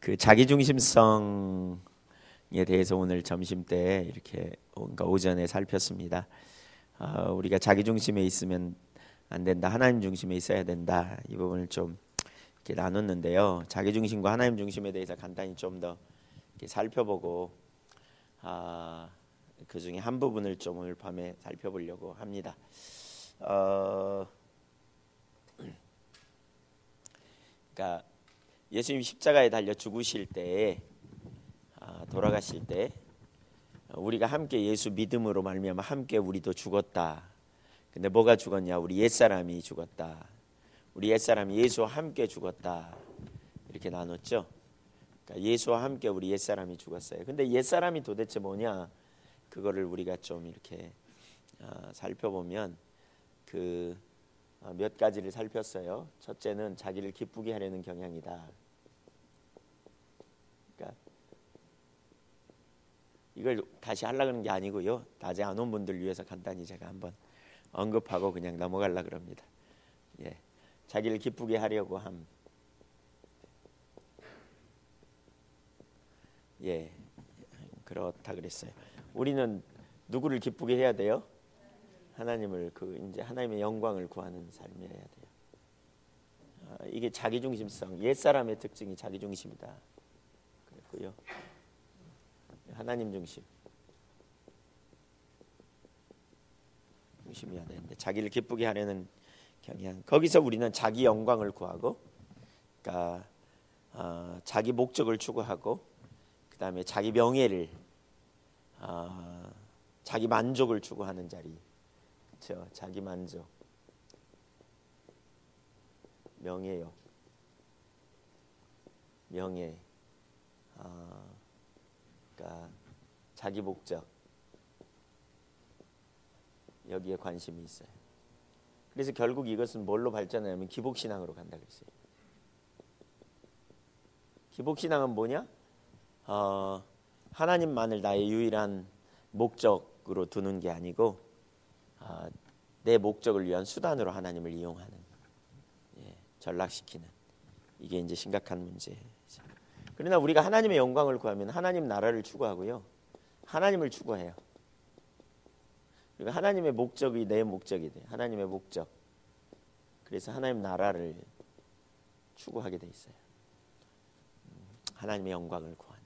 그 자기중심성에 대해서 오늘 점심 때 이렇게 오전에 살폈습니다. 우리가 자기중심에 있으면 안 된다, 하나님 중심에 있어야 된다, 이 부분을 좀 이렇게 나눴는데요. 자기중심과 하나님 중심에 대해서 간단히 좀 더 살펴보고 그 중에 한 부분을 좀 오늘 밤에 살펴보려고 합니다. 그러니까 예수님 십자가에 달려 죽으실 때, 돌아가실 때 우리가 함께 예수 믿음으로 말미암아 함께 우리도 죽었다. 근데 뭐가 죽었냐? 우리 옛사람이 죽었다. 우리 옛사람이 예수와 함께 죽었다. 이렇게 나눴죠. 그러니까 예수와 함께 우리 옛사람이 죽었어요. 근데 옛사람이 도대체 뭐냐? 그거를 우리가 좀 이렇게 살펴보면 그 몇 가지를 살폈어요. 첫째는 자기를 기쁘게 하려는 경향이다. 그러니까 이걸 다시 하려고 하는 게 아니고요. 낮에 안 온 분들 위해서 간단히 제가 한번 언급하고 그냥 넘어가려고 합니다. 예, 자기를 기쁘게 하려고 함. 예, 그렇다 그랬어요. 우리는 누구를 기쁘게 해야 돼요? 하나님을, 이제 하나님의 영광을 구하는 삶이어야 돼요. 이게 자기중심성, 옛사람의 특징이 자기중심이다 그랬고요. 하나님 중심이어야 되는데 자기를 기쁘게 하려는 경향. 거기서 우리는 자기 영광을 구하고, 그러니까 자기 목적을 추구하고, 그 다음에 자기 명예를, 자기 만족을 추구하는 자리. 그렇죠? 자기 만족, 명예요, 명예, 그러니까 자기 목적, 여기에 관심이 있어요. 그래서 결국 이것은 뭘로 발전하냐면 기복신앙으로 간다 그랬어요. 기복신앙은 뭐냐? 하나님만을 나의 유일한 목적으로 두는 게 아니고 내 목적을 위한 수단으로 하나님을 이용하는, 전락시키는, 이게 이제 심각한 문제죠. 그러나 우리가 하나님의 영광을 구하면 하나님 나라를 추구하고요, 하나님을 추구해요. 그리고 하나님의 목적이 내 목적이 돼요. 하나님의 목적. 그래서 하나님 나라를 추구하게 돼 있어요. 하나님의 영광을 구하는.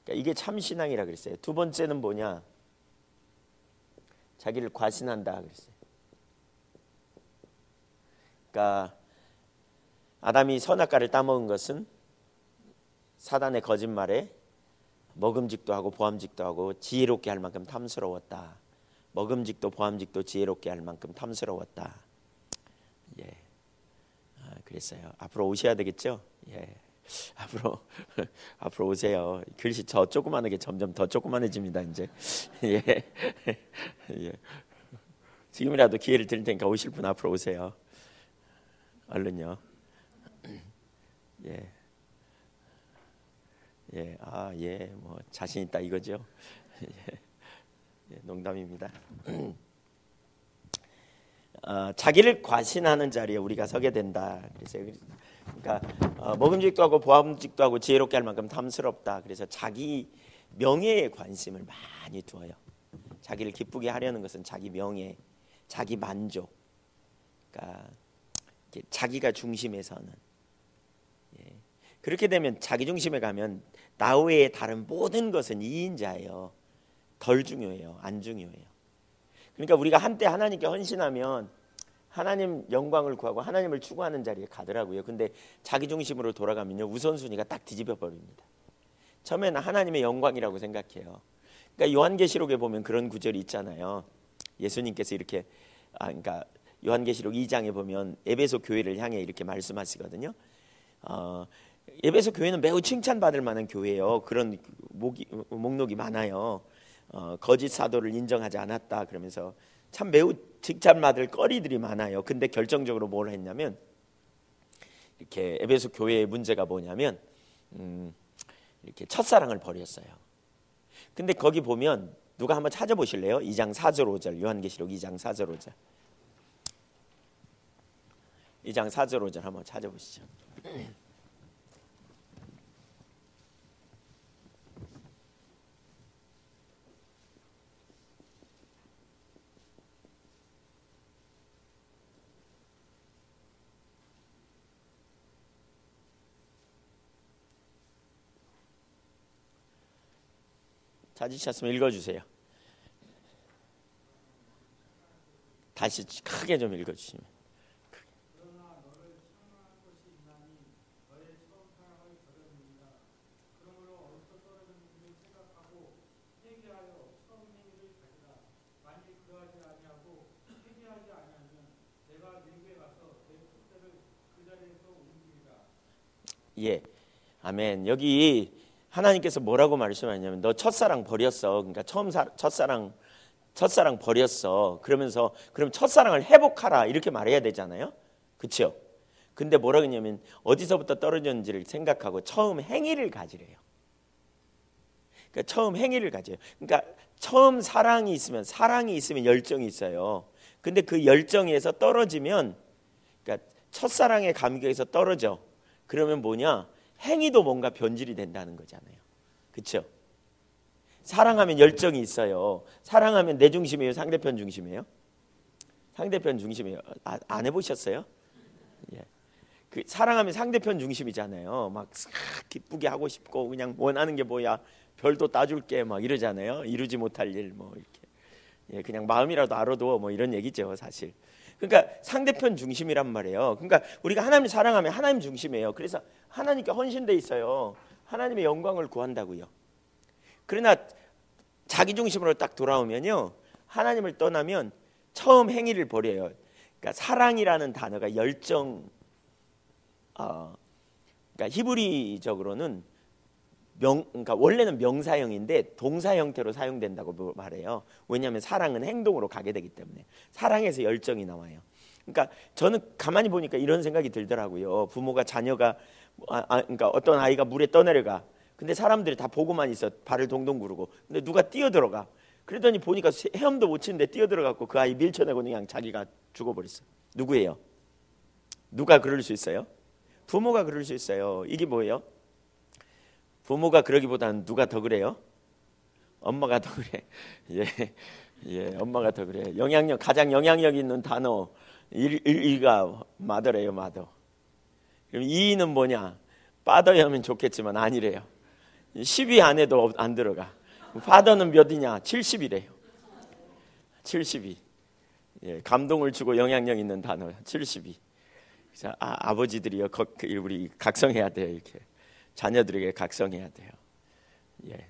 그러니까 이게 참 신앙이라 그랬어요. 두 번째는 뭐냐? 자기를 과신한다 그랬어요. 그러니까 아담이 선악과를 따먹은 것은 사단의 거짓말에 먹음직도 하고 보암직도 하고 지혜롭게 할 만큼 탐스러웠다. 먹음직도 보암직도 지혜롭게 할 만큼 탐스러웠다. 예, 그랬어요. 앞으로 오셔야 되겠죠? 예, 앞으로 오세요. 글씨 저 조그마한 게 점점 더 조그만해집니다 이제. 예, 예. 지금이라도 기회를 드릴 테니까 오실 분 앞으로 오세요. 얼른요. 예, 예, 뭐 자신 있다 이거죠. 예, 농담입니다. 자기를 과신하는 자리에 우리가 서게 된다. 그러니까 먹음직도 하고 보암직도 하고 지혜롭게 할 만큼 탐스럽다. 그래서 자기 명예에 관심을 많이 두어요. 자기를 기쁘게 하려는 것은 자기 명예, 자기 만족, 그러니까 자기가 중심에 서는. 그렇게 되면 자기 중심에 가면 나 외에 다른 모든 것은 이인자예요. 덜 중요해요. 안 중요해요. 그러니까 우리가 한때 하나님께 헌신하면 하나님 영광을 구하고 하나님을 추구하는 자리에 가더라고요. 근데 자기 중심으로 돌아가면요, 우선순위가 딱 뒤집어 버립니다. 처음에는 하나님의 영광이라고 생각해요. 그러니까 요한계시록에 보면 그런 구절이 있잖아요. 예수님께서 이렇게 그러니까 요한계시록 2장에 보면 에베소 교회를 향해 이렇게 말씀하시거든요. 에베소 교회는 매우 칭찬받을 만한 교회예요. 그런 목록이 많아요. 거짓 사도를 인정하지 않았다 그러면서 참 매우 칭찬받을 거리들이 많아요. 근데 결정적으로 뭘 했냐면, 이렇게 에베소 교회의 문제가 뭐냐면 이렇게 첫사랑을 버렸어요. 근데 거기 보면 누가 한번 찾아보실래요? 2장 4절 5절, 요한계시록 2장 4절 5절. 2장 4절 5절 한번 찾아보시죠. 찾으셨으면 읽어주세요. 다시 크게 좀 읽어주시면. 예, 아멘. 여기 하나님께서 뭐라고 말씀하냐면 너 첫사랑 버렸어. 그러니까 첫사랑 버렸어. 그러면서 그럼 첫사랑을 회복하라 이렇게 말해야 되잖아요. 그렇죠? 근데 뭐라고 했냐면 어디서부터 떨어졌는지를 생각하고 처음 행위를 가지래요. 그러니까 처음 행위를 가져요. 그러니까 처음 사랑이 있으면 열정이 있어요. 근데 그 열정에서 떨어지면, 그러니까 첫사랑의 감격에서 떨어져. 그러면 뭐냐? 행위도 뭔가 변질이 된다는 거잖아요. 그렇죠? 사랑하면 열정이 있어요. 사랑하면 내 중심이에요? 상대편 중심이에요? 상대편 중심이에요. 안 해보셨어요? 예. 그 사랑하면 상대편 중심이잖아요. 막 기쁘게 하고 싶고 그냥 원하는 게 뭐야? 별도 따줄게 막 이러잖아요. 이루지 못할 일 뭐 이렇게. 예, 그냥 마음이라도 알아도 뭐 이런 얘기죠, 사실. 그러니까 상대편 중심이란 말이에요. 그러니까 우리가 하나님을 사랑하면 하나님 중심이에요. 그래서 하나님께 헌신돼 있어요. 하나님의 영광을 구한다고요. 그러나 자기 중심으로 딱 돌아오면요, 하나님을 떠나면 처음 행위를 버려요. 그러니까 사랑이라는 단어가 열정, 그러니까 히브리적으로는 그러니까 원래는 명사형인데 동사 형태로 사용된다고 말해요. 왜냐하면 사랑은 행동으로 가게 되기 때문에 사랑에서 열정이 나와요. 그러니까 저는 가만히 보니까 이런 생각이 들더라고요. 부모가 자녀가 그러니까 어떤 아이가 물에 떠내려가. 근데 사람들이 다 보고만 있어. 발을 동동 구르고. 근데 누가 뛰어들어가. 그러더니 보니까 헤엄도 못 치는데 뛰어들어갖고 그 아이 밀쳐내고 그냥 자기가 죽어버렸어. 누구예요? 누가 그럴 수 있어요? 부모가 그럴 수 있어요. 이게 뭐예요? 부모가 그러기보다는 누가 더 그래요? 엄마가 더 그래. 예, 엄마가 더 그래. 가장 영향력 있는 단어 1가 mother예요, mother. 그럼 2는 뭐냐? father 하면 좋겠지만 아니래요. 10이 안에도 안 들어가. father는 몇이냐? 70이래요. 72. 예, 감동을 주고 영향력 있는 단어 72. 그래서 아버지들이요, 우리 각성해야 돼요, 이렇게. 자녀들에게 각성해야 돼요. 예.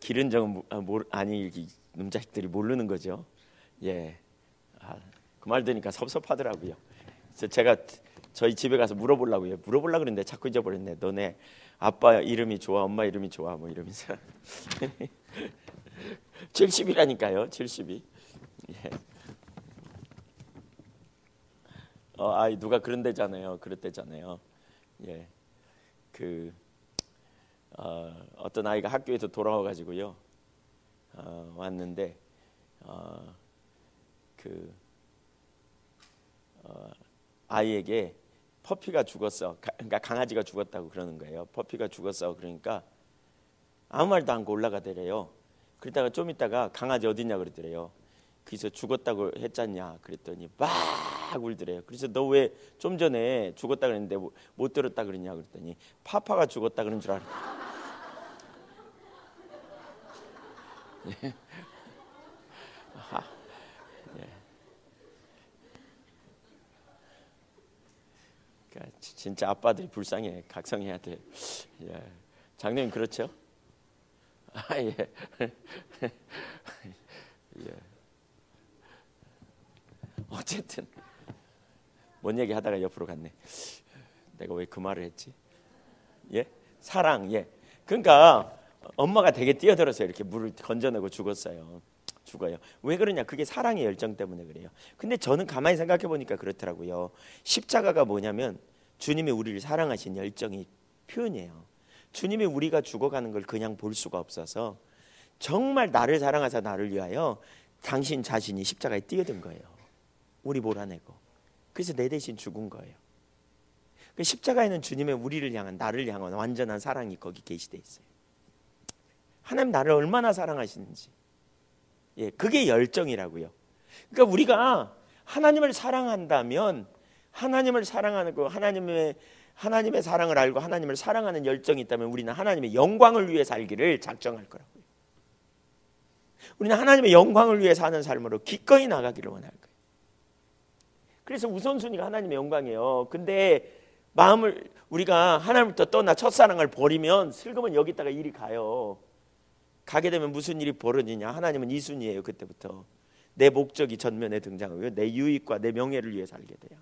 기른 적은 놈자식들이 모르는 거죠. 예. 그 말 들으니까 섭섭하더라고요. 그래서 제가 저희 집에 가서 물어보려고 그랬는데 자꾸 잊어버렸네. 너네 아빠 이름이 좋아, 엄마 이름이 좋아, 뭐 이러면서. 70이라니까요. 72. 예. 누가 그랬대잖아요. 예. 어떤 아이가 학교에서 돌아와 가지고요, 왔는데 아이에게 퍼피가 죽었어. 그러니까 강아지가 죽었다고 그러는 거예요. 퍼피가 죽었어. 그러니까 아무 말도 않고 올라가더래요. 그러다가 좀 있다가 강아지 어딨냐 그러더래요. 그래서 죽었다고 했잖냐 그랬더니 막 울더래요. 그래서 너 왜 좀 전에 죽었다 그랬는데 못 들었다 그랬냐 그랬더니 파파가 죽었다 그런 줄 알아. 예. 예. 그러니까 진짜 아빠들이 불쌍해. 각성해야 돼. 예. 장로님 그렇죠? 예. 예. 어쨌든 뭔 얘기 하다가 옆으로 갔네. 내가 왜 그 말을 했지? 예? 사랑. 예. 그러니까 엄마가 되게 뛰어들어서 이렇게 물을 건져내고 죽어요. 왜 그러냐? 그게 사랑의 열정 때문에 그래요. 근데 저는 가만히 생각해 보니까 그렇더라고요. 십자가가 뭐냐면 주님이 우리를 사랑하신 열정의 표현이에요. 주님이 우리가 죽어가는 걸 그냥 볼 수가 없어서 정말 나를 사랑하사 나를 위하여 당신 자신이 십자가에 뛰어든 거예요. 우리 몰아내고. 그래서 내 대신 죽은 거예요. 그 십자가에는 주님의 우리를 향한, 나를 향한 완전한 사랑이 거기 게시되어 있어요. 하나님 나를 얼마나 사랑하시는지. 예, 그게 열정이라고요. 그러니까 우리가 하나님을 사랑한다면 하나님을 사랑하는 거, 하나님의 하나님의 사랑을 알고 하나님을 사랑하는 열정이 있다면 우리는 하나님의 영광을 위해 살기를 작정할 거라고요. 우리는 하나님의 영광을 위해 사는 삶으로 기꺼이 나가기를 원할 거예요. 그래서 우선순위가 하나님의 영광이에요. 근데 마음을 우리가 하나님부터 떠나 첫사랑을 버리면 슬그머니 여기다가 일이 가요. 가게 되면 무슨 일이 벌어지냐? 하나님은 이순이에요. 그때부터 내 목적이 전면에 등장하고요. 내 유익과 내 명예를 위해 살게 돼요.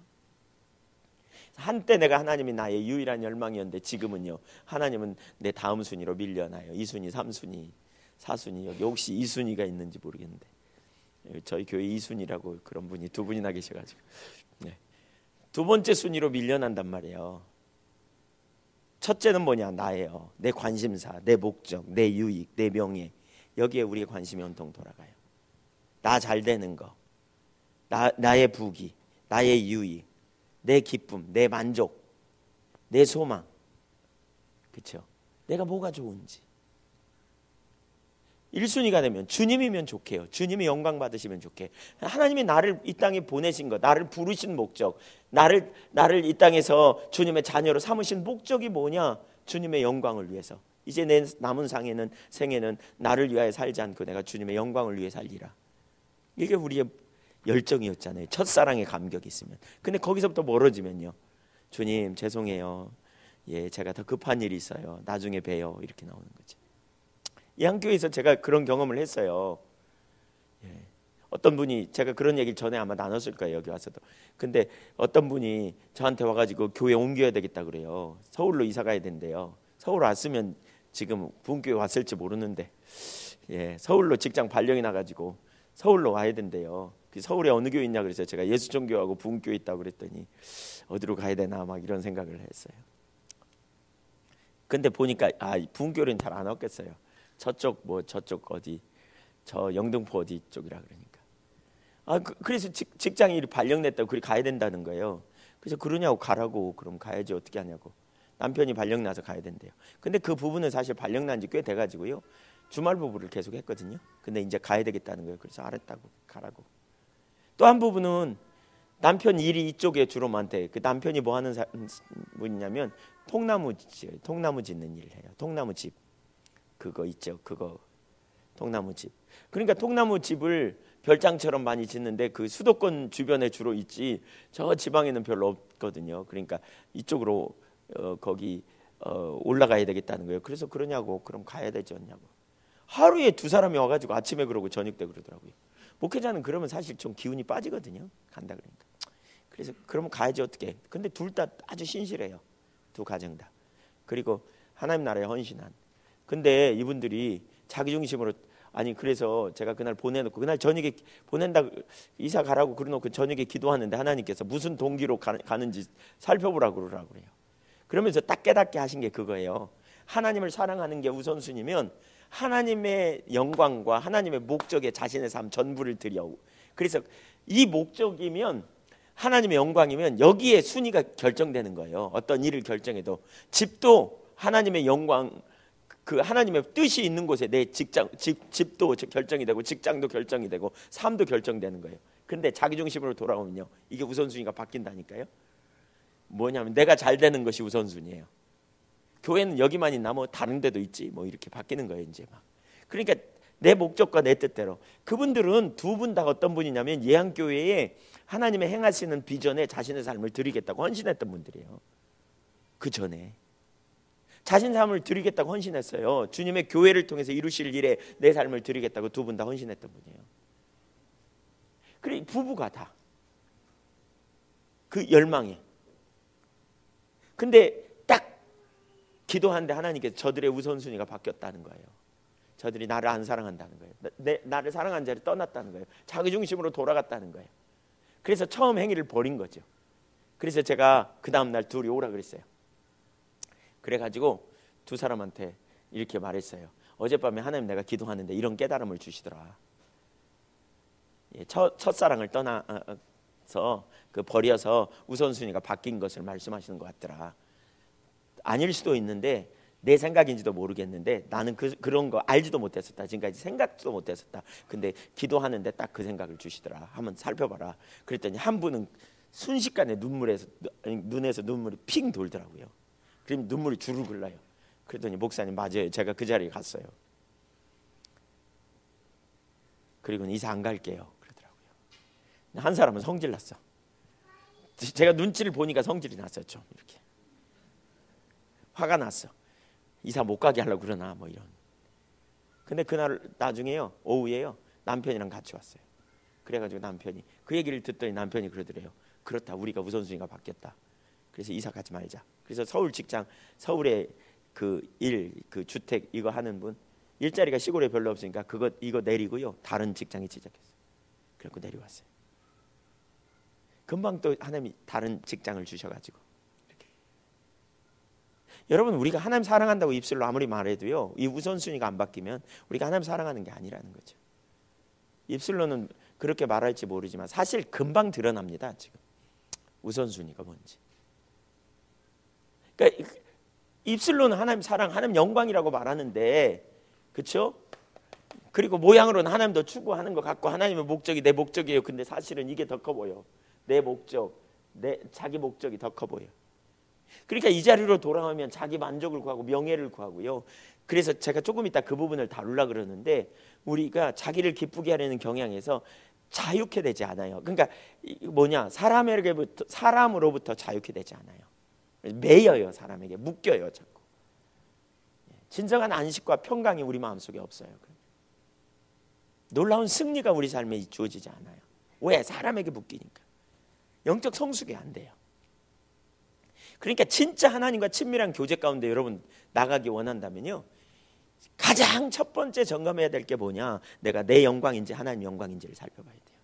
한때 내가 하나님이 나의 유일한 열망이었는데 지금은요, 하나님은 내 다음 순위로 밀려나요. 2순위, 3순위, 4순위. 여기 혹시 2순위가 있는지 모르겠는데 저희 교회 2순위라고 그런 분이 두 분이나 계셔가지고 네. 두 번째 순위로 밀려난단 말이에요. 첫째는 뭐냐? 나예요. 내 관심사, 내 목적, 내 유익, 내 명예. 여기에 우리의 관심이 온통 돌아가요. 나 잘 되는 거, 나의 부귀, 나의 유익, 내 기쁨, 내 만족, 내 소망. 그렇죠? 내가 뭐가 좋은지. 1순위가 되면 주님이면 좋게요. 주님이 영광 받으시면 좋게. 하나님이 나를 이 땅에 보내신 것, 나를 부르신 목적, 나를 이 땅에서 주님의 자녀로 삼으신 목적이 뭐냐? 주님의 영광을 위해서. 이제 내 남은 생에는 나를 위하여 살지 않고 내가 주님의 영광을 위해 살리라. 이게 우리의 열정이었잖아요. 첫사랑의 감격이 있으면. 근데 거기서부터 멀어지면요, 주님 죄송해요. 예, 제가 더 급한 일이 있어요. 나중에 봬요. 이렇게 나오는 거죠. 이 한교회에서 제가 그런 경험을 했어요. 예. 어떤 분이, 제가 그런 얘기를 전에 아마 나눴을 거예요. 여기 와서도. 근데 어떤 분이 저한테 와가지고 교회 옮겨야 되겠다 그래요. 서울로 이사 가야 된대요. 서울 왔으면 지금 부흥교회 왔을지 모르는데, 예, 서울로 직장 발령이 나가지고 서울로 와야 된대요. 서울에 어느 교회 있냐 그래서 제가 예수종교하고 부흥교회 있다고 그랬더니 어디로 가야 되나 막 이런 생각을 했어요. 근데 보니까 부흥교회는 잘 안 왔겠어요. 저쪽 어디, 저 영등포 어디 쪽이라 그러니까. 그래서 직장이 발령냈다고 그리 가야 된다는 거예요. 그래서 그러냐고, 가라고. 그럼 가야지, 어떻게 하냐고. 남편이 발령 나서 가야 된대요. 근데 그 부부는 사실 발령 난 지 꽤 돼가지고요, 주말 부부를 계속 했거든요. 근데 이제 가야 되겠다는 거예요. 그래서 알았다고, 가라고. 또 한 부부는 남편 일이 이쪽에 주로 많대. 그 남편이 뭐 하는 분이냐면 통나무 짓는 일을 해요. 통나무 집. 그거 있죠. 그거 통나무 집. 그러니까 통나무 집을 별장처럼 많이 짓는데 그 수도권 주변에 주로 있지 저 지방에는 별로 없거든요. 그러니까 이쪽으로 거기 올라가야 되겠다는 거예요. 그래서 그러냐고. 그럼 가야 되지 않냐고. 하루에 두 사람이 와가지고 아침에 그러고 저녁 때 그러더라고요. 목회자는 그러면 사실 좀 기운이 빠지거든요. 간다 그러니까. 그래서 그러면 가야지 어떻게. 근데 둘 다 아주 신실해요. 두 가정 다. 그리고 하나님 나라에 헌신한. 근데 이분들이 자기중심으로, 그래서 제가 그날 보내놓고, 그날 저녁에 보낸다, 이사 가라고 그러놓고 저녁에 기도하는데 하나님께서 무슨 동기로 가는지 살펴보라고 그래요. 그러면서 딱 깨닫게 하신 게 그거예요. 하나님을 사랑하는 게 우선순위면 하나님의 영광과 하나님의 목적에 자신의 삶 전부를 드려. 그래서 이 목적이면, 하나님의 영광이면 여기에 순위가 결정되는 거예요. 어떤 일을 결정해도. 집도 하나님의 영광, 그 하나님의 뜻이 있는 곳에 내 집도 결정이 되고 직장도 결정이 되고 삶도 결정되는 거예요. 근데 자기중심으로 돌아오면요, 이게 우선순위가 바뀐다니까요. 뭐냐면 내가 잘 되는 것이 우선순위예요. 교회는 여기만 있나, 뭐 다른 데도 있지, 뭐 이렇게 바뀌는 거예요 이제 막. 그러니까 내 목적과 내 뜻대로. 그분들은 두 분 다 어떤 분이냐면 예한교회에 하나님의 행하시는 비전에 자신의 삶을 드리겠다고 헌신했던 분들이에요. 그 전에 자신 삶을 드리겠다고 헌신했어요. 주님의 교회를 통해서 이루실 일에 내 삶을 드리겠다고 두 분 다 헌신했던 분이에요. 그래, 부부가 다 그 열망에. 근데 딱 기도하는데 하나님께서 저들의 우선순위가 바뀌었다는 거예요. 저들이 나를 안 사랑한다는 거예요. 나를 사랑한 자를 떠났다는 거예요. 자기중심으로 돌아갔다는 거예요. 그래서 처음 행위를 버린 거죠. 그래서 제가 그 다음날 둘이 오라 그랬어요. 그래가지고 두 사람한테 이렇게 말했어요. 어젯밤에 하나님 내가 기도하는데 이런 깨달음을 주시더라. 첫사랑을 떠나서 버려서 우선순위가 바뀐 것을 말씀하시는 것 같더라. 아닐 수도 있는데 내 생각인지도 모르겠는데 나는 그런 거 알지도 못했었다. 지금까지 생각도 못했었다. 근데 기도하는데 딱 그 생각을 주시더라. 한번 살펴봐라. 그랬더니 한 분은 순식간에 눈에서 눈물이 핑 돌더라고요. 그럼 눈물이 주르륵 흘러요. 그랬더니 목사님 맞아요. 제가 그 자리에 갔어요. 그리고는 이사 안 갈게요. 그러더라고요. 한 사람은 성질 났어. 제가 눈치를 보니까 성질이 났어요. 좀 이렇게 화가 났어. 이사 못 가게 하려고 그러나 뭐 이런. 근데 그날 나중에요, 오후에요, 남편이랑 같이 왔어요. 그래가지고 남편이 그 얘기를 듣더니 남편이 그러더래요. 그렇다, 우리가 우선순위가 바뀌었다. 그래서 이사 가지 말자. 그래서 서울 직장, 서울에 그 주택 이거 하는 분, 일자리가 시골에 별로 없으니까 이거 내리고요, 다른 직장에 시작했어요. 그래서 내려왔어요. 금방 또 하나님이 다른 직장을 주셔가지고 이렇게. 여러분, 우리가 하나님 사랑한다고 입술로 아무리 말해도요, 이 우선순위가 안 바뀌면 우리가 하나님 사랑하는 게 아니라는 거죠. 입술로는 그렇게 말할지 모르지만 사실 금방 드러납니다. 지금 우선순위가 뭔지. 그러니까 입술로는 하나님 사랑, 하나님 영광이라고 말하는데, 그렇죠? 그리고 모양으로는 하나님 더 추구하는 것 같고 하나님의 목적이 내 목적이에요. 근데 사실은 이게 더 커 보여. 내 목적, 자기 목적이 더 커 보여. 그러니까 이 자리로 돌아오면 자기 만족을 구하고 명예를 구하고요. 그래서 제가 조금 이따 그 부분을 다루려고 그러는데, 우리가 자기를 기쁘게 하려는 경향에서 자유케 되지 않아요. 그러니까 사람으로부터 자유케 되지 않아요. 매여요. 사람에게 묶여요. 자꾸. 진정한 안식과 평강이 우리 마음속에 없어요. 놀라운 승리가 우리 삶에 주어지지 않아요. 왜? 사람에게 묶이니까. 영적 성숙이 안 돼요. 그러니까 진짜 하나님과 친밀한 교제 가운데 여러분 나가기 원한다면요, 가장 첫 번째 점검해야 될 게 뭐냐, 내가 내 영광인지 하나님 영광인지를 살펴봐야 돼요.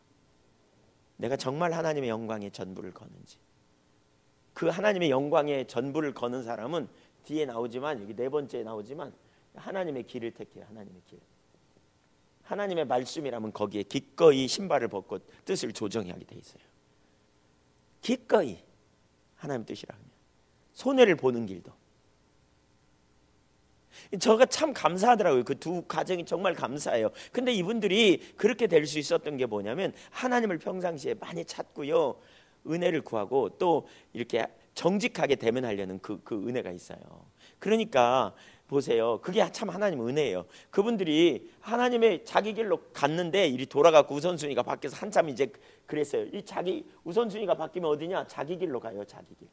내가 정말 하나님의 영광에 전부를 거는지. 그 하나님의 영광에 전부를 거는 사람은 뒤에 나오지만, 여기 네 번째에 나오지만, 하나님의 길을 택해요. 하나님의 길. 하나님의 말씀이라면 거기에 기꺼이 신발을 벗고 뜻을 조정하게 돼 있어요. 기꺼이 하나님 뜻이라 하면 손해를 보는 길도. 저가 참 감사하더라고요. 그 두 가정이 정말 감사해요. 근데 이분들이 그렇게 될 수 있었던 게 뭐냐면, 하나님을 평상시에 많이 찾고요, 은혜를 구하고 또 이렇게 정직하게 대면하려는 그 은혜가 있어요. 그러니까 보세요, 그게 참 하나님 은혜예요. 그분들이 하나님의 자기 길로 갔는데 일이 돌아가고 우선순위가 바뀌어서 한참 이제 그랬어요. 이 자기 우선순위가 바뀌면 어디냐? 자기 길로 가요. 자기 길.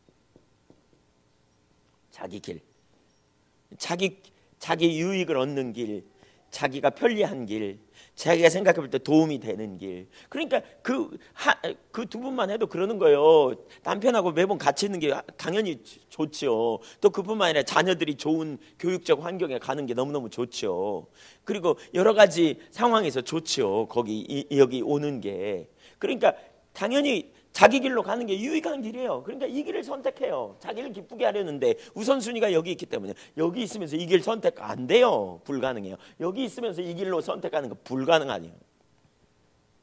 자기 길. 자기 유익을 얻는 길, 자기가 편리한 길, 자기가 생각해 볼 때 도움이 되는 길. 그러니까 그 두 분만 해도 그러는 거예요. 남편하고 매번 같이 있는 게 당연히 좋죠. 또 그뿐만 아니라 자녀들이 좋은 교육적 환경에 가는 게 너무너무 좋죠. 그리고 여러 가지 상황에서 좋죠. 여기 오는 게. 그러니까 당연히 자기 길로 가는 게 유익한 길이에요. 그러니까 이 길을 선택해요. 자기를 기쁘게 하려는데 우선순위가 여기 있기 때문에, 여기 있으면서 이 길 선택 안 돼요. 불가능해요. 여기 있으면서 이 길로 선택하는 거 불가능하네요.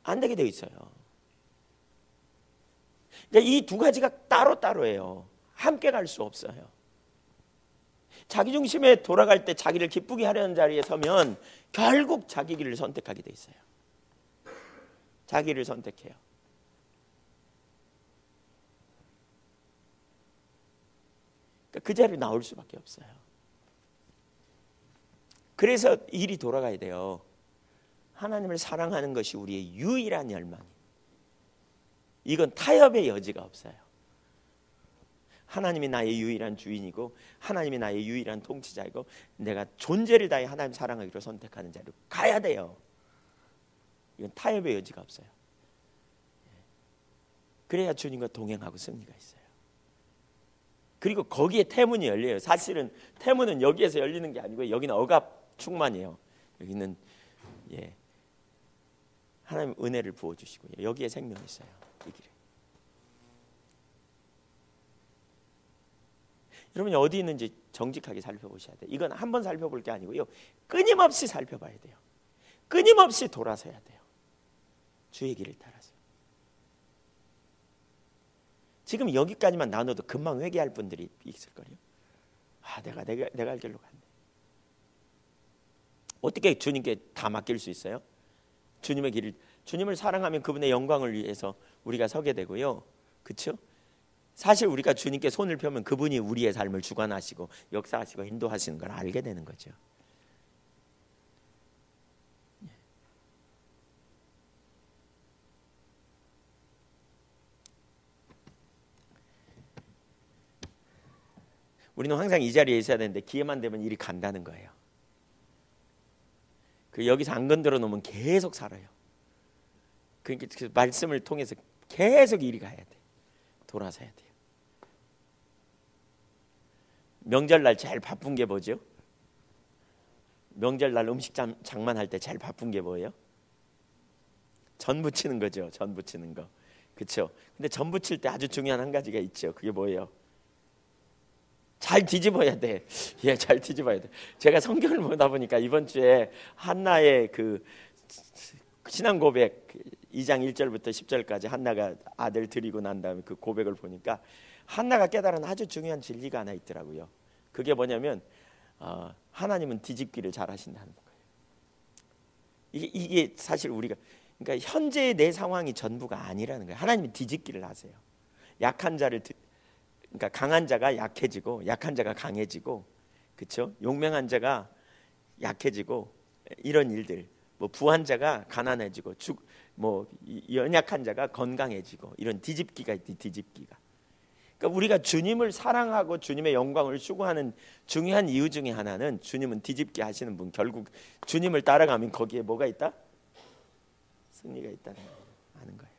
안 되게 되어 있어요. 그러니까 이 두 가지가 따로따로예요. 함께 갈 수 없어요. 자기 중심에 돌아갈 때 자기를 기쁘게 하려는 자리에 서면 결국 자기 길을 선택하게 돼 있어요. 자기를 선택해요. 그 자리로 나올 수밖에 없어요. 그래서 일이 돌아가야 돼요. 하나님을 사랑하는 것이 우리의 유일한 열망이에요. 이건 타협의 여지가 없어요. 하나님이 나의 유일한 주인이고 하나님이 나의 유일한 통치자이고 내가 존재를 다해 하나님 사랑하기로 선택하는 자리로 가야 돼요. 이건 타협의 여지가 없어요. 그래야 주님과 동행하고 승리가 있어요. 그리고 거기에 태문이 열려요. 사실은 태문은 여기에서 열리는 게 아니고 여기는 억압 충만이에요. 여기는 하나님 은혜를 부어주시고요, 여기에 생명이 있어요. 이 길에. 여러분이 어디 있는지 정직하게 살펴보셔야 돼요. 이건 한번 살펴볼 게 아니고요, 끊임없이 살펴봐야 돼요. 끊임없이 돌아서야 돼요. 주의 길을 따라서. 지금 여기까지만 나눠도 금방 회개할 분들이 있을 거예요. 내가 할 길로 갔네. 어떻게 주님께 다 맡길 수 있어요? 주님을 사랑하면 그분의 영광을 위해서 우리가 서게 되고요. 그렇죠? 사실 우리가 주님께 손을 펴면 그분이 우리의 삶을 주관하시고 역사하시고 인도하시는 걸 알게 되는 거죠. 우리는 항상 이 자리에 있어야 되는데 기회만 되면 일이 간다는 거예요. 그 여기서 안 건드려 놓으면 계속 살아요. 그러니까 그 말씀을 통해서 계속 일이 가야 돼. 돌아서야 돼요. 명절날 제일 바쁜 게 뭐죠? 명절날 음식 장만할 때 제일 바쁜 게 뭐예요? 전 부치는 거죠. 전 부치는 거. 그렇죠? 근데 전 부칠 때 아주 중요한 한 가지가 있죠. 그게 뭐예요? 잘 뒤집어야 돼. 예, 잘 뒤집어야 돼. 제가 성경을 보다 보니까 이번 주에 한나의 그 신앙 고백 2장 1절부터 10절까지 한나가 아들 드리고 난 다음에 그 고백을 보니까 한나가 깨달은 아주 중요한 진리가 하나 있더라고요. 그게 뭐냐면 하나님은 뒤집기를 잘 하신다는 거예요. 이게 사실 우리가 그러니까 현재의 내 상황이 전부가 아니라는 거예요. 하나님이 뒤집기를 하세요. 약한 자를 그러니까 강한 자가 약해지고 약한 자가 강해지고, 그렇죠? 용맹한 자가 약해지고 이런 일들, 뭐 부한 자가 가난해지고 뭐 연약한 자가 건강해지고 이런 뒤집기가 있지. 뒤집기가. 그러니까 우리가 주님을 사랑하고 주님의 영광을 추구하는 중요한 이유 중에 하나는 주님은 뒤집기 하시는 분. 결국 주님을 따라가면 거기에 뭐가 있다? 승리가 있다는 거 아는 거예요.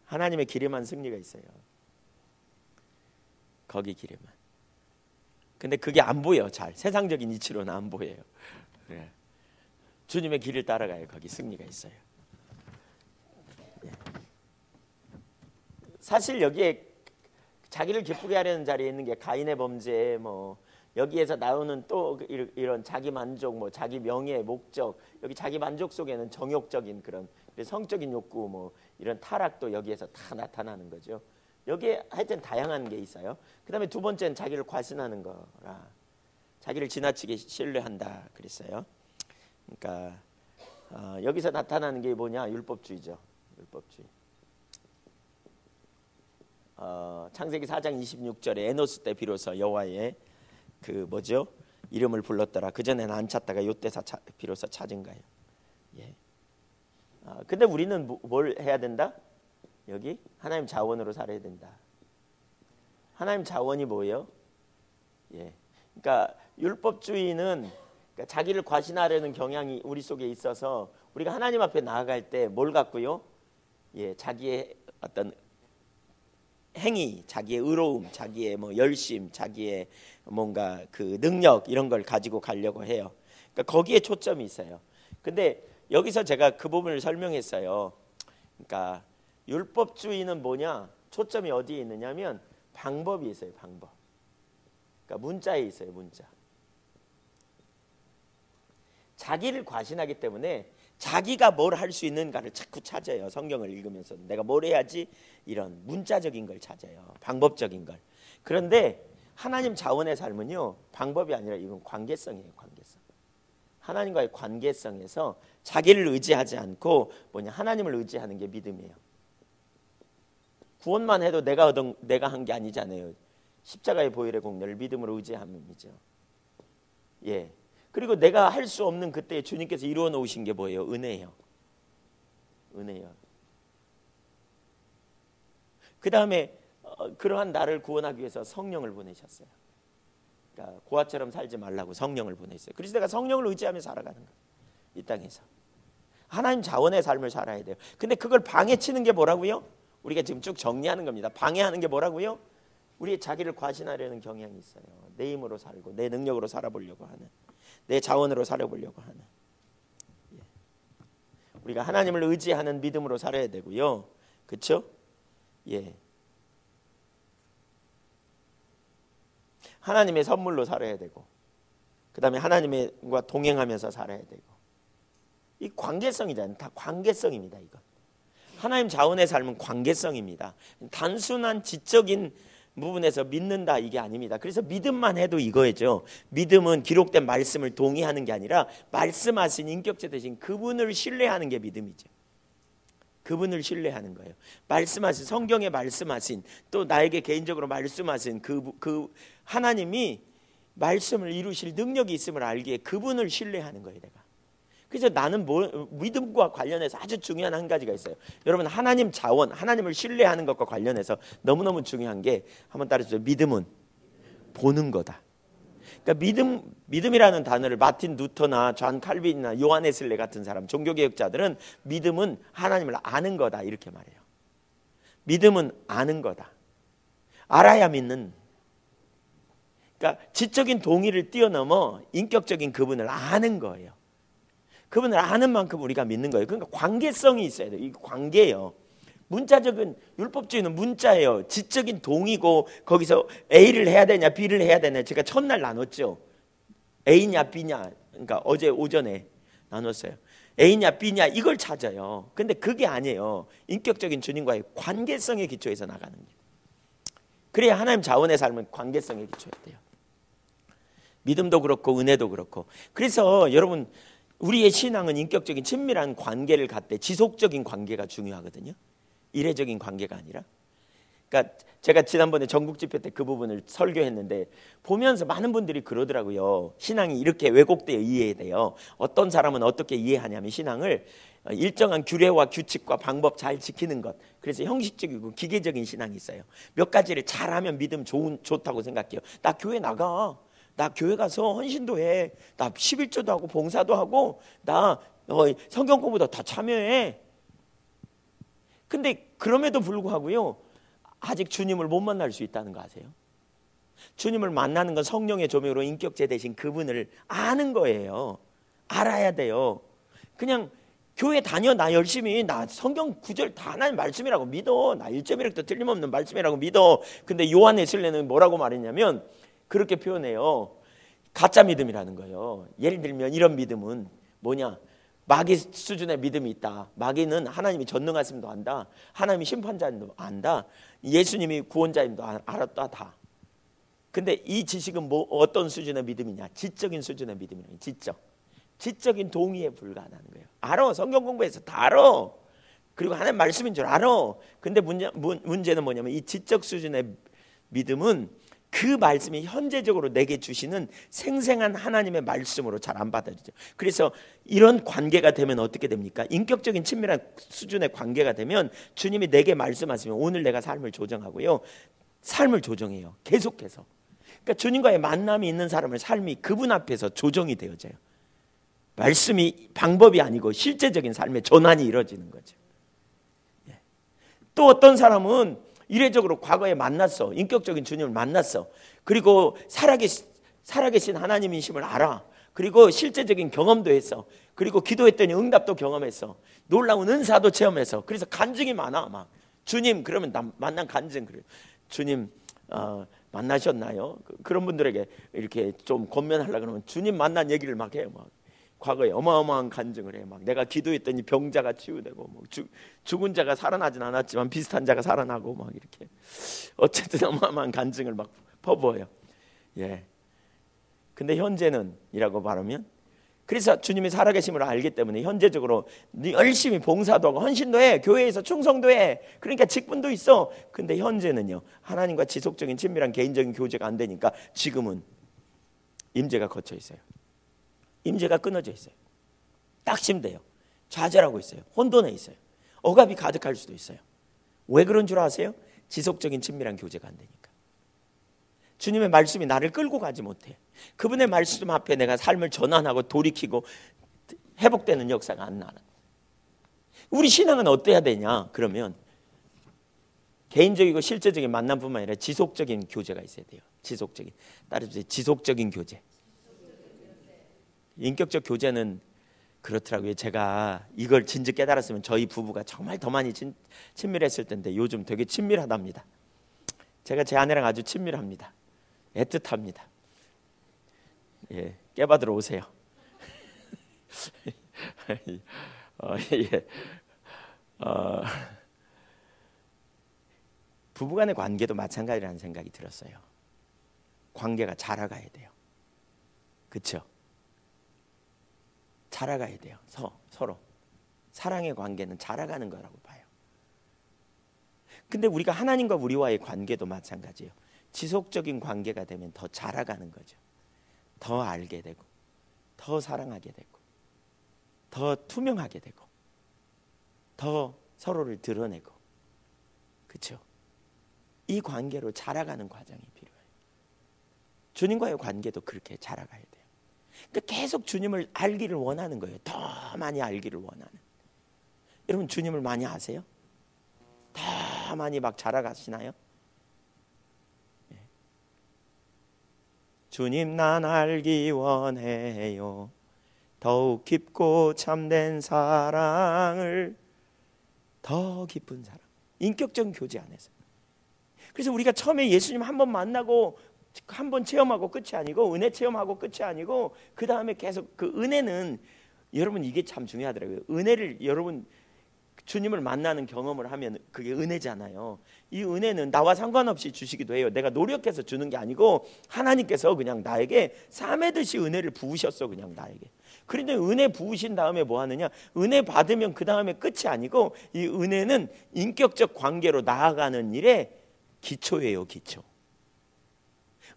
하나님의 길에만 승리가 있어요. 거기 길에만. 근데 그게 안 보여. 잘 세상적인 이치로는 안 보여요. 그래. 주님의 길을 따라가요. 거기 승리가 있어요. 사실 여기에 자기를 기쁘게 하려는 자리에 있는 게 가인의 범죄, 뭐 여기에서 나오는 또 이런 자기 만족, 뭐 자기 명예, 목적, 여기 자기 만족 속에는 정욕적인 그런 성적인 욕구, 뭐 이런 타락도 여기에서 다 나타나는 거죠. 여기에 하여튼 다양한 게 있어요. 그 다음에 두 번째는 자기를 과신하는 거라, 자기를 지나치게 신뢰한다 그랬어요. 그러니까 여기서 나타나는 게 뭐냐? 율법주의죠. 율법주의. 창세기 4장 26절에 에노스 때 비로소 여호와의 그 뭐죠? 이름을 불렀더라. 그 전에는 안 찾다가 요때 비로소 찾은 거예요. 예. 근데 우리는 뭘 해야 된다? 여기 하나님 자원으로 살아야 된다. 하나님 자원이 뭐예요? 예. 그러니까 율법주의는 그러니까 자기를 과신하려는 경향이 우리 속에 있어서 우리가 하나님 앞에 나아갈 때 뭘 갖고요? 예, 자기의 어떤 행위, 자기의 의로움, 자기의 뭐 열심, 자기의 뭔가 그 능력 이런 걸 가지고 가려고 해요. 그러니까 거기에 초점이 있어요. 근데 여기서 제가 그 부분을 설명했어요. 그러니까 율법주의는 뭐냐? 초점이 어디에 있느냐면 방법이 있어요. 방법. 그러니까 문자에 있어요. 문자. 자기를 과신하기 때문에 자기가 뭘 할 수 있는가를 자꾸 찾아요. 성경을 읽으면서 내가 뭘 해야지, 이런 문자적인 걸 찾아요. 방법적인 걸. 그런데 하나님 자원의 삶은요, 방법이 아니라 이건 관계성이에요. 관계성. 하나님과의 관계성에서 자기를 의지하지 않고 하나님을 의지하는 게 믿음이에요. 구원만 해도 내가 한 게 아니잖아요. 십자가의 보혈의 공로를 믿음으로 의지함이죠. 예. 그리고 내가 할 수 없는 그때 주님께서 이루어 놓으신 게 뭐예요? 은혜예요. 은혜요. 그 다음에 그러한 나를 구원하기 위해서 성령을 보내셨어요. 그러니까 고아처럼 살지 말라고 성령을 보냈어요. 그래서 내가 성령을 의지하며 살아가는 거예요. 이 땅에서 하나님 자원의 삶을 살아야 돼요. 근데 그걸 방해치는 게 뭐라고요? 우리가 지금 쭉 정리하는 겁니다. 방해하는 게 뭐라고요? 우리의 자기를 과신하려는 경향이 있어요. 내 힘으로 살고 내 능력으로 살아보려고 하는, 내 자원으로 살아보려고 하는. 우리가 하나님을 의지하는 믿음으로 살아야 되고요. 그렇죠? 예. 하나님의 선물로 살아야 되고, 그 다음에 하나님과 동행하면서 살아야 되고. 이 관계성이잖아요. 다 관계성입니다. 이거. 하나님 자원의 삶은 관계성입니다. 단순한 지적인 부분에서 믿는다 이게 아닙니다. 그래서 믿음만 해도 이거죠. 믿음은 기록된 말씀을 동의하는 게 아니라 말씀하신 인격체 되신 그분을 신뢰하는 게 믿음이죠. 그분을 신뢰하는 거예요. 말씀하신, 성경에 말씀하신, 또 나에게 개인적으로 말씀하신 그 하나님이 말씀을 이루실 능력이 있음을 알기에 그분을 신뢰하는 거예요, 내가. 그래서 나는 믿음과 관련해서 아주 중요한 한 가지가 있어요. 여러분, 하나님 자원, 하나님을 신뢰하는 것과 관련해서 너무너무 중요한 게, 한번 따라해주세요. 믿음은 보는 거다. 그러니까 믿음이라는 단어를 마틴 루터나 존 칼빈이나 요한 웨슬레 같은 사람, 종교개혁자들은 믿음은 하나님을 아는 거다 이렇게 말해요. 믿음은 아는 거다. 알아야 믿는. 그러니까 지적인 동의를 뛰어넘어 인격적인 그분을 아는 거예요. 그분을 아는 만큼 우리가 믿는 거예요. 그러니까 관계성이 있어야 돼요. 이 관계예요. 문자적인, 율법주의는 문자예요. 지적인 동의고, 거기서 A를 해야 되냐 B를 해야 되냐 제가 첫날 나눴죠. A냐 B냐, 그러니까 어제 오전에 나눴어요. A냐 B냐 이걸 찾아요. 근데 그게 아니에요. 인격적인 주님과의 관계성의 기초에서 나가는 거예요. 그래야 하나님 자원의 삶은 관계성의 기초였대요. 믿음도 그렇고 은혜도 그렇고. 그래서 여러분, 우리의 신앙은 인격적인 친밀한 관계를 갖되 지속적인 관계가 중요하거든요. 이례적인 관계가 아니라. 그러니까 제가 지난번에 전국 집회 때 그 부분을 설교했는데, 보면서 많은 분들이 그러더라고요. 신앙이 이렇게 왜곡되어 이해돼요. 어떤 사람은 어떻게 이해하냐면, 신앙을 일정한 규례와 규칙과 방법 잘 지키는 것, 그래서 형식적이고 기계적인 신앙이 있어요. 몇 가지를 잘하면 믿음 좋다고 생각해요. 나 교회 나가, 나 교회 가서 헌신도 해, 나 11조도 하고 봉사도 하고, 나 성경 공부도 다 참여해. 근데 그럼에도 불구하고요, 아직 주님을 못 만날 수 있다는 거 아세요? 주님을 만나는 건 성령의 조명으로 인격체 대신 그분을 아는 거예요. 알아야 돼요. 그냥 교회 다녀, 나 열심히, 나 성경 구절 다 하나님 말씀이라고 믿어, 나 1.1획도 틀림없는 말씀이라고 믿어. 근데 요한 웨슬레는 뭐라고 말했냐면, 그렇게 표현해요. 가짜 믿음이라는 거예요. 예를 들면 이런 믿음은 뭐냐, 마귀 수준의 믿음이 있다. 마귀는 하나님이 전능하심도 안다, 하나님이 심판자임도 안다, 예수님이 구원자임도 알았다 다. 근데 이 지식은 어떤 수준의 믿음이냐, 지적인 수준의 믿음이에요. 지적인 동의에 불과하다는 거예요. 알아, 성경 공부해서 다 알아. 그리고 하나님 말씀인 줄 알아. 근데 문제는 뭐냐면, 이 지적 수준의 믿음은 그 말씀이 현재적으로 내게 주시는 생생한 하나님의 말씀으로 잘 안 받아들이죠. 그래서 이런 관계가 되면 어떻게 됩니까? 인격적인 친밀한 수준의 관계가 되면 주님이 내게 말씀하시면 오늘 내가 삶을 조정하고요, 삶을 조정해요. 계속해서. 그러니까 주님과의 만남이 있는 사람의 삶이 그분 앞에서 조정이 되어져요. 말씀이 방법이 아니고 실제적인 삶의 전환이 이루어지는 거죠. 또 어떤 사람은 이례적으로 과거에 만났어. 인격적인 주님을 만났어. 그리고 살아계신 하나님이심을 알아. 그리고 실제적인 경험도 했어. 그리고 기도했더니 응답도 경험했어. 놀라운 은사도 체험했어. 그래서 간증이 많아. 막 주님, 그러면 나 만난 간증, 그래요. 주님 만나셨나요? 그런 분들에게 이렇게 좀 권면하려고 그러면 주님 만난 얘기를 막 해요. 막 과거에 어마어마한 간증을 해. 막 내가 기도했더니 병자가 치유되고, 뭐 죽은 자가 살아나진 않았지만 비슷한 자가 살아나고, 막 이렇게 어쨌든 어마어마한 간증을 막 퍼부어요. 예. 근데 현재는이라고 말하면, 그래서 주님이 살아계심을 알기 때문에 현재적으로 열심히 봉사도 하고 헌신도 해, 교회에서 충성도 해, 그러니까 직분도 있어. 근데 현재는요, 하나님과 지속적인 친밀한 개인적인 교제가 안 되니까 지금은 임재가 거쳐 있어요. 임재가 끊어져 있어요. 낙심돼요. 좌절하고 있어요. 혼돈해 있어요. 억압이 가득할 수도 있어요. 왜 그런 줄 아세요? 지속적인 친밀한 교제가 안 되니까. 주님의 말씀이 나를 끌고 가지 못해. 그분의 말씀 앞에 내가 삶을 전환하고 돌이키고 회복되는 역사가 안 나는. 우리 신앙은 어때야 되냐? 그러면 개인적이고 실제적인 만남뿐만 아니라 지속적인 교제가 있어야 돼요. 지속적인. 따라서 지속적인 교제. 인격적 교제는 그렇더라고요. 제가 이걸 진즉 깨달았으면 저희 부부가 정말 더 많이 친밀했을 텐데 요즘 되게 친밀하답니다. 제가 제 아내랑 아주 친밀합니다. 애틋합니다. 예, 깨받으러 오세요. 예. 부부간의 관계도 마찬가지라는 생각이 들었어요. 관계가 자라가야 돼요. 그렇죠? 자라가야 돼요. 서로 사랑의 관계는 자라가는 거라고 봐요. 근데 우리가 하나님과 우리와의 관계도 마찬가지예요. 지속적인 관계가 되면 더 자라가는 거죠. 더 알게 되고, 더 사랑하게 되고, 더 투명하게 되고, 더 서로를 드러내고, 그렇죠? 이 관계로 자라가는 과정이 필요해요. 주님과의 관계도 그렇게 자라가야 돼요. 그러니까 계속 주님을 알기를 원하는 거예요. 더 많이 알기를 원하는. 여러분 주님을 많이 아세요? 더 많이 막 자라가시나요? 네. 주님 난 알기 원해요. 더욱 깊고 참된 사랑을, 더 깊은 사랑, 인격적인 교제 안에서. 그래서 우리가 처음에 예수님 한 번 만나고 한 번 체험하고 끝이 아니고, 은혜 체험하고 끝이 아니고, 그 다음에 계속 그 은혜는, 여러분 이게 참 중요하더라고요. 은혜를 여러분 주님을 만나는 경험을 하면 그게 은혜잖아요. 이 은혜는 나와 상관없이 주시기도 해요. 내가 노력해서 주는 게 아니고 하나님께서 그냥 나에게 싸매듯이 은혜를 부으셨어. 그냥 나에게. 그런데 은혜 부으신 다음에 뭐 하느냐, 은혜 받으면 그 다음에 끝이 아니고, 이 은혜는 인격적 관계로 나아가는 일의 기초예요. 기초.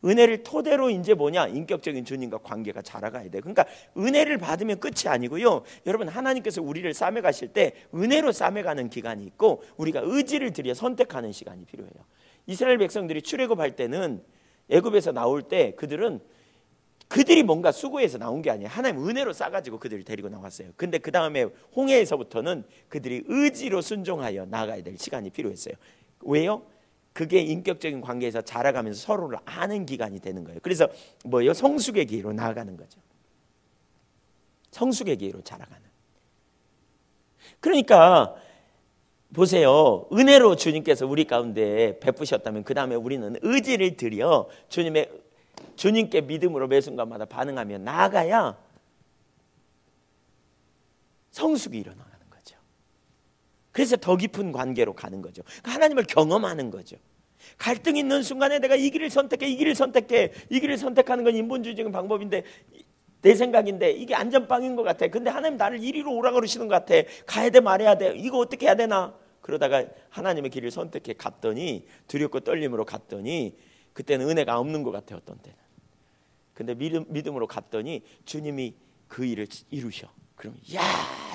은혜를 토대로 이제 뭐냐, 인격적인 주님과 관계가 자라가야 돼요. 그러니까 은혜를 받으면 끝이 아니고요. 여러분 하나님께서 우리를 싸매 가실 때 은혜로 싸매 가는 기간이 있고, 우리가 의지를 들여 선택하는 시간이 필요해요. 이스라엘 백성들이 출애굽할 때는, 애굽에서 나올 때 그들이 뭔가 수고해서 나온 게 아니에요. 하나님 은혜로 싸가지고 그들을 데리고 나왔어요. 근데 그 다음에 홍해에서부터는 그들이 의지로 순종하여 나가야 될 시간이 필요했어요. 왜요? 그게 인격적인 관계에서 자라가면서 서로를 아는 기간이 되는 거예요. 그래서 뭐요? 성숙의 기회로 나아가는 거죠. 성숙의 기회로 자라가는. 그러니까 보세요. 은혜로 주님께서 우리 가운데 베푸셨다면 그 다음에 우리는 의지를 들여 주님께 믿음으로 매 순간마다 반응하며 나아가야 성숙이 일어나는 거죠. 그래서 더 깊은 관계로 가는 거죠. 하나님을 경험하는 거죠. 갈등 있는 순간에 내가 이 길을 선택해, 이 길을 선택하는 건 인본주의적인 방법인데, 내 생각인데 이게 안전빵인 것 같아. 근데 하나님 나를 이리로 오라 그러시는 것 같아. 가야 돼 말해야 돼. 이거 어떻게 해야 되나? 그러다가 하나님의 길을 선택해 갔더니, 두렵고 떨림으로 갔더니 그때는 은혜가 없는 것 같아요. 어떤 때는. 근데 믿음으로 갔더니 주님이 그 일을 이루셔. 그럼 야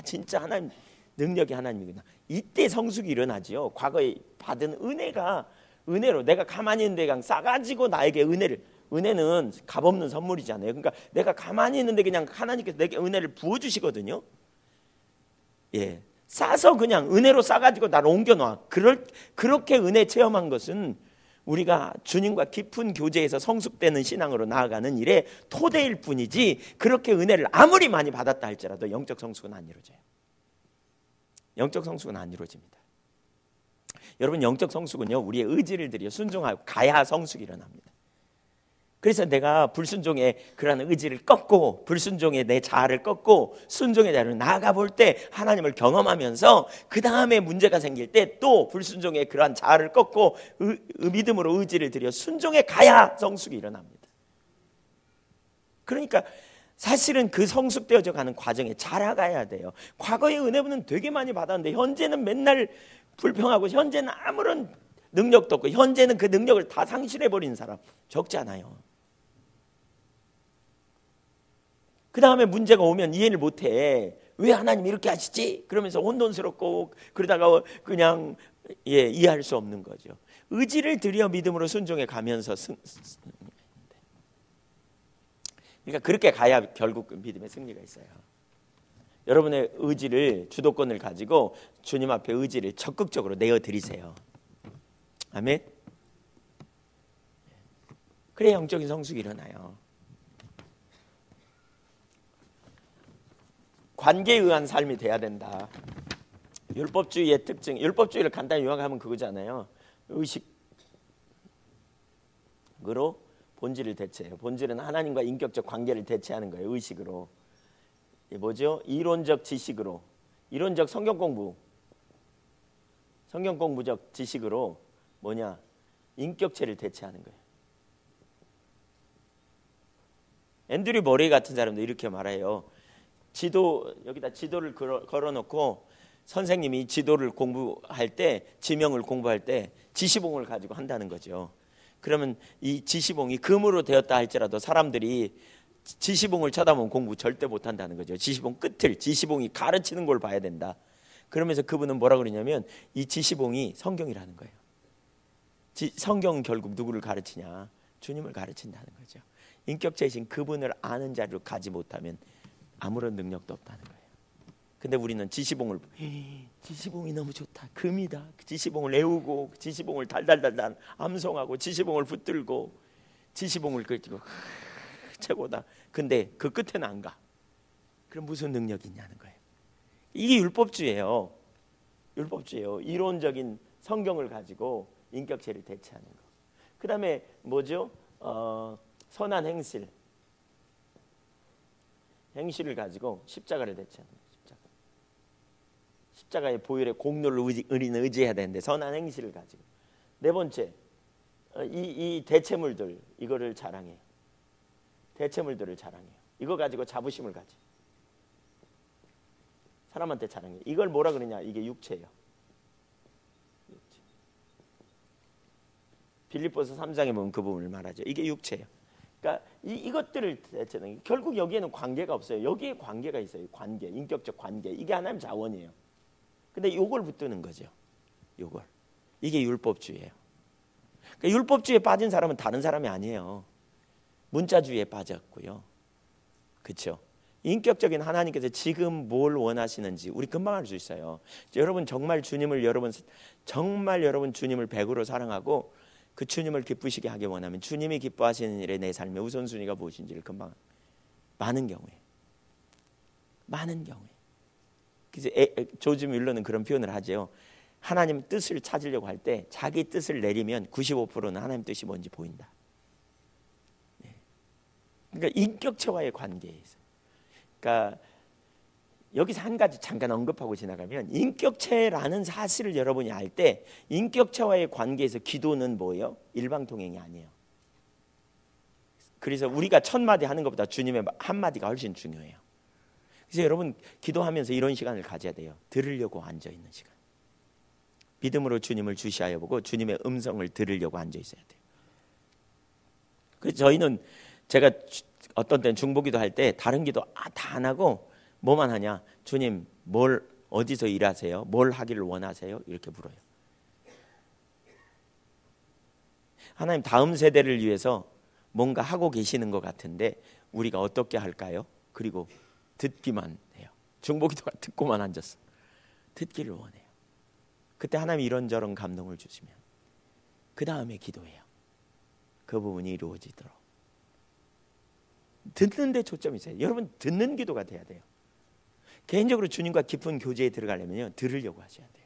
진짜 하나님 능력이 하나님이구나. 이때 성숙이 일어나지요. 과거에 받은 은혜로 내가 가만히 있는데 그냥 싸가지고 나에게 은혜는 값없는 선물이잖아요. 그러니까 내가 가만히 있는데 그냥 하나님께서 내게 은혜를 부어주시거든요. 예, 싸서 그냥 은혜로 싸가지고 나를 옮겨놔. 그렇게 은혜 체험한 것은 우리가 주님과 깊은 교제에서 성숙되는 신앙으로 나아가는 일에 토대일 뿐이지, 그렇게 은혜를 아무리 많이 받았다 할지라도 영적 성숙은 안 이루어져요. 영적 성숙은 안 이루어집니다. 여러분 영적 성숙은요, 우리의 의지를 들여 순종하고 가야 성숙이 일어납니다. 그래서 내가 불순종의 그러한 의지를 꺾고, 불순종의 내 자아를 꺾고 순종의 자리로 나아가 볼 때 하나님을 경험하면서, 그 다음에 문제가 생길 때 또 불순종의 그러한 자아를 꺾고 믿음으로 의지를 들여 순종에 가야 성숙이 일어납니다. 그러니까 사실은 그 성숙되어져 가는 과정에 자라가야 돼요. 과거의 은혜는 되게 많이 받았는데 현재는 맨날 불평하고, 현재는 아무런 능력도 없고, 현재는 그 능력을 다 상실해버리는 사람 적지 않아요. 그 다음에 문제가 오면 이해를 못해. 왜 하나님 이렇게 하시지? 그러면서 혼돈스럽고, 그러다가 그냥 이해할 수 없는 거죠. 의지를 들여 믿음으로 순종해 가면서 그러니까 그렇게 가야 결국 믿음의 승리가 있어요. 여러분의 의지를, 주도권을 가지고 주님 앞에 의지를 적극적으로 내어드리세요. 아멘. 그래야 영적인 성숙이 일어나요. 관계에 의한 삶이 돼야 된다. 율법주의의 특징, 율법주의를 간단히 요약하면 그거잖아요. 의식으로 본질을 대체해요. 본질은 하나님과 인격적 관계를 대체하는 거예요. 의식으로. 이게 뭐죠? 이론적 지식으로, 이론적 성경 공부적 지식으로 뭐냐? 인격체를 대체하는 거예요. 앤드류 머레이 같은 사람도 이렇게 말해요. 여기다 지도를 걸어놓고 선생님이 지도를 공부할 때, 지명을 공부할 때 지시봉을 가지고 한다는 거죠. 그러면 이 지시봉이 금으로 되었다 할지라도 사람들이 지시봉을 쳐다보면 공부 절대 못한다는 거죠. 지시봉 끝을, 지시봉이 가르치는 걸 봐야 된다. 그러면서 그분은 뭐라 그러냐면 이 지시봉이 성경이라는 거예요. 성경은 결국 누구를 가르치냐? 주님을 가르친다는 거죠. 인격체이신 그분을 아는 자리로 가지 못하면 아무런 능력도 없다는 거예요. 근데 우리는 지시봉이 너무 좋다, 금이다, 지시봉을 애우고 지시봉을 달달달달 암송하고 지시봉을 붙들고 지시봉을 끌고 최고다. 근데 그 끝에는 안 가. 그럼 무슨 능력이 있냐는 거예요. 이게 율법주의예요. 율법주의예요. 이론적인 성경을 가지고 인격체를 대체하는 거. 그 다음에 뭐죠? 선한 행실을 가지고 십자가를 대체하는 거예요. 십자가의 보혈의 공로를 우리는 의지해야 되는데 선한 행실을 가지고. 네 번째, 이 대체물들, 이거를 자랑해요. 대체물들을 자랑해요. 이거 가지고 자부심을 가지. 사람한테 자랑해요. 이걸 뭐라 그러냐? 이게 육체예요. 육체. 빌립보서 3장에 보면 그 부분을 말하죠. 이게 육체예요. 그러니까 이것들을 대체는 결국 여기에는 관계가 없어요. 여기에 관계가 있어요. 관계, 인격적 관계. 이게 하나님 자원이에요. 근데 요걸 붙드는 거죠. 요걸. 이게 율법주의예요. 그러니까 율법주의에 빠진 사람은 다른 사람이 아니에요. 문자주의에 빠졌고요. 그렇죠? 인격적인 하나님께서 지금 뭘 원하시는지 우리 금방 알 수 있어요. 여러분 정말 주님을 여러분 100으로 사랑하고 그 주님을 기쁘시게 하기 원하면 주님이 기뻐하시는 일에 내 삶의 우선순위가 무엇인지를 금방 많은 경우에 그래서 조지 뮬러는 그런 표현을 하죠. 하나님 뜻을 찾으려고 할 때 자기 뜻을 내리면 95%는 하나님 뜻이 뭔지 보인다. 네. 그러니까 인격체와의 관계에 있어요. 그러니까 여기서 한 가지 잠깐 언급하고 지나가면 인격체라는 사실을 여러분이 알 때 인격체와의 관계에서 기도는 뭐예요? 일방통행이 아니에요. 그래서 우리가 1000마디 하는 것보다 주님의 한마디가 훨씬 중요해요. 그래서 여러분 기도하면서 이런 시간을 가져야 돼요. 들으려고 앉아있는 시간. 믿음으로 주님을 주시하여 보고 주님의 음성을 들으려고 앉아있어야 돼요. 그래서 저희는 제가 어떤 때는 중보기도 할 때 다른 기도 다 안 하고 뭐만 하냐? 주님 뭘 어디서 일하세요? 뭘 하기를 원하세요? 이렇게 물어요. 하나님 다음 세대를 위해서 뭔가 하고 계시는 것 같은데 우리가 어떻게 할까요? 그리고 듣기만 해요. 중보기도가 듣고만 앉았어. 듣기를 원해요. 그때 하나님이 이런저런 감동을 주시면 그 다음에 기도해요. 그 부분이 이루어지도록. 듣는 데 초점이 있어요. 여러분 듣는 기도가 돼야 돼요. 개인적으로 주님과 깊은 교제에 들어가려면 들으려고 하셔야 돼요.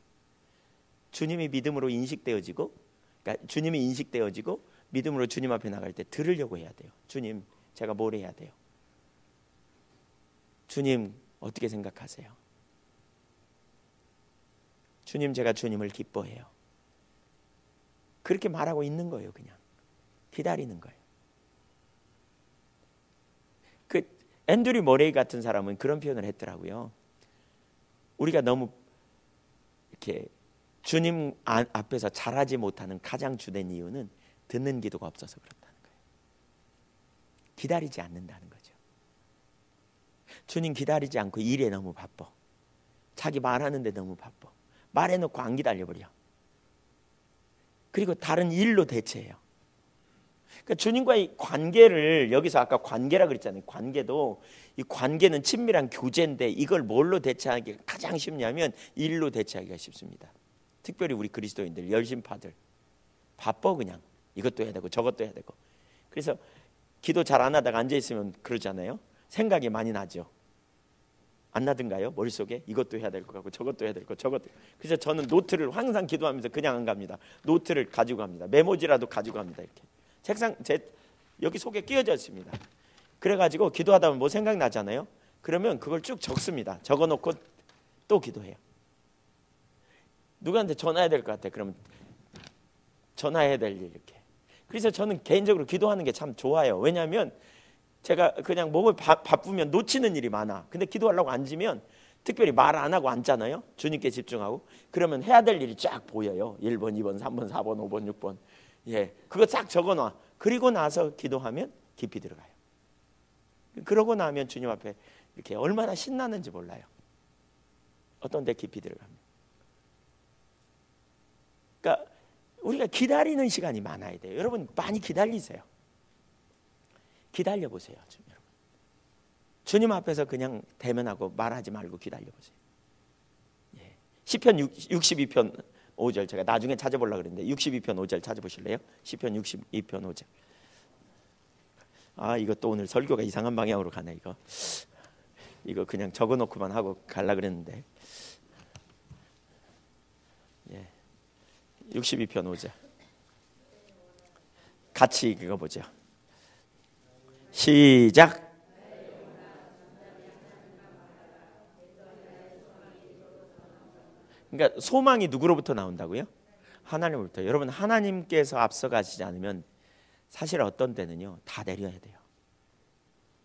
주님이 믿음으로 인식되어지고, 그러니까 주님이 인식되어지고 믿음으로 주님 앞에 나갈 때 들으려고 해야 돼요. 주님, 제가 뭘 해야 돼요? 주님, 어떻게 생각하세요? 주님, 제가 주님을 기뻐해요. 그렇게 말하고 있는 거예요. 그냥 기다리는 거예요. 그 앤드류 머레이 같은 사람은 그런 표현을 했더라고요. 우리가 너무 이렇게 주님 앞에서 잘하지 못하는 가장 주된 이유는 듣는 기도가 없어서 그렇다는 거예요. 기다리지 않는다는 거죠. 주님 기다리지 않고 일에 너무 바빠. 자기 말하는데 너무 바빠. 말해놓고 안 기다려버려. 그리고 다른 일로 대체해요. 그러니까 주님과의 관계를, 여기서 아까 관계라 그랬잖아요. 관계도, 이 관계는 친밀한 교제인데 이걸 뭘로 대체하기가 가장 쉽냐면 일로 대체하기가 쉽습니다. 특별히 우리 그리스도인들, 열심파들 바빠. 그냥 이것도 해야 되고 저것도 해야 되고. 그래서 기도 잘 안 하다가 앉아있으면 그러잖아요. 생각이 많이 나죠. 안 나든가요? 머릿속에 이것도 해야 될 것 같고 저것도 해야 될 것, 저것도. 그래서 저는 노트를 항상 기도하면서 그냥 안 갑니다. 노트를 가지고 갑니다. 메모지라도 가지고 갑니다. 이렇게 책상 여기 속에 끼워져 있습니다. 그래가지고 기도하다 보면 뭐 생각나잖아요. 그러면 그걸 쭉 적습니다. 적어놓고 또 기도해요. 누구한테 전화해야 될 것 같아. 그러면 전화해야 될 일 이렇게. 그래서 저는 개인적으로 기도하는 게 참 좋아요. 왜냐하면 제가 그냥 몸을 바쁘면 놓치는 일이 많아. 근데 기도하려고 앉으면 특별히 말 안 하고 앉잖아요. 주님께 집중하고. 그러면 해야 될 일이 쫙 보여요. 1번, 2번, 3번, 4번, 5번, 6번. 예, 그거 싹 적어놔. 그리고 나서 기도하면 깊이 들어가요. 그러고 나면 주님 앞에 이렇게 얼마나 신나는지 몰라요. 어떤 데 깊이 들어가면. 그러니까 우리가 기다리는 시간이 많아야 돼요. 여러분 많이 기다리세요. 기다려보세요. 여러분. 주님 앞에서 그냥 대면하고 말하지 말고 기다려보세요. 예. 시편 62편 5절 제가 나중에 찾아보려고 그랬는데 62편 5절 찾아보실래요? 시편 62편 5절. 아, 이것도 오늘 설교가 이상한 방향으로 가네. 이거 그냥 적어놓고만 하고 갈라 그랬는데. 예. 62편 5절 같이 읽어보죠. 시작. 그러니까 소망이 누구로부터 나온다고요? 하나님으로부터. 여러분 하나님께서 앞서가시지 않으면 사실 어떤 때는요 다 내려야 돼요.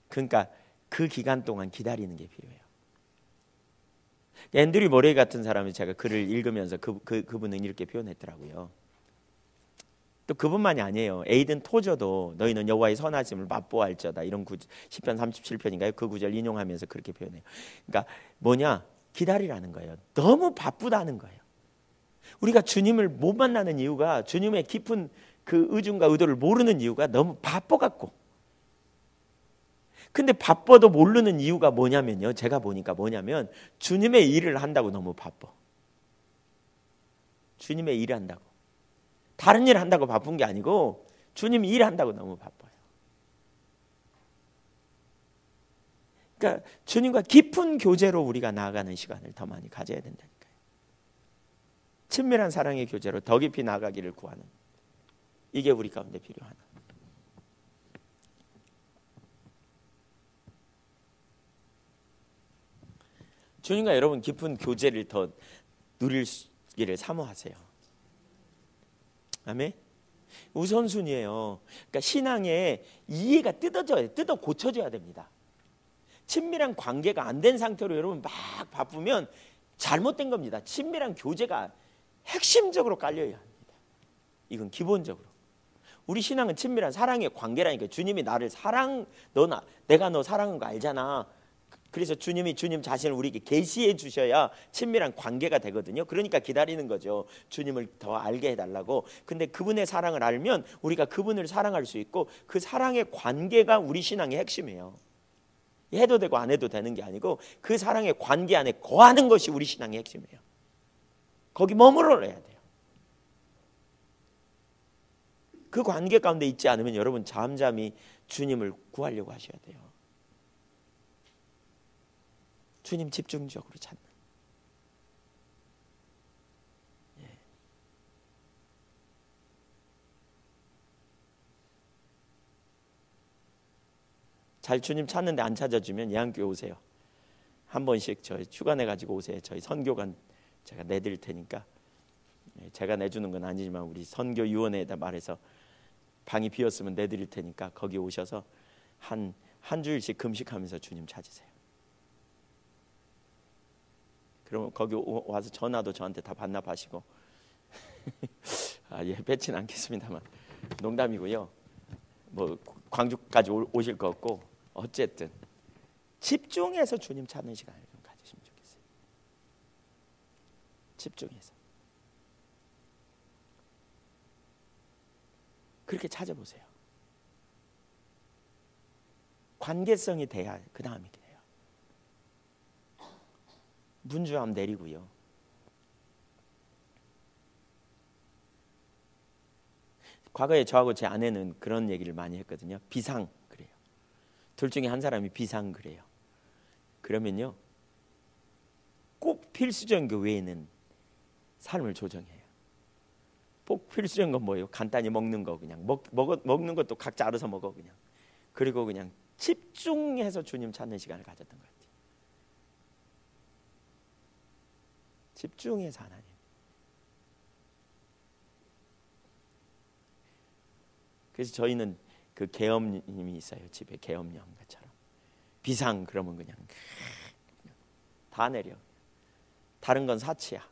그러니까 그 기간 동안 기다리는 게 필요해요. 앤드류 머레이 같은 사람이 제가 글을 읽으면서 그분은 이렇게 표현했더라고요. 또 그분만이 아니에요. 에이든 토저도 너희는 여호와의 선하심을 맛보아할지어다 이런 시편 37편인가요? 그 구절 인용하면서 그렇게 표현해요. 그러니까 뭐냐? 기다리라는 거예요. 너무 바쁘다는 거예요. 우리가 주님을 못 만나는 이유가 주님의 깊은 그 의중과 의도를 모르는 이유가 너무 바빠갖고. 근데 바빠도 모르는 이유가 뭐냐면요. 제가 보니까 뭐냐면 주님의 일을 한다고 너무 바빠. 주님의 일을 한다고. 다른 일 한다고 바쁜 게 아니고 주님 일 한다고 너무 바빠요. 그러니까 주님과 깊은 교제로 우리가 나아가는 시간을 더 많이 가져야 된다니까요. 친밀한 사랑의 교제로 더 깊이 나아가기를 구하는 이게 우리 가운데 필요하다. 주님과 여러분 깊은 교제를 더 누리기를 사모하세요. 아멘. 우선순위예요. 그러니까 신앙의 이해가 뜯어 고쳐져야 됩니다. 친밀한 관계가 안 된 상태로 여러분 막 바쁘면 잘못된 겁니다. 친밀한 교제가 핵심적으로 깔려야 합니다. 이건 기본적으로. 우리 신앙은 친밀한 사랑의 관계라니까. 주님이 나를 내가 너 사랑한 거 알잖아. 그래서 주님이 주님 자신을 우리에게 계시해 주셔야 친밀한 관계가 되거든요. 그러니까 기다리는 거죠. 주님을 더 알게 해달라고. 근데 그분의 사랑을 알면 우리가 그분을 사랑할 수 있고 그 사랑의 관계가 우리 신앙의 핵심이에요. 해도 되고 안 해도 되는 게 아니고 그 사랑의 관계 안에 거하는 것이 우리 신앙의 핵심이에요. 거기 머물러야 돼요. 그 관계 가운데 있지 않으면 여러분 잠잠히 주님을 구하려고 하셔야 돼요. 주님 집중적으로 찾는. 예. 잘 주님 찾는데 안 찾아주면 예한교회 오세요. 한 번씩 저희 휴가 내가지고 오세요. 저희 선교관 제가 내드릴 테니까. 제가 내주는 건 아니지만 우리 선교위원회에다 말해서 방이 비었으면 내드릴 테니까 거기 오셔서 한 주일씩 금식하면서 주님 찾으세요. 그러면 거기 와서 전화도 저한테 다 반납하시고 예, 뺏지는 않겠습니다만 농담이고요. 뭐 광주까지 오실 거 없고 어쨌든 집중해서 주님 찾는 시간을 좀 가지시면 좋겠어요. 집중해서 그렇게 찾아보세요. 관계성이 돼야 그 다음이 돼요. 분주함 내리고요. 과거에 저하고 제 아내는 그런 얘기를 많이 했거든요. 비상 그래요. 둘 중에 한 사람이 비상 그래요. 그러면요 꼭 필수적인 것 외에는 삶을 조정해요. 꼭 필수적인 건 뭐예요? 간단히 먹는 거 그냥 먹는 것도 각자 알아서 먹어 그냥. 그리고 그냥 집중해서 주님 찾는 시간을 가졌던 것 같아요. 집중해서 하나님. 그래서 저희는 그 계엄님이 있어요. 집에 계엄령 것처럼. 비상 그러면 그냥 다 내려. 다른 건 사치야.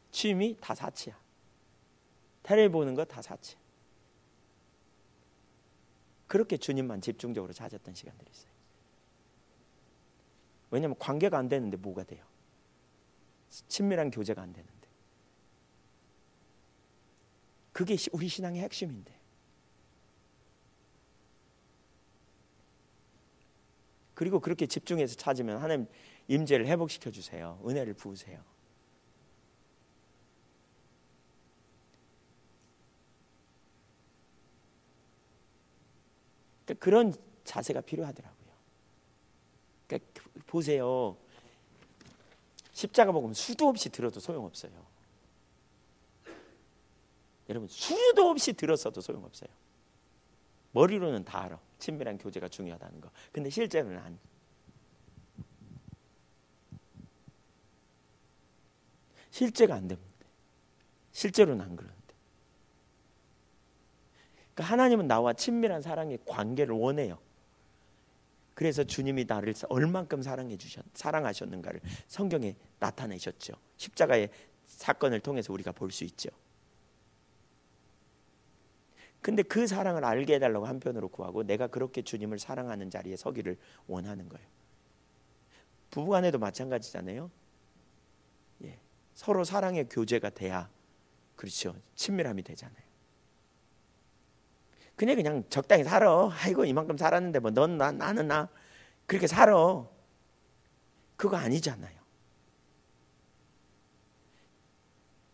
취미 다 사치야. 텔레비 보는 거 다 사치야. 그렇게 주님만 집중적으로 찾았던 시간들이 있어요. 왜냐하면 관계가 안 되는데 뭐가 돼요? 친밀한 교제가 안 되는데. 그게 우리 신앙의 핵심인데. 그리고 그렇게 집중해서 찾으면 하나님 임재를 회복시켜 주세요. 은혜를 부으세요. 그러니까 그런 자세가 필요하더라고요. 그러니까 보세요. 십자가 복음 수도 없이 들어도 소용없어요. 여러분 수도 없이 들었어도 소용없어요. 머리로는 다 알아. 친밀한 교제가 중요하다는 거. 근데 실제로는 안. 실제가 안 됩니다. 실제로는 안 그러는데. 그러니까 하나님은 나와 친밀한 사랑의 관계를 원해요. 그래서 주님이 나를 얼만큼 사랑하셨는가를 성경에 나타내셨죠. 십자가의 사건을 통해서 우리가 볼 수 있죠. 근데 그 사랑을 알게 해달라고 한편으로 구하고 내가 그렇게 주님을 사랑하는 자리에 서기를 원하는 거예요. 부부간에도 마찬가지잖아요. 예. 서로 사랑의 교제가 돼야 그렇죠. 친밀함이 되잖아요. 그냥 적당히 살아. 아이고 이만큼 살았는데 뭐 넌 나는 나 그렇게 살아. 그거 아니잖아요.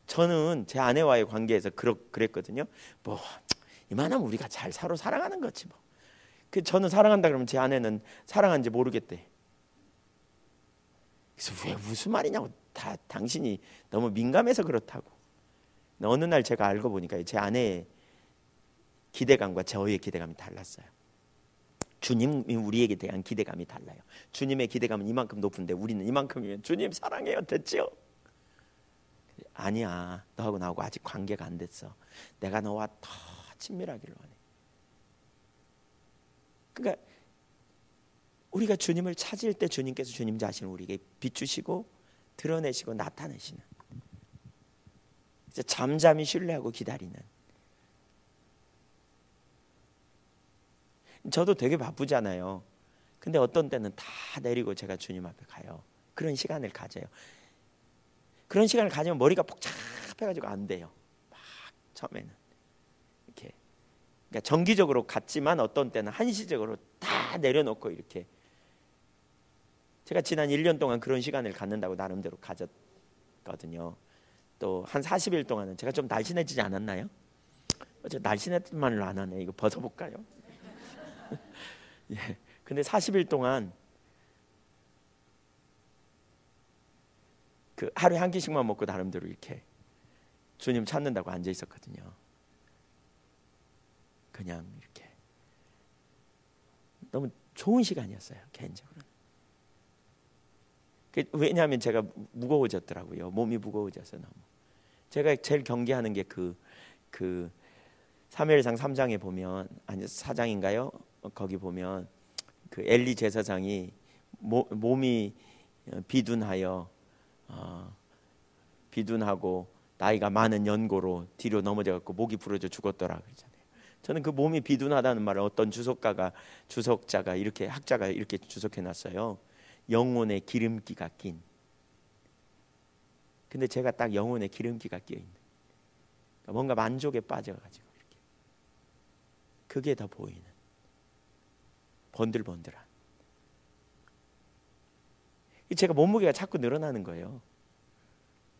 저는 제 아내와의 관계에서 그랬거든요. 뭐 이만하면 우리가 잘 서로 사랑하는 거지 뭐. 저는 사랑한다 그러면 제 아내는 사랑한지 모르겠대. 그래서 왜 무슨 말이냐고. 다 당신이 너무 민감해서 그렇다고. 어느 날 제가 알고 보니까 제 아내의 기대감과 저의 기대감이 달랐어요. 주님이 우리에게 대한 기대감이 달라요. 주님의 기대감은 이만큼 높은데 우리는 이만큼이면 주님 사랑해요 됐죠? 아니야. 너하고 나하고 아직 관계가 안 됐어. 내가 너와 더 친밀하기를 원해. 그러니까 우리가 주님을 찾을 때 주님께서 주님 자신을 우리에게 비추시고 드러내시고 나타내시는, 이제 잠잠히 신뢰하고 기다리는. 저도 되게 바쁘잖아요. 근데 어떤 때는 다 내리고 제가 주님 앞에 가요. 그런 시간을 가져요. 그런 시간을 가지면 머리가 복잡해가지고 안 돼요. 막 처음에는 이렇게, 그러니까 정기적으로 갔지만 어떤 때는 한시적으로 다 내려놓고 이렇게. 제가 지난 1년 동안 그런 시간을 갖는다고 나름대로 가졌거든요. 또 한 40일 동안은 제가 좀 날씬해지지 않았나요? 어제 날씬했던 말을 안 하네. 이거 벗어볼까요? 예. 근데 40일 동안 그 하루에 한 끼씩만 먹고 나름대로 이렇게 주님 찾는다고 앉아 있었거든요. 그냥 이렇게 너무 좋은 시간이었어요, 개인적으로. 왜냐하면 제가 무거워졌더라고요. 몸이 무거워져서 너무. 제가 제일 경계하는 게 그 사무엘상 3장에 보면, 아니 4장인가요? 거기 보면 그 엘리 제사장이 몸이 비둔하여 비둔하고 나이가 많은 연고로 뒤로 넘어져 갖고 목이 부러져 죽었더라 그러잖아요. 저는 그 몸이 비둔하다는 말을 어떤 주석자가 이렇게, 학자가 이렇게 주석해 놨어요. 영혼의 기름기가 낀. 근데 제가 딱 영혼의 기름기가 끼어 있는, 그러니까 뭔가 만족에 빠져가지고 이렇게, 그게 더 보이는, 번들번들한. 제가 몸무게가 자꾸 늘어나는 거예요.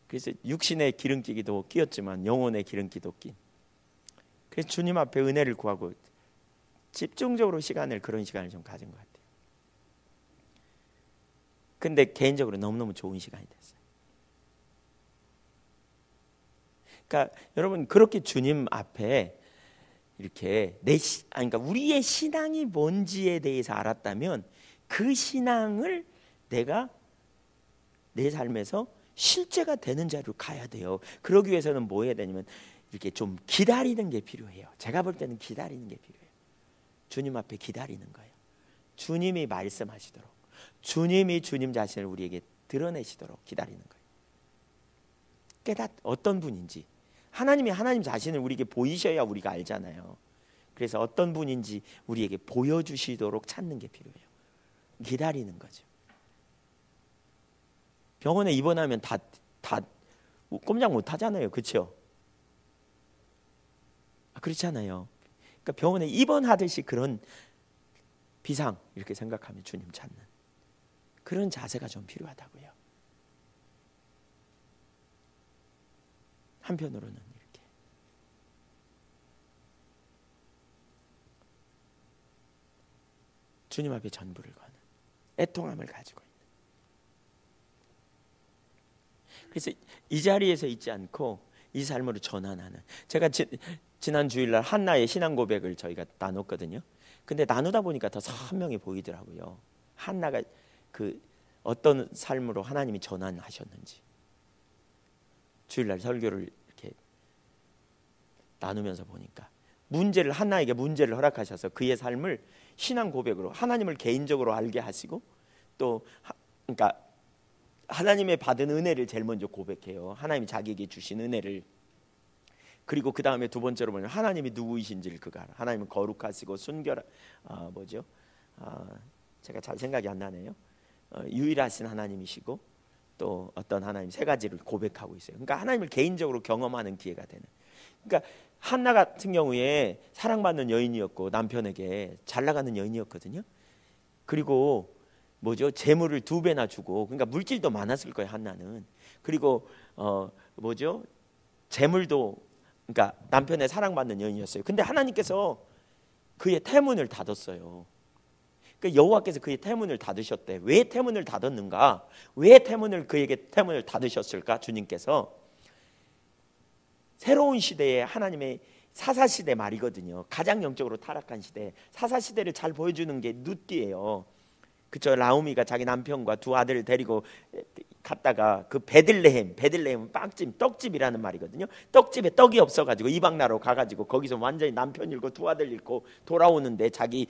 그래서 육신의 기름기도 끼었지만 영혼의 기름기도 낀. 그래서 주님 앞에 은혜를 구하고 집중적으로 그런 시간을 좀 가진 것 같아요. 근데 개인적으로 너무너무 좋은 시간이 됐어요. 그러니까 여러분, 그렇게 주님 앞에 이렇게 그러니까 우리의 신앙이 뭔지에 대해서 알았다면 그 신앙을 내가 내 삶에서 실제가 되는 자리로 가야 돼요. 그러기 위해서는 뭐 해야 되냐면 이렇게 좀 기다리는 게 필요해요. 제가 볼 때는 기다리는 게 필요해요. 주님 앞에 기다리는 거예요. 주님이 말씀하시도록. 주님이 주님 자신을 우리에게 드러내시도록 기다리는 거예요. 어떤 분인지, 하나님이 하나님 자신을 우리에게 보이셔야 우리가 알잖아요. 그래서 어떤 분인지 우리에게 보여주시도록 찾는 게 필요해요. 기다리는 거죠. 병원에 입원하면 다 꼼짝 못 하잖아요. 그렇죠? 그렇잖아요. 그러니까 병원에 입원하듯이 그런 비상 이렇게 생각하면 주님 찾는 그런 자세가 좀 필요하다고요. 한편으로는 이렇게 주님 앞에 전부를 거는 애통함을 가지고 있는. 그래서 이 자리에서 있지 않고 이 삶으로 전환하는. 제가 지난 주일날 한나의 신앙 고백을 저희가 나눴거든요. 근데 나누다 보니까 더 선명히 보이더라고요. 한나가 그 어떤 삶으로 하나님이 전환하셨는지. 주일날 설교를 이렇게 나누면서 보니까 한나에게 문제를 허락하셔서 그의 삶을 신앙 고백으로 하나님을 개인적으로 알게 하시고 또 그러니까 하나님의 받은 은혜를 제일 먼저 고백해요. 하나님이 자기에게 주신 은혜를. 그리고 그 다음에 두 번째로 보면 하나님이 누구이신지를 그가 알아. 하나님은 거룩하시고 제가 잘 생각이 안 나네요. 유일하신 하나님이시고 또 어떤 하나님 세 가지를 고백하고 있어요. 그러니까 하나님을 개인적으로 경험하는 기회가 되는. 그러니까 한나 같은 경우에 사랑받는 여인이었고 남편에게 잘 나가는 여인이었거든요. 그리고 재물을 2배나 주고, 그러니까 물질도 많았을 거예요 한나는. 그리고 재물도, 그러니까 남편의 사랑받는 여인이었어요. 근데 하나님께서 그의 태문을 닫았어요. 그러니까 여호와께서 그의 태문을 닫으셨대. 왜 태문을 닫았는가? 왜 그에게 태문을 닫으셨을까? 주님께서 새로운 시대에 하나님의 사사시대 말이거든요. 가장 영적으로 타락한 시대, 사사시대를 잘 보여주는 게 룻기예요. 그쵸? 라우미가 자기 남편과 2 아들을 데리고 갔다가 그 베들레헴은 빵집, 떡집이라는 말이거든요. 떡집에 떡이 없어가지고 이방 나라로 가가지고 거기서 완전히 남편 잃고 2 아들 잃고 돌아오는데 자기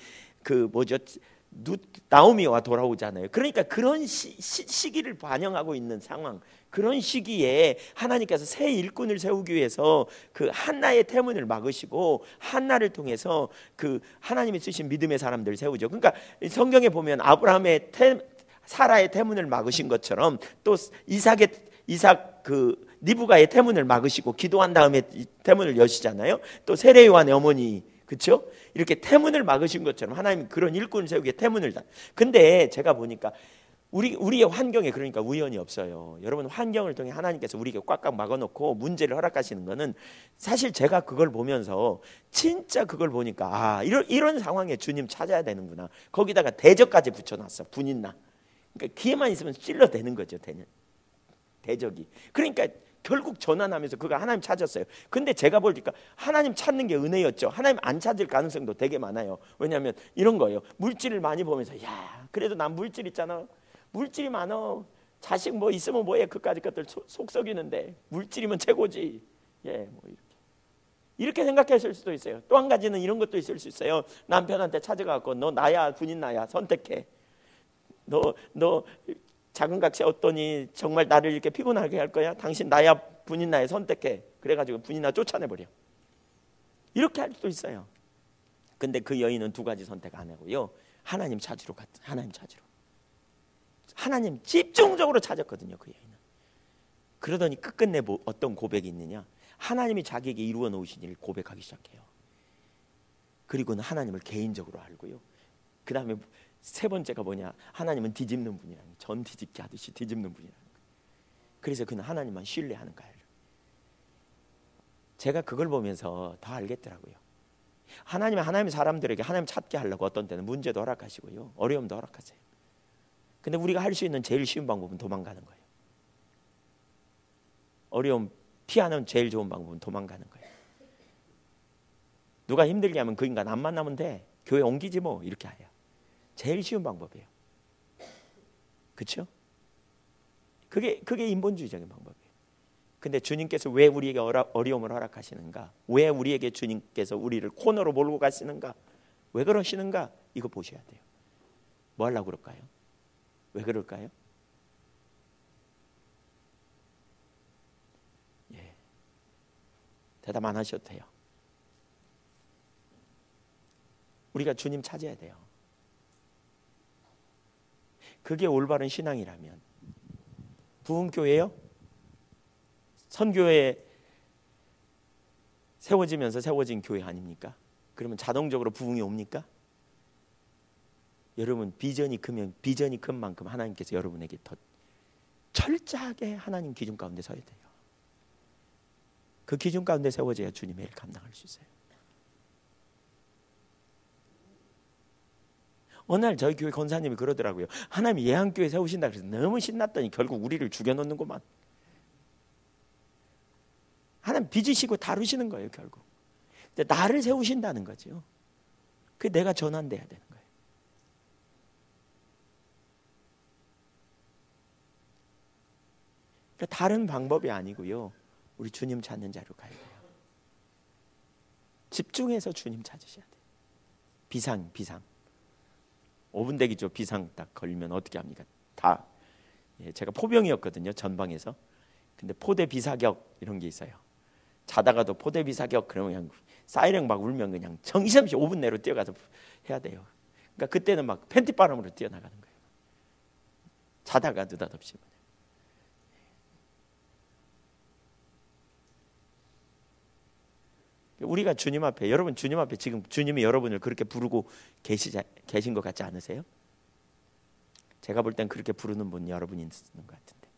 나오미와 돌아오잖아요. 그러니까 그런 시기를 반영하고 있는 상황, 그런 시기에 하나님께서 새 일꾼을 세우기 위해서 그 한나의 태문을 막으시고 한나를 통해서 그 하나님이 쓰신 믿음의 사람들을 세우죠. 그러니까 성경에 보면 아브라함의 사라의 태문을 막으신 것처럼 또 이삭 리브가의 태문을 막으시고 기도한 다음에 태문을 여시잖아요. 또 세례 요한의 어머니, 그렇죠? 이렇게 태문을 막으신 것처럼 하나님 그런 일꾼을 세우기에 태문을 다. 근데 제가 보니까 우리의 환경에 그러니까 우연이 없어요. 여러분, 환경을 통해 하나님께서 우리에게 꽉꽉 막아놓고 문제를 허락하시는 거는 사실 제가 그걸 보면서 진짜 그걸 보니까 이런 상황에 주님 찾아야 되는구나. 거기다가 대적까지 붙여놨어. 분인나. 그러니까 기회만 있으면 찔러대는 거죠. 대적이. 그러니까 결국 전환하면서 그가 하나님 찾았어요. 근데 제가 보니까 하나님 찾는 게 은혜였죠. 하나님 안 찾을 가능성도 되게 많아요. 왜냐하면 이런 거예요. 물질을 많이 보면서 그래도 난 물질 있잖아. 물질이 많어. 자식 있으면 뭐해. 그까짓 것들 속 썩이는데 물질이면 최고지. 이렇게 생각했을 수도 있어요. 또 한 가지는 이런 것도 있을 수 있어요. 남편한테 찾아가고 너 나야 군인 나야 선택해. 너 작은 각 세웠더니 정말 나를 이렇게 피곤하게 할 거야? 당신 나야 군인 나야 선택해. 그래가지고 군인 나 쫓아내버려. 이렇게 할 수도 있어요. 근데 그 여인은 2 가지 선택 안 하고요. 하나님 찾으러 갔다. 하나님 집중적으로 찾았거든요. 그 여인은. 그러더니 끝끝내 어떤 고백이 있느냐? 하나님이 자기에게 이루어 놓으신 일을 고백하기 시작해요. 그리고는 하나님을 개인적으로 알고요. 그 다음에 3번째가 뭐냐? 하나님은 뒤집는 분이라는 거예요. 전 뒤집기 하듯이 뒤집는 분이라는 거예요. 그래서 그는 하나님만 신뢰하는 거예요. 제가 그걸 보면서 더 알겠더라고요. 하나님의 사람들에게 하나님 찾게 하려고 어떤 때는 문제도 허락하시고요. 어려움도 허락하세요. 근데 우리가 할 수 있는 제일 쉬운 방법은 도망가는 거예요. 어려움 피하는 제일 좋은 방법은 도망가는 거예요. 누가 힘들게 하면 그 인간 안 만나면 돼. 교회 옮기지 뭐. 이렇게 해요. 제일 쉬운 방법이에요. 그렇죠? 그게 인본주의적인 방법이에요. 근데 주님께서 왜 우리에게 어려움을 허락하시는가? 왜 우리에게 주님께서 우리를 코너로 몰고 가시는가? 왜 그러시는가? 이거 보셔야 돼요. 뭐 하려고 그럴까요? 왜 그럴까요? 예, 대답 안 하셔도 돼요. 우리가 주님 찾아야 돼요. 그게 올바른 신앙이라면. 부흥교회요? 선교회 세워지면서 세워진 교회 아닙니까? 그러면 자동적으로 부흥이 옵니까? 여러분, 비전이 크면 비전이 큰 만큼 하나님께서 여러분에게 더 철저하게 하나님 기준 가운데 서야 돼요. 그 기준 가운데 세워져야 주님의 일 감당할 수 있어요. 어느 날 저희 교회 권사님이 그러더라고요. 하나님이 예한교회 세우신다 그래서 너무 신났더니 결국 우리를 죽여놓는구만. 하나님 빚으시고 다루시는 거예요, 결국. 근데 나를 세우신다는 거죠. 그게 내가 전환돼야 되는 거예요. 그러니까 다른 방법이 아니고요. 우리 주님 찾는 자로 가야 돼요. 집중해서 주님 찾으셔야 돼요. 비상. 5분 대기죠. 비상 딱 걸리면 어떻게 합니까? 다. 예, 제가 포병이었거든요. 전방에서. 근데 포대 비사격 이런 게 있어요. 자다가도 포대 비사격 그러면 그냥 사이렌 막 울면 그냥 정신없이 5분 내로 뛰어가서 해야 돼요. 그러니까 그때는 막 팬티바람으로 뛰어나가는 거예요. 자다가 느닷없이. 우리가 주님 앞에, 여러분 주님 앞에 지금 주님이 여러분을 그렇게 부르고 계신 것 같지 않으세요? 제가 볼 땐 그렇게 부르는 분 여러분이 있는 것 같은데.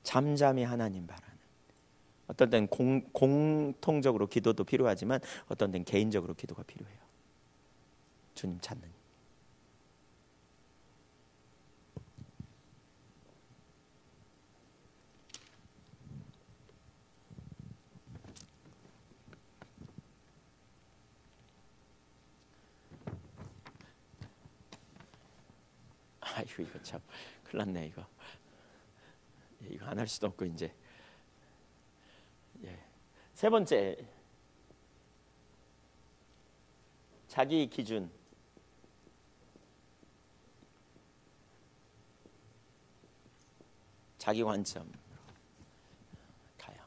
잠잠히 하나님 바라는, 어떤 때는 공통적으로 기도도 필요하지만 어떤 때는 개인적으로 기도가 필요해요. 주님 찾는. 아이고 이거 참 큰일 났네. 이거 안 할 수도 없고 이제. 예. 세 번째, 자기 기준. 자기 관점 가요.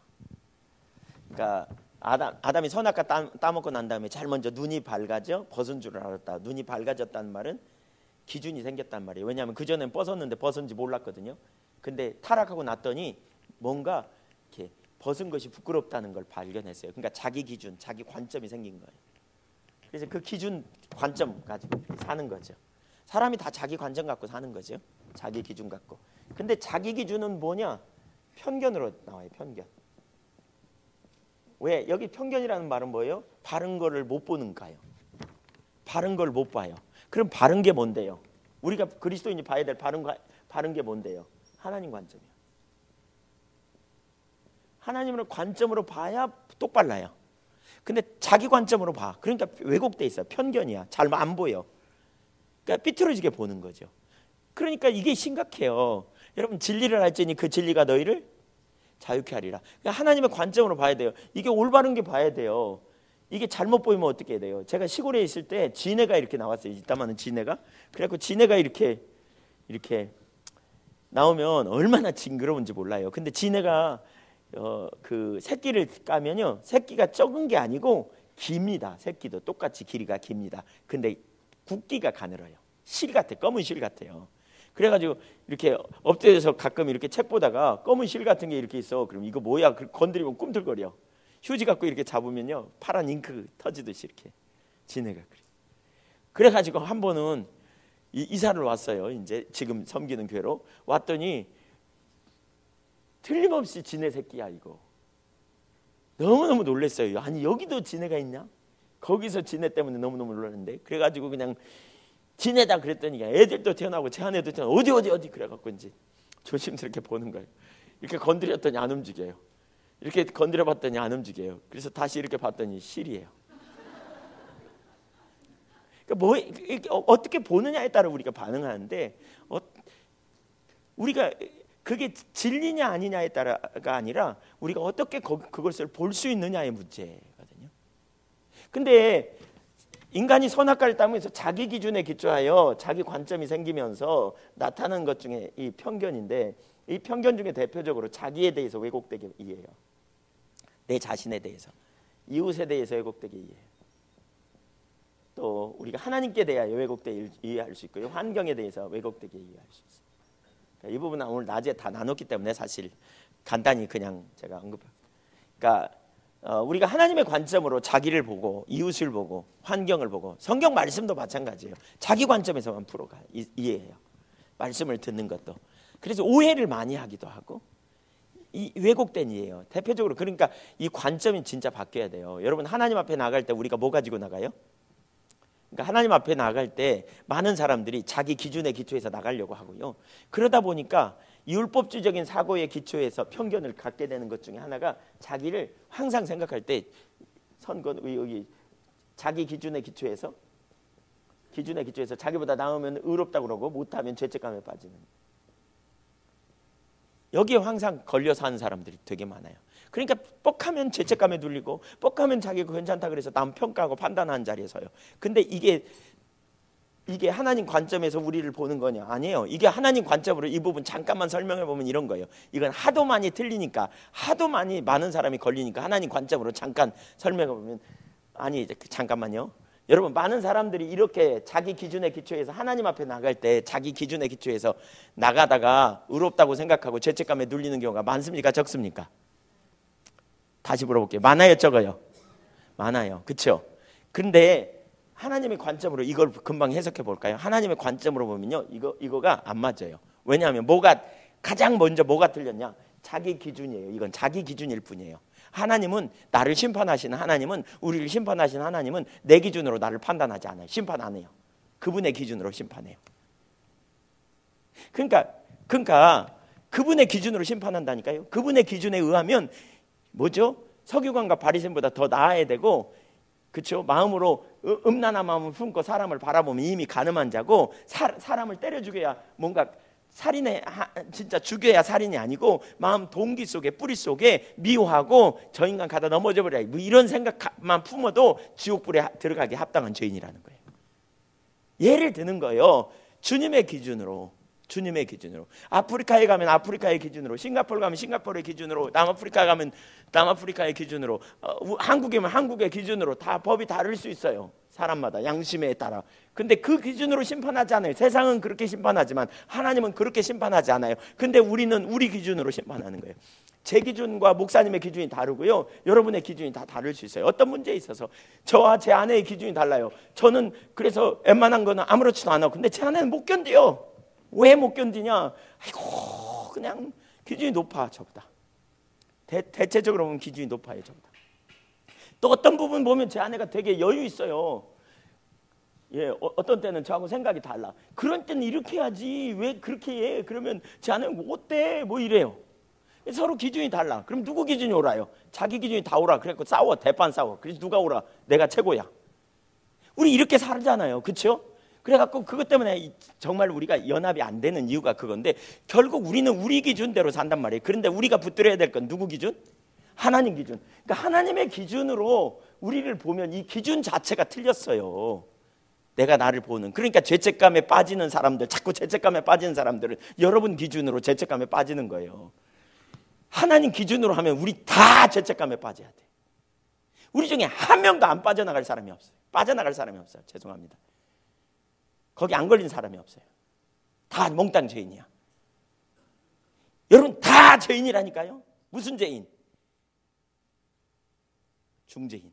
그러니까 아담이 선악과 따먹고 난 다음에 제일 먼저 눈이 밝아져 벗은 줄 알았다. 눈이 밝아졌다는 말은 기준이 생겼단 말이에요. 왜냐하면 그전엔 벗었는데 벗은지 몰랐거든요. 근데 타락하고 났더니 뭔가 이렇게 벗은 것이 부끄럽다는 걸 발견했어요. 그러니까 자기 기준, 자기 관점이 생긴 거예요. 그래서 그 기준, 관점 가지고 사는 거죠. 사람이 다 자기 관점 갖고 사는 거죠. 자기 기준 갖고. 근데 자기 기준은 뭐냐? 편견으로 나와요. 편견. 왜? 여기 편견이라는 말은 뭐예요? 바른 거를 못 보는 거예요. 바른 걸 못 봐요. 그럼 바른 게 뭔데요? 우리가 그리스도인이 봐야 될 바른 게 뭔데요? 하나님 관점이요. 하나님을 관점으로 봐야 똑발라요. 근데 자기 관점으로 봐. 그러니까 왜곡돼 있어요. 편견이야. 잘 안 보여. 그러니까 삐뚤어지게 보는 거죠. 그러니까 이게 심각해요. 여러분, 진리를 알지니 그 진리가 너희를 자유케 하리라. 그러니까 하나님의 관점으로 봐야 돼요. 이게 올바른 게 봐야 돼요. 이게 잘못 보이면 어떻게 해야 돼요? 제가 시골에 있을 때 지네가 이렇게 나왔어요. 이따만은 지네가. 그래갖고 지네가 이렇게 나오면 얼마나 징그러운지 몰라요. 근데 지네가 그 새끼를 까면요, 새끼가 적은 게 아니고 깁니다. 새끼도 똑같이 길이가 깁니다. 근데 굵기가 가늘어요. 실 같아. 검은 실 같아요. 그래가지고 이렇게 엎드려서 가끔 이렇게 책 보다가 검은 실 같은 게 이렇게 있어. 그럼 이거 뭐야? 건드리면 꿈틀거려. 휴지 갖고 이렇게 잡으면요, 파란 잉크 터지듯이 이렇게 지네가 그래. 그래가지고 한 번은 이사를 왔어요. 이제 지금 섬기는 교회로 왔더니 틀림없이 지네 새끼야 이거. 너무너무 놀랐어요. 아니 여기도 지네가 있냐? 거기서 지네 때문에 너무너무 놀랐는데. 그래가지고 그냥 지네다 그랬더니 애들도 태어나고 제 아내도 태어나고 어디 그래갖고 이제 조심스럽게 보는 거예요. 이렇게 건드렸더니 안 움직여요. 이렇게 건드려 봤더니 안 움직여요. 그래서 다시 이렇게 봤더니 실이에요. 그러니까 어떻게 보느냐에 따라 우리가 반응하는데, 우리가 그게 진리냐 아니냐에 따라가 아니라 우리가 어떻게 그것을 볼 수 있느냐의 문제거든요. 근데 인간이 선악과를 따면서 자기 기준에 기초하여 자기 관점이 생기면서 나타나는 것 중에 이 편견인데, 이 편견 중에 대표적으로 자기에 대해서 왜곡되게 이해해요. 내 자신에 대해서, 이웃에 대해서 왜곡되게 이해해요. 또 우리가 하나님께 대하여 왜곡되게 이해할 수 있고요, 환경에 대해서 왜곡되게 이해할 수 있어요. 그러니까 이 부분은 오늘 낮에 다 나눴기 때문에 사실 간단히 그냥 제가 언급합니다. 그러니까 우리가 하나님의 관점으로 자기를 보고 이웃을 보고 환경을 보고, 성경 말씀도 마찬가지예요. 자기 관점에서만 풀어가 이해해요. 말씀을 듣는 것도. 그래서 오해를 많이 하기도 하고, 이 왜곡된 이해예요. 대표적으로 그러니까 이 관점이 진짜 바뀌어야 돼요. 여러분, 하나님 앞에 나갈 때 우리가 뭐 가지고 나가요? 그러니까 하나님 앞에 나갈 때 많은 사람들이 자기 기준에 기초해서 나가려고 하고요. 그러다 보니까 율법주의적인 사고에 기초해서 편견을 갖게 되는 것 중에 하나가, 자기를 항상 생각할 때 여기 자기 기준에 기초해서 자기보다 나으면 의롭다고 그러고 못하면 죄책감에 빠지는, 여기에 항상 걸려서 하는 사람들이 되게 많아요. 그러니까 뻑하면 죄책감에 눌리고, 뻑하면 자기가 괜찮다 그래서 남 평가하고 판단하는 자리에 서요. 근데 이게 하나님 관점에서 우리를 보는 거냐? 아니에요. 이게 하나님 관점으로 이 부분 잠깐만 설명해 보면 이런 거예요. 이건 하도 많이 틀리니까, 하도 많은 사람이 걸리니까 하나님 관점으로 잠깐 설명해 보면, 아니 잠깐만요. 여러분, 많은 사람들이 이렇게 자기 기준에 기초해서 하나님 앞에 나갈 때 자기 기준에 기초해서 나가다가 의롭다고 생각하고 죄책감에 눌리는 경우가 많습니까? 적습니까? 다시 물어볼게요. 많아요? 적어요? 많아요. 그렇죠? 그런데 하나님의 관점으로 이걸 금방 해석해 볼까요? 하나님의 관점으로 보면요, 이거가 안 맞아요. 왜냐하면 가장 먼저 뭐가 틀렸냐? 자기 기준이에요. 이건 자기 기준일 뿐이에요. 하나님은 나를 심판하시는 하나님은, 우리를 심판하시는 하나님은 내 기준으로 나를 판단하지 않아요. 심판 안 해요. 그분의 기준으로 심판해요. 그러니까 그분의 기준으로 심판한다니까요. 그분의 기준에 의하면 뭐죠? 서기관과 바리새인보다 더 나아야 되고, 그렇죠? 마음으로 음란한 마음을 품고 사람을 바라보면 이미 간음한 자고, 사람을 때려 죽여야 뭔가 진짜 죽여야 살인이 아니고, 마음 동기 속에 뿌리 속에 미워하고 저 인간 가다 넘어져 버려, 뭐 이런 생각만 품어도 지옥불에 들어가기 합당한 죄인이라는 거예요. 예를 드는 거예요. 주님의 기준으로. 아프리카에 가면 아프리카의 기준으로, 싱가포르 가면 싱가포르의 기준으로, 남아프리카 가면 남아프리카의 기준으로, 한국이면 한국의 기준으로 다 법이 다를 수 있어요. 사람마다 양심에 따라. 근데 그 기준으로 심판하지 않아요. 세상은 그렇게 심판하지만 하나님은 그렇게 심판하지 않아요. 근데 우리는 우리 기준으로 심판하는 거예요. 제 기준과 목사님의 기준이 다르고요, 여러분의 기준이 다 다를 수 있어요. 어떤 문제에 있어서 저와 제 아내의 기준이 달라요. 저는 그래서 웬만한 거는 아무렇지도 않아. 근데 제 아내는 못 견뎌요. 왜 못 견디냐? 아이고, 그냥 기준이 높아, 저보다. 대체적으로 보면 기준이 높아요, 저보다. 또 어떤 부분 보면 제 아내가 되게 여유 있어요. 예, 어떤 때는 저하고 생각이 달라. 그런 때는 이렇게 해야지, 왜 그렇게 해? 그러면 제 아내는 뭐 어때? 뭐 이래요. 서로 기준이 달라. 그럼 누구 기준이 옳아요? 자기 기준이 다 옳아. 그래서 싸워, 대판 싸워. 그래서 누가 옳아? 내가 최고야. 우리 이렇게 살잖아요, 그렇죠? 그래갖고 그것 때문에 정말 우리가 연합이 안 되는 이유가 그건데, 결국 우리는 우리 기준대로 산단 말이에요. 그런데 우리가 붙들어야 될 건 누구 기준? 하나님 기준. 그러니까 하나님의 기준으로 우리를 보면 이 기준 자체가 틀렸어요. 내가 나를 보는. 그러니까 죄책감에 빠지는 사람들, 자꾸 죄책감에 빠지는 사람들은 여러분 기준으로 죄책감에 빠지는 거예요. 하나님 기준으로 하면 우리 다 죄책감에 빠져야 돼. 우리 중에 한 명도 안 빠져나갈 사람이 없어요. 빠져나갈 사람이 없어요. 죄송합니다. 거기 안 걸린 사람이 없어요. 다 몽땅 죄인이야. 여러분 다 죄인이라니까요. 무슨 죄인? 중죄인.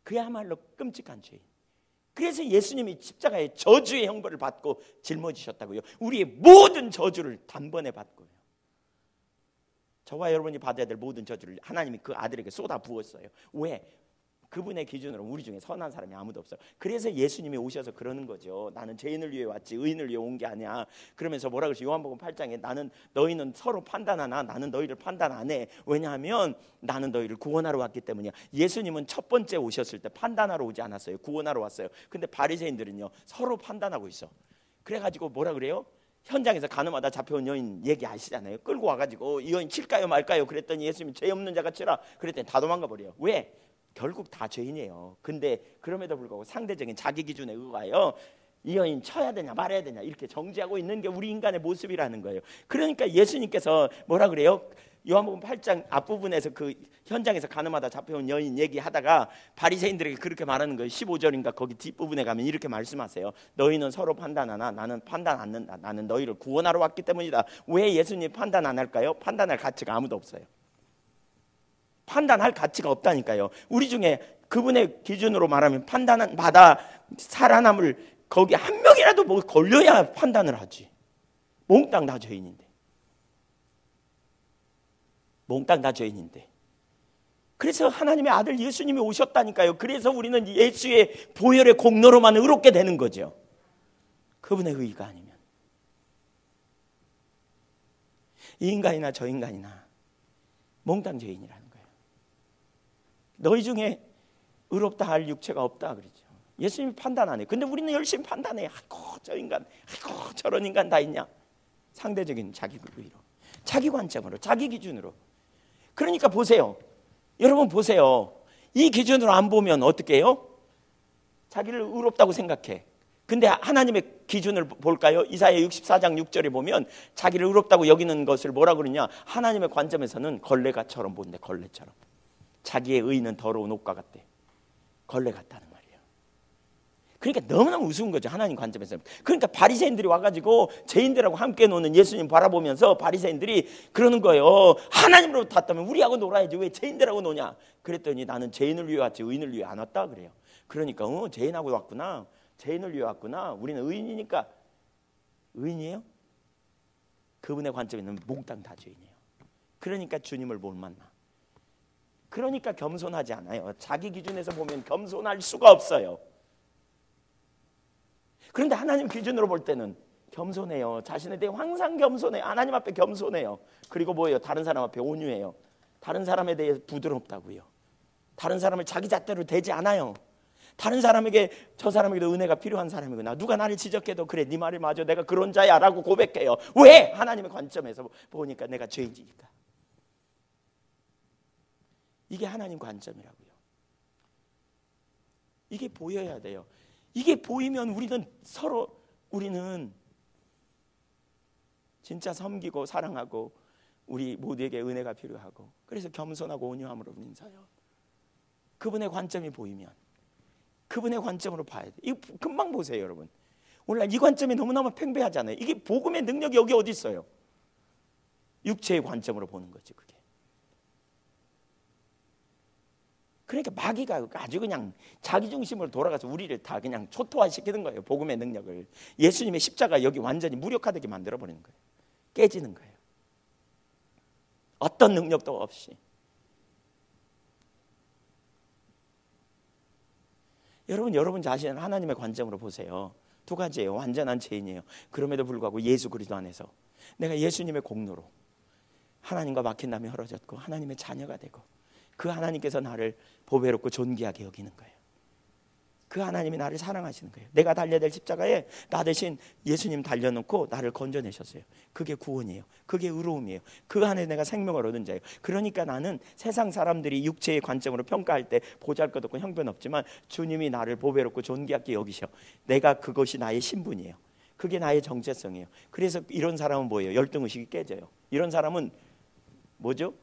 그야말로 끔찍한 죄인. 그래서 예수님이 십자가의 저주의 형벌을 받고 짊어지셨다고요. 우리의 모든 저주를 단번에 받고요. 저와 여러분이 받아야 될 모든 저주를 하나님이 그 아들에게 쏟아 부었어요. 왜? 그분의 기준으로 우리 중에 선한 사람이 아무도 없어요. 그래서 예수님이 오셔서 그러는 거죠. 나는 죄인을 위해 왔지 의인을 위해 온 게 아니야. 그러면서 뭐라 그러지? 요한복음 8장에 너희는 서로 판단하나 나는 너희를 판단 안 해. 왜냐하면 나는 너희를 구원하러 왔기 때문이야. 예수님은 첫 번째 오셨을 때 판단하러 오지 않았어요. 구원하러 왔어요. 근데 바리새인들은요 서로 판단하고 있어. 그래가지고 뭐라 그래요? 현장에서 간음하다 잡혀온 여인 얘기 아시잖아요. 끌고 와가지고 이 여인 칠까요 말까요? 그랬더니 예수님이 죄 없는 자가 치라. 그랬더니 다 도망가 버려요. 왜? 결국 다 죄인이에요. 근데 그럼에도 불구하고 상대적인 자기 기준에 의하여 이 여인 쳐야 되냐 말아야 되냐 이렇게 정지하고 있는 게 우리 인간의 모습이라는 거예요. 그러니까 예수님께서 뭐라 그래요? 요한복음 8장 앞부분에서 그 현장에서 가늠하다 잡혀온 여인 얘기하다가 바리새인들에게 그렇게 말하는 거예요. 15절인가 거기 뒷부분에 가면 이렇게 말씀하세요. 너희는 서로 판단하나 나는 판단 안 한다. 나는 너희를 구원하러 왔기 때문이다. 왜 예수님 판단 안 할까요? 판단할 가치가 아무도 없어요. 판단할 가치가 없다니까요. 우리 중에 그분의 기준으로 말하면 판단은 받아 살아남을 거기 한 명이라도 뭐 걸려야 판단을 하지. 몽땅 다 죄인인데. 몽땅 다 죄인인데. 그래서 하나님의 아들 예수님이 오셨다니까요. 그래서 우리는 예수의 보혈의 공로로만 의롭게 되는 거죠. 그분의 의가 아니면. 이 인간이나 저 인간이나 몽땅 죄인이라는 거예요. 너희 중에 의롭다 할 육체가 없다 그러죠. 예수님이 판단 안 해요. 근데 우리는 열심히 판단해. 아이고 저 인간, 아이고 저런 인간 다 있냐. 상대적인 자기 의로, 자기 관점으로, 자기 기준으로. 그러니까 보세요. 여러분 보세요. 이 기준으로 안 보면 어떻게 해요? 자기를 의롭다고 생각해. 근데 하나님의 기준을 볼까요? 이사야 64장 6절에 보면 자기를 의롭다고 여기는 것을 뭐라 그러냐? 하나님의 관점에서는 걸레가처럼 본대. 걸레처럼. 자기의 의는 더러운 옷과 같대. 걸레 같다는 말이에요. 그러니까 너무너무 우스운 거죠. 하나님 관점에서. 그러니까 바리새인들이 와가지고 죄인들하고 함께 노는 예수님 바라보면서 바리새인들이 그러는 거예요. 하나님으로부터 왔다면 우리하고 놀아야지 왜 죄인들하고 노냐. 그랬더니 나는 죄인을 위해 왔지 의인을 위해 안 왔다 그래요. 그러니까 죄인하고 왔구나. 죄인을 위해 왔구나. 우리는 의인이니까. 의인이에요? 그분의 관점에는 몽땅 다 죄인이에요. 그러니까 주님을 못 만나. 그러니까 겸손하지 않아요. 자기 기준에서 보면 겸손할 수가 없어요. 그런데 하나님 기준으로 볼 때는 겸손해요. 자신에 대해 항상 겸손해요. 하나님 앞에 겸손해요. 그리고 뭐예요? 다른 사람 앞에 온유해요. 다른 사람에 대해 부드럽다고요. 다른 사람을 자기 잣대로 대지 않아요. 다른 사람에게 저 사람에게도 은혜가 필요한 사람이구나. 누가 나를 지적해도 그래 네 말이 맞아. 내가 그런 자야 라고 고백해요. 왜? 하나님의 관점에서 보니까 내가 죄인이니까. 이게 하나님 관점이라고요. 이게 보여야 돼요. 이게 보이면 우리는 진짜 섬기고 사랑하고 우리 모두에게 은혜가 필요하고 그래서 겸손하고 온유함으로 인사해요. 그분의 관점이 보이면 그분의 관점으로 봐야 돼요. 이거 금방 보세요 여러분. 오늘날 이 관점이 너무너무 팽배하잖아요. 이게 복음의 능력이 여기 어디 있어요? 육체의 관점으로 보는 거지 그게. 그러니까 마귀가 아주 그냥 자기 중심으로 돌아가서 우리를 다 그냥 초토화시키는 거예요. 복음의 능력을. 예수님의 십자가 여기 완전히 무력화되게 만들어버리는 거예요. 깨지는 거예요. 어떤 능력도 없이. 여러분 자신은 하나님의 관점으로 보세요. 두 가지예요. 완전한 죄인이에요. 그럼에도 불구하고 예수 그리스도 안에서 내가 예수님의 공로로 하나님과 막힌 담이 헐어졌고 하나님의 자녀가 되고 그 하나님께서 나를 보배롭고 존귀하게 여기는 거예요. 그 하나님이 나를 사랑하시는 거예요. 내가 달려야 될 십자가에 나 대신 예수님 달려놓고 나를 건져내셨어요. 그게 구원이에요. 그게 의로움이에요. 그 안에 내가 생명을 얻은 자예요. 그러니까 나는 세상 사람들이 육체의 관점으로 평가할 때 보잘것없고 형편없지만 주님이 나를 보배롭고 존귀하게 여기셔. 내가 그것이 나의 신분이에요. 그게 나의 정체성이에요. 그래서 이런 사람은 뭐예요? 열등의식이 깨져요. 이런 사람은 뭐죠?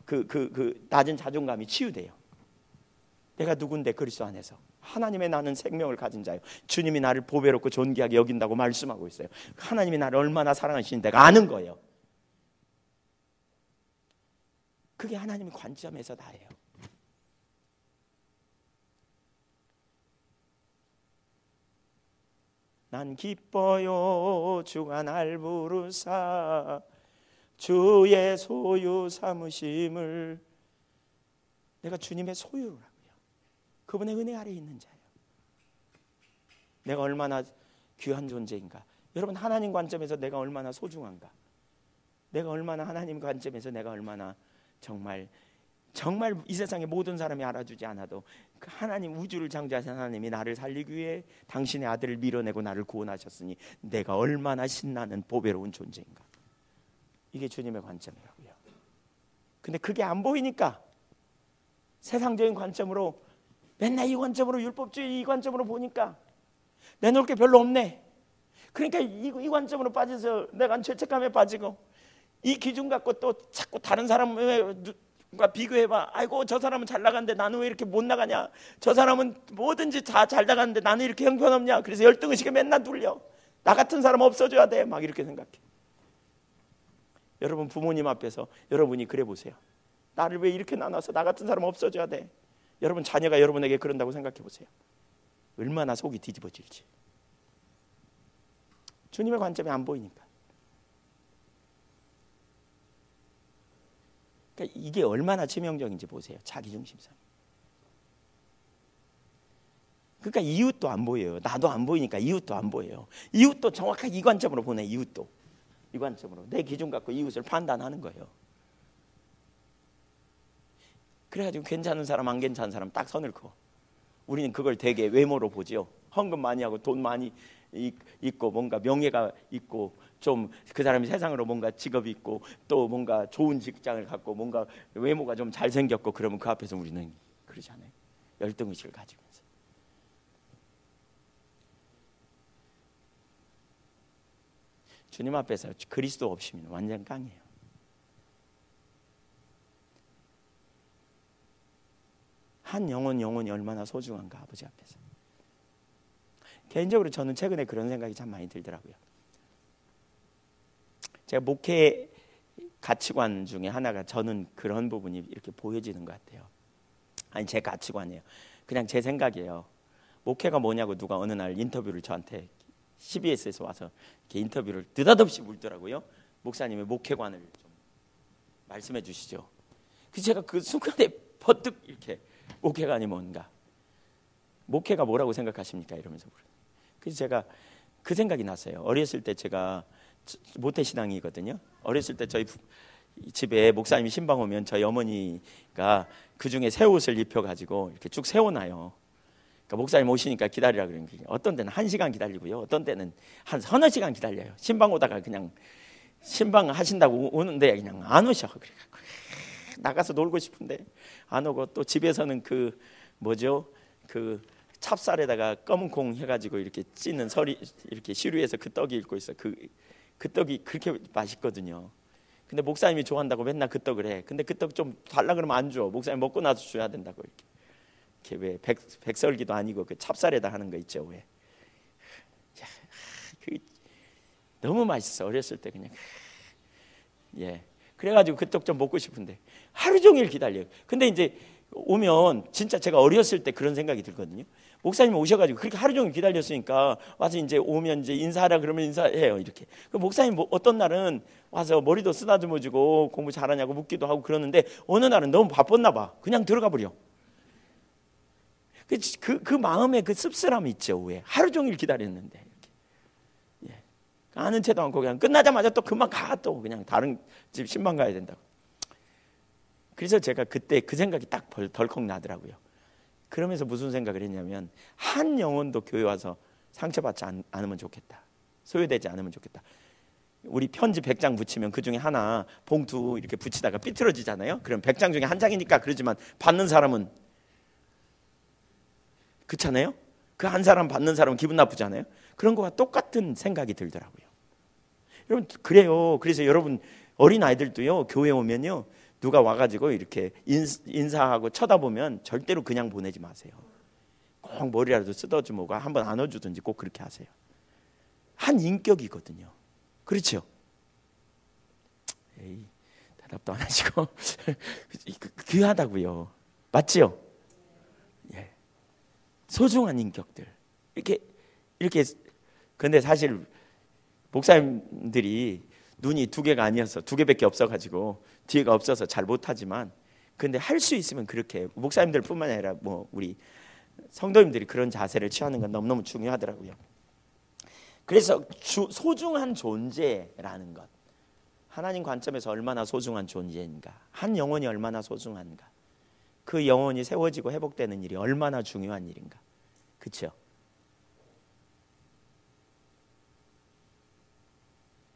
그 낮은 자존감이 치유돼요. 내가 누군데 그리스도 안에서 하나님의 나는 생명을 가진 자요. 주님이 나를 보배롭고 존귀하게 여긴다고 말씀하고 있어요. 하나님이 나를 얼마나 사랑하시는지 내가 아는 거예요. 그게 하나님의 관점에서 다예요. 난 기뻐요 주가 날 부르사 주의 소유 삼으심을. 내가 주님의 소유라고요. 그분의 은혜 아래에 있는 자예요. 내가 얼마나 귀한 존재인가. 여러분 하나님 관점에서 내가 얼마나 소중한가. 내가 얼마나 하나님 관점에서 내가 얼마나 정말 이 세상의 모든 사람이 알아주지 않아도 그 하나님 우주를 창조하신 하나님이 나를 살리기 위해 당신의 아들을 밀어내고 나를 구원하셨으니 내가 얼마나 신나는 보배로운 존재인가. 이게 주님의 관점이라고요. 근데 그게 안 보이니까 세상적인 관점으로 맨날 이 관점으로 율법주의 이 관점으로 보니까 내놓을 게 별로 없네. 그러니까 이 관점으로 빠져서 내가 죄책감에 빠지고 이 기준 갖고 또 자꾸 다른 사람과 비교해봐. 아이고 저 사람은 잘 나가는데 나는 왜 이렇게 못 나가냐. 저 사람은 뭐든지 다 잘 나가는데 나는 이렇게 형편없냐. 그래서 열등의식에 맨날 눌려. 나 같은 사람 없어져야 돼. 막 이렇게 생각해. 여러분 부모님 앞에서 여러분이 그래 보세요. 나를 왜 이렇게 나눠서 나 같은 사람 없어져야 돼. 여러분 자녀가 여러분에게 그런다고 생각해 보세요. 얼마나 속이 뒤집어질지. 주님의 관점이 안 보이니까. 그러니까 이게 얼마나 치명적인지 보세요. 자기중심성. 그러니까 이웃도 안 보여요. 나도 안 보이니까 이웃도 안 보여요. 이웃도 정확하게 이 관점으로 보네. 이웃도 이 관점으로 내 기준 갖고 이웃을 판단하는 거예요. 그래가지고 괜찮은 사람 안 괜찮은 사람 딱 선을 그어. 우리는 그걸 되게 외모로 보죠. 헌금 많이 하고 돈 많이 있고 뭔가 명예가 있고 좀 그 사람이 세상으로 뭔가 직업이 있고 또 뭔가 좋은 직장을 갖고 뭔가 외모가 좀 잘생겼고 그러면 그 앞에서 우리는 그러지 않아요. 열등의식을 가지면서. 주님 앞에서 그리스도 없이면 완전 깡이에요. 한 영혼이 얼마나 소중한가 아버지 앞에서. 개인적으로 저는 최근에 그런 생각이 참 많이 들더라고요. 제가 목회 가치관 중에 하나가 저는 그런 부분이 이렇게 보여지는 것 같아요. 아니 제 가치관이에요. 그냥 제 생각이에요. 목회가 뭐냐고 누가 어느 날 인터뷰를 저한테 CBS에서 와서 이렇게 인터뷰를 느닷없이 물더라고요. 목사님의 목회관을 좀 말씀해 주시죠. 그래서 제가 그 순간에 버뜩 이렇게 목회관이 뭔가, 목회가 뭐라고 생각하십니까? 이러면서 물어요. 그래서 제가 그 생각이 났어요. 어렸을 때 제가 모태신앙이거든요. 어렸을 때 저희 집에 목사님이 신방 오면 저희 어머니가 그 중에 새 옷을 입혀가지고 이렇게 쭉 세워놔요. 그러니까 목사님 오시니까 기다리라 그러는 거예요. 어떤 때는 1시간 기다리고요. 어떤 때는 한 서너 시간 기다려요. 신방 오다가 그냥 신방 하신다고 오는데 그냥 안 오셔. 그래갖고 나가서 놀고 싶은데 안 오고, 또 집에서는 그 뭐죠? 그 찹쌀에다가 검은 콩 해가지고 이렇게 찌는 설이 이렇게 시루에서 그 떡이 있고 있어. 그 떡이 그렇게 맛있거든요. 근데 목사님이 좋아한다고 맨날 그 떡을 해. 근데 그 떡 좀 달라 그러면 안 줘. 목사님 먹고 나서 줘야 된다고 이렇게 왜 백설기도 아니고 그 찹쌀에다 하는 거 있죠. 왜? 그 너무 맛있어. 어렸을 때 그냥 예. 그래가지고 그 떡 좀 먹고 싶은데 하루 종일 기다려요. 근데 이제 오면 진짜 제가 어렸을 때 그런 생각이 들거든요. 목사님 오셔가지고 그렇게 하루 종일 기다렸으니까 와서 이제 오면 이제 인사하라 그러면 인사해요. 이렇게. 그 목사님 어떤 날은 와서 머리도 쓰다듬어주고 공부 잘하냐고 묻기도 하고 그러는데 어느 날은 너무 바빴나 봐. 그냥 들어가 버려. 그 마음에 그 씁쓸함이 있죠. 왜? 하루 종일 기다렸는데. 예. 아는 채도 않고 그냥 끝나자마자 또 금방 가. 또 그냥 다른 집 신방 가야 된다고. 그래서 제가 그때 그 생각이 딱 덜컥 나더라고요. 그러면서 무슨 생각을 했냐면 한 영혼도 교회 와서 상처받지 않으면 좋겠다. 소외되지 않으면 좋겠다. 우리 편지 100장 붙이면 그 중에 하나 봉투 이렇게 붙이다가 삐뚤어지잖아요. 그럼 100장 중에 한 장이니까 그러지만 받는 사람은 그렇잖아요. 그 한 사람 받는 사람은 기분 나쁘잖아요. 그런 거와 똑같은 생각이 들더라고요. 여러분 그래요. 그래서 여러분 어린 아이들도요 교회 오면요 누가 와가지고 이렇게 인사하고 쳐다보면 절대로 그냥 보내지 마세요. 꼭 머리라도 쓰다듬고 한번 안아주든지 꼭 그렇게 하세요. 한 인격이거든요. 그렇죠? 에이, 대답도 안 하시고 귀하다고요. 맞지요? 예. 소중한 인격들 이렇게 근데 사실 목사님들이 눈이 2개가 아니어서 2개밖에 없어가지고 뒤에가 없어서 잘 못하지만 근데 할 수 있으면 그렇게 목사님들뿐만 아니라 뭐 우리 성도님들이 그런 자세를 취하는 건 너무너무 중요하더라고요. 그래서 소중한 존재라는 것, 하나님 관점에서 얼마나 소중한 존재인가, 한 영혼이 얼마나 소중한가, 그 영혼이 세워지고 회복되는 일이 얼마나 중요한 일인가. 그렇죠?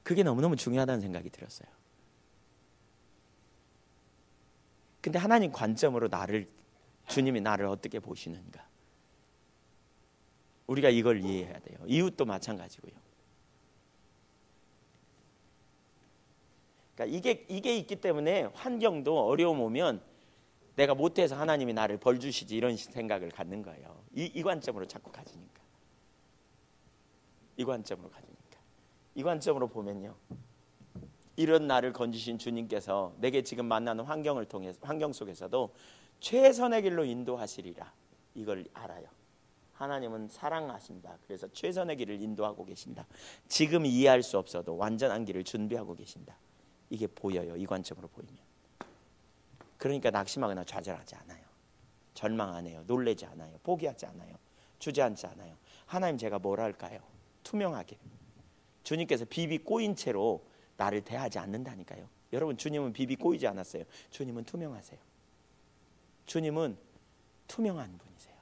그게 너무너무 중요하다는 생각이 들었어요. 근데 하나님 관점으로 나를 주님이 나를 어떻게 보시는가. 우리가 이걸 이해해야 돼요. 이웃도 마찬가지고요. 그러니까 이게 있기 때문에 환경도 어려움 오면 내가 못해서 하나님이 나를 벌 주시지 이런 생각을 갖는 거예요. 이 관점으로 자꾸 가지니까. 이 관점으로 가지니까. 이 관점으로 보면요. 이런 나를 건지신 주님께서 내게 지금 만나는 환경 속에서도 최선의 길로 인도하시리라. 이걸 알아요. 하나님은 사랑하신다. 그래서 최선의 길을 인도하고 계신다. 지금 이해할 수 없어도 완전한 길을 준비하고 계신다. 이게 보여요. 이 관점으로 보이면. 그러니까 낙심하거나 좌절하지 않아요. 절망 안 해요. 놀라지 않아요. 포기하지 않아요. 주저앉지 않아요. 하나님 제가 뭘 할까요? 투명하게. 주님께서 비비 꼬인 채로 나를 대하지 않는다니까요. 여러분 주님은 비비 꼬이지 않았어요. 주님은 투명하세요. 주님은 투명한 분이세요.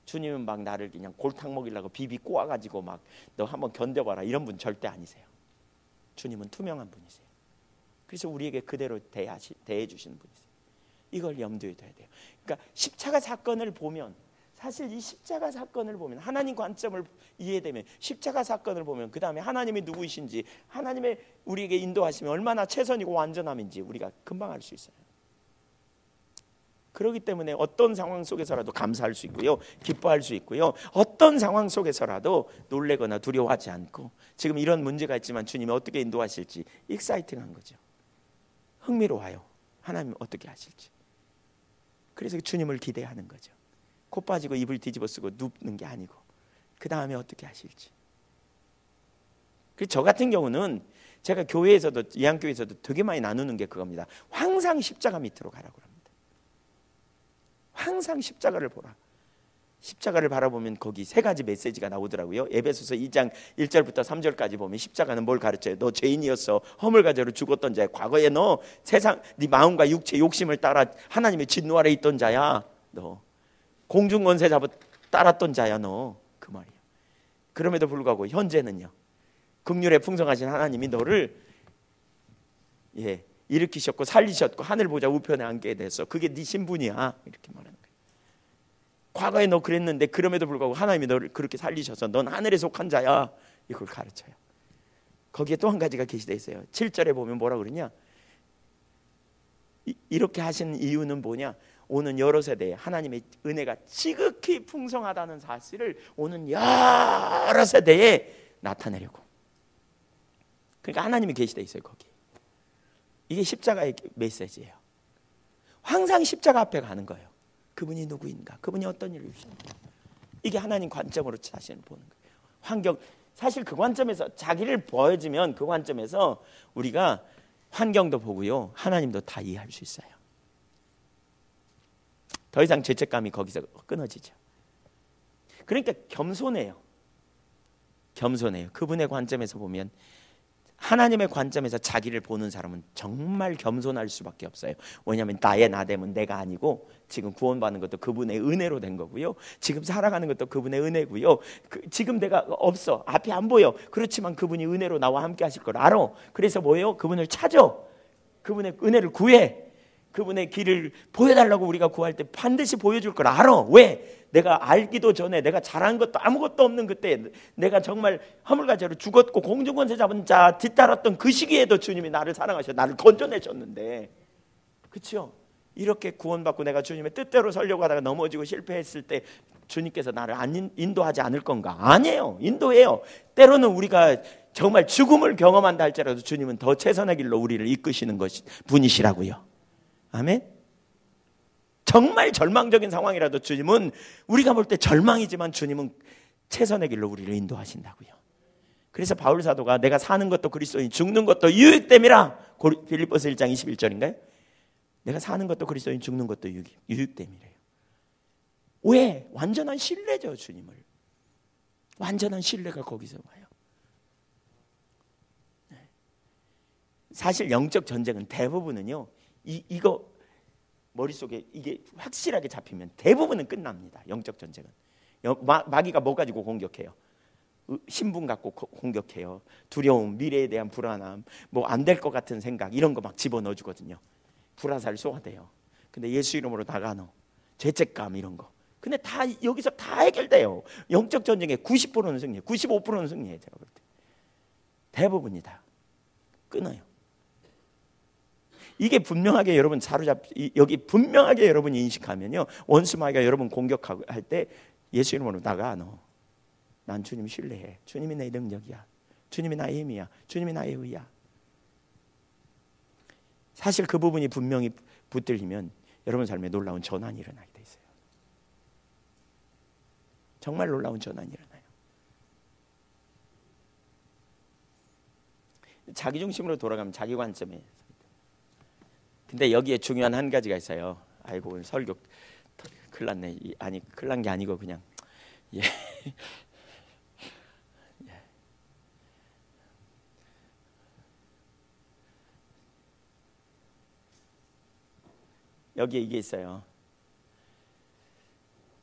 주님은 막 나를 그냥 골탕 먹이려고 비비 꼬아가지고 막 너 한번 견뎌봐라 이런 분 절대 아니세요. 주님은 투명한 분이세요. 그래서 우리에게 그대로 대해 주시는 분이세요. 이걸 염두에 둬야 돼요. 그러니까 십자가 사건을 보면 사실 이 십자가 사건을 보면 하나님 관점을 이해되면 십자가 사건을 보면 그 다음에 하나님이 누구이신지 하나님의 우리에게 인도하시면 얼마나 최선이고 완전함인지 우리가 금방 알 수 있어요. 그렇기 때문에 어떤 상황 속에서라도 감사할 수 있고요. 기뻐할 수 있고요. 어떤 상황 속에서라도 놀래거나 두려워하지 않고 지금 이런 문제가 있지만 주님이 어떻게 인도하실지 익사이팅한 거죠. 흥미로워요. 하나님 어떻게 하실지. 그래서 주님을 기대하는 거죠. 코 빠지고 입을 뒤집어 쓰고 눕는 게 아니고 그 다음에 어떻게 하실지. 저 같은 경우는 제가 교회에서도 예한교회에서도 되게 많이 나누는 게 그겁니다. 항상 십자가 밑으로 가라고 합니다. 항상 십자가를 보라. 십자가를 바라보면 거기 세 가지 메시지가 나오더라고요. 에베소서 2장 1절부터 3절까지 보면 십자가는 뭘 가르쳐요? 너 죄인이었어. 허물과제로 죽었던 자야. 과거에 너 세상 네 마음과 육체 욕심을 따라 하나님의 진노 아래 있던 자야. 너 공중권세 잡아 따랐던 자야. 너 그 말이에요. 그럼에도 불구하고 현재는요. 긍휼에 풍성하신 하나님이 너를 일으키셨고 살리셨고 하늘 보좌 우편에 앉게 됐어. 그게 네 신분이야. 이렇게 말하는 거예요. 과거에 너 그랬는데 그럼에도 불구하고 하나님이 너를 그렇게 살리셔서 넌 하늘에 속한 자야. 이걸 가르쳐요. 거기에 또 한 가지가 게시되어 있어요. 7절에 보면 뭐라 그러냐. 이렇게 하신 이유는 뭐냐. 오는 여러 세대에 하나님의 은혜가 지극히 풍성하다는 사실을 오는 여러 세대에 나타내려고. 그러니까 하나님이 게시되어 있어요. 거기. 이게 십자가의 메시지예요. 항상 십자가 앞에 가는 거예요. 그분이 누구인가? 그분이 어떤 일을 주시는가? 이게 하나님 관점으로 자신을 보는 거예요. 환경, 사실 그 관점에서 자기를 보여주면 그 관점에서 우리가 환경도 보고요. 하나님도 다 이해할 수 있어요. 더 이상 죄책감이 거기서 끊어지죠. 그러니까 겸손해요. 겸손해요. 그분의 관점에서 보면 하나님의 관점에서 자기를 보는 사람은 정말 겸손할 수밖에 없어요. 왜냐하면 나의 나됨은 내가 아니고 지금 구원받는 것도 그분의 은혜로 된 거고요. 지금 살아가는 것도 그분의 은혜고요. 지금 내가 없어. 앞이 안 보여. 그렇지만 그분이 은혜로 나와 함께 하실 걸 알아. 그래서 뭐예요? 그분을 찾아. 그분의 은혜를 구해. 그분의 길을 보여달라고 우리가 구할 때 반드시 보여줄 걸 알아. 왜? 내가 알기도 전에 내가 잘한 것도 아무것도 없는 그때 내가 정말 허물과제로 죽었고 공중권세 잡은 자 뒤따랐던 그 시기에도 주님이 나를 사랑하셔 나를 건져내셨는데, 그렇죠? 이렇게 구원받고 내가 주님의 뜻대로 서려고 하다가 넘어지고 실패했을 때 주님께서 나를 안 인도하지 않을 건가? 아니에요. 인도해요. 때로는 우리가 정말 죽음을 경험한다 할지라도 주님은 더 최선의 길로 우리를 이끄시는 분이시라고요. 아멘. 정말 절망적인 상황이라도 주님은 우리가 볼 때 절망이지만 주님은 최선의 길로 우리를 인도하신다고요. 그래서 바울 사도가 내가 사는 것도 그리스도인 죽는 것도 유익됨이라. 빌립보서 1장 21절인가요? 내가 사는 것도 그리스도인 죽는 것도 유익됨이래요. 왜? 완전한 신뢰죠. 주님을. 완전한 신뢰가 거기서 와요. 사실 영적 전쟁은 대부분은요. 이거 머릿속에 이게 확실하게 잡히면 대부분은 끝납니다. 영적 전쟁은. 마귀가 뭐 가지고 공격해요? 신분 갖고 공격해요. 두려움, 미래에 대한 불안함, 뭐 안 될 것 같은 생각 이런 거 막 집어넣어 주거든요. 불화살 쏘아대요. 근데 예수 이름으로 나가노. 죄책감 이런 거. 근데 다 여기서 다 해결돼요. 영적 전쟁의 90%는 승리해. 95%는 승리해. 제가 볼 때. 대부분이 다 끊어요. 이게 분명하게 여러분 여기 분명하게 여러분이 인식하면요, 원수마귀가 여러분 공격할 때 예수 이름으로 나가. 너. 난 주님 신뢰해. 주님이 내 능력이야. 주님이 나의 힘이야. 주님이 나의 의야. 사실 그 부분이 분명히 붙들리면 여러분 삶에 놀라운 전환이 일어나게 돼 있어요. 정말 놀라운 전환이 일어나요. 자기 중심으로 돌아가면 자기 관점에. 근데 여기에 중요한 한 가지가 있어요. 아이고 오늘 설교 큰일 났네. 아니 큰일 난 게 아니고 그냥 예. 여기에 이게 있어요.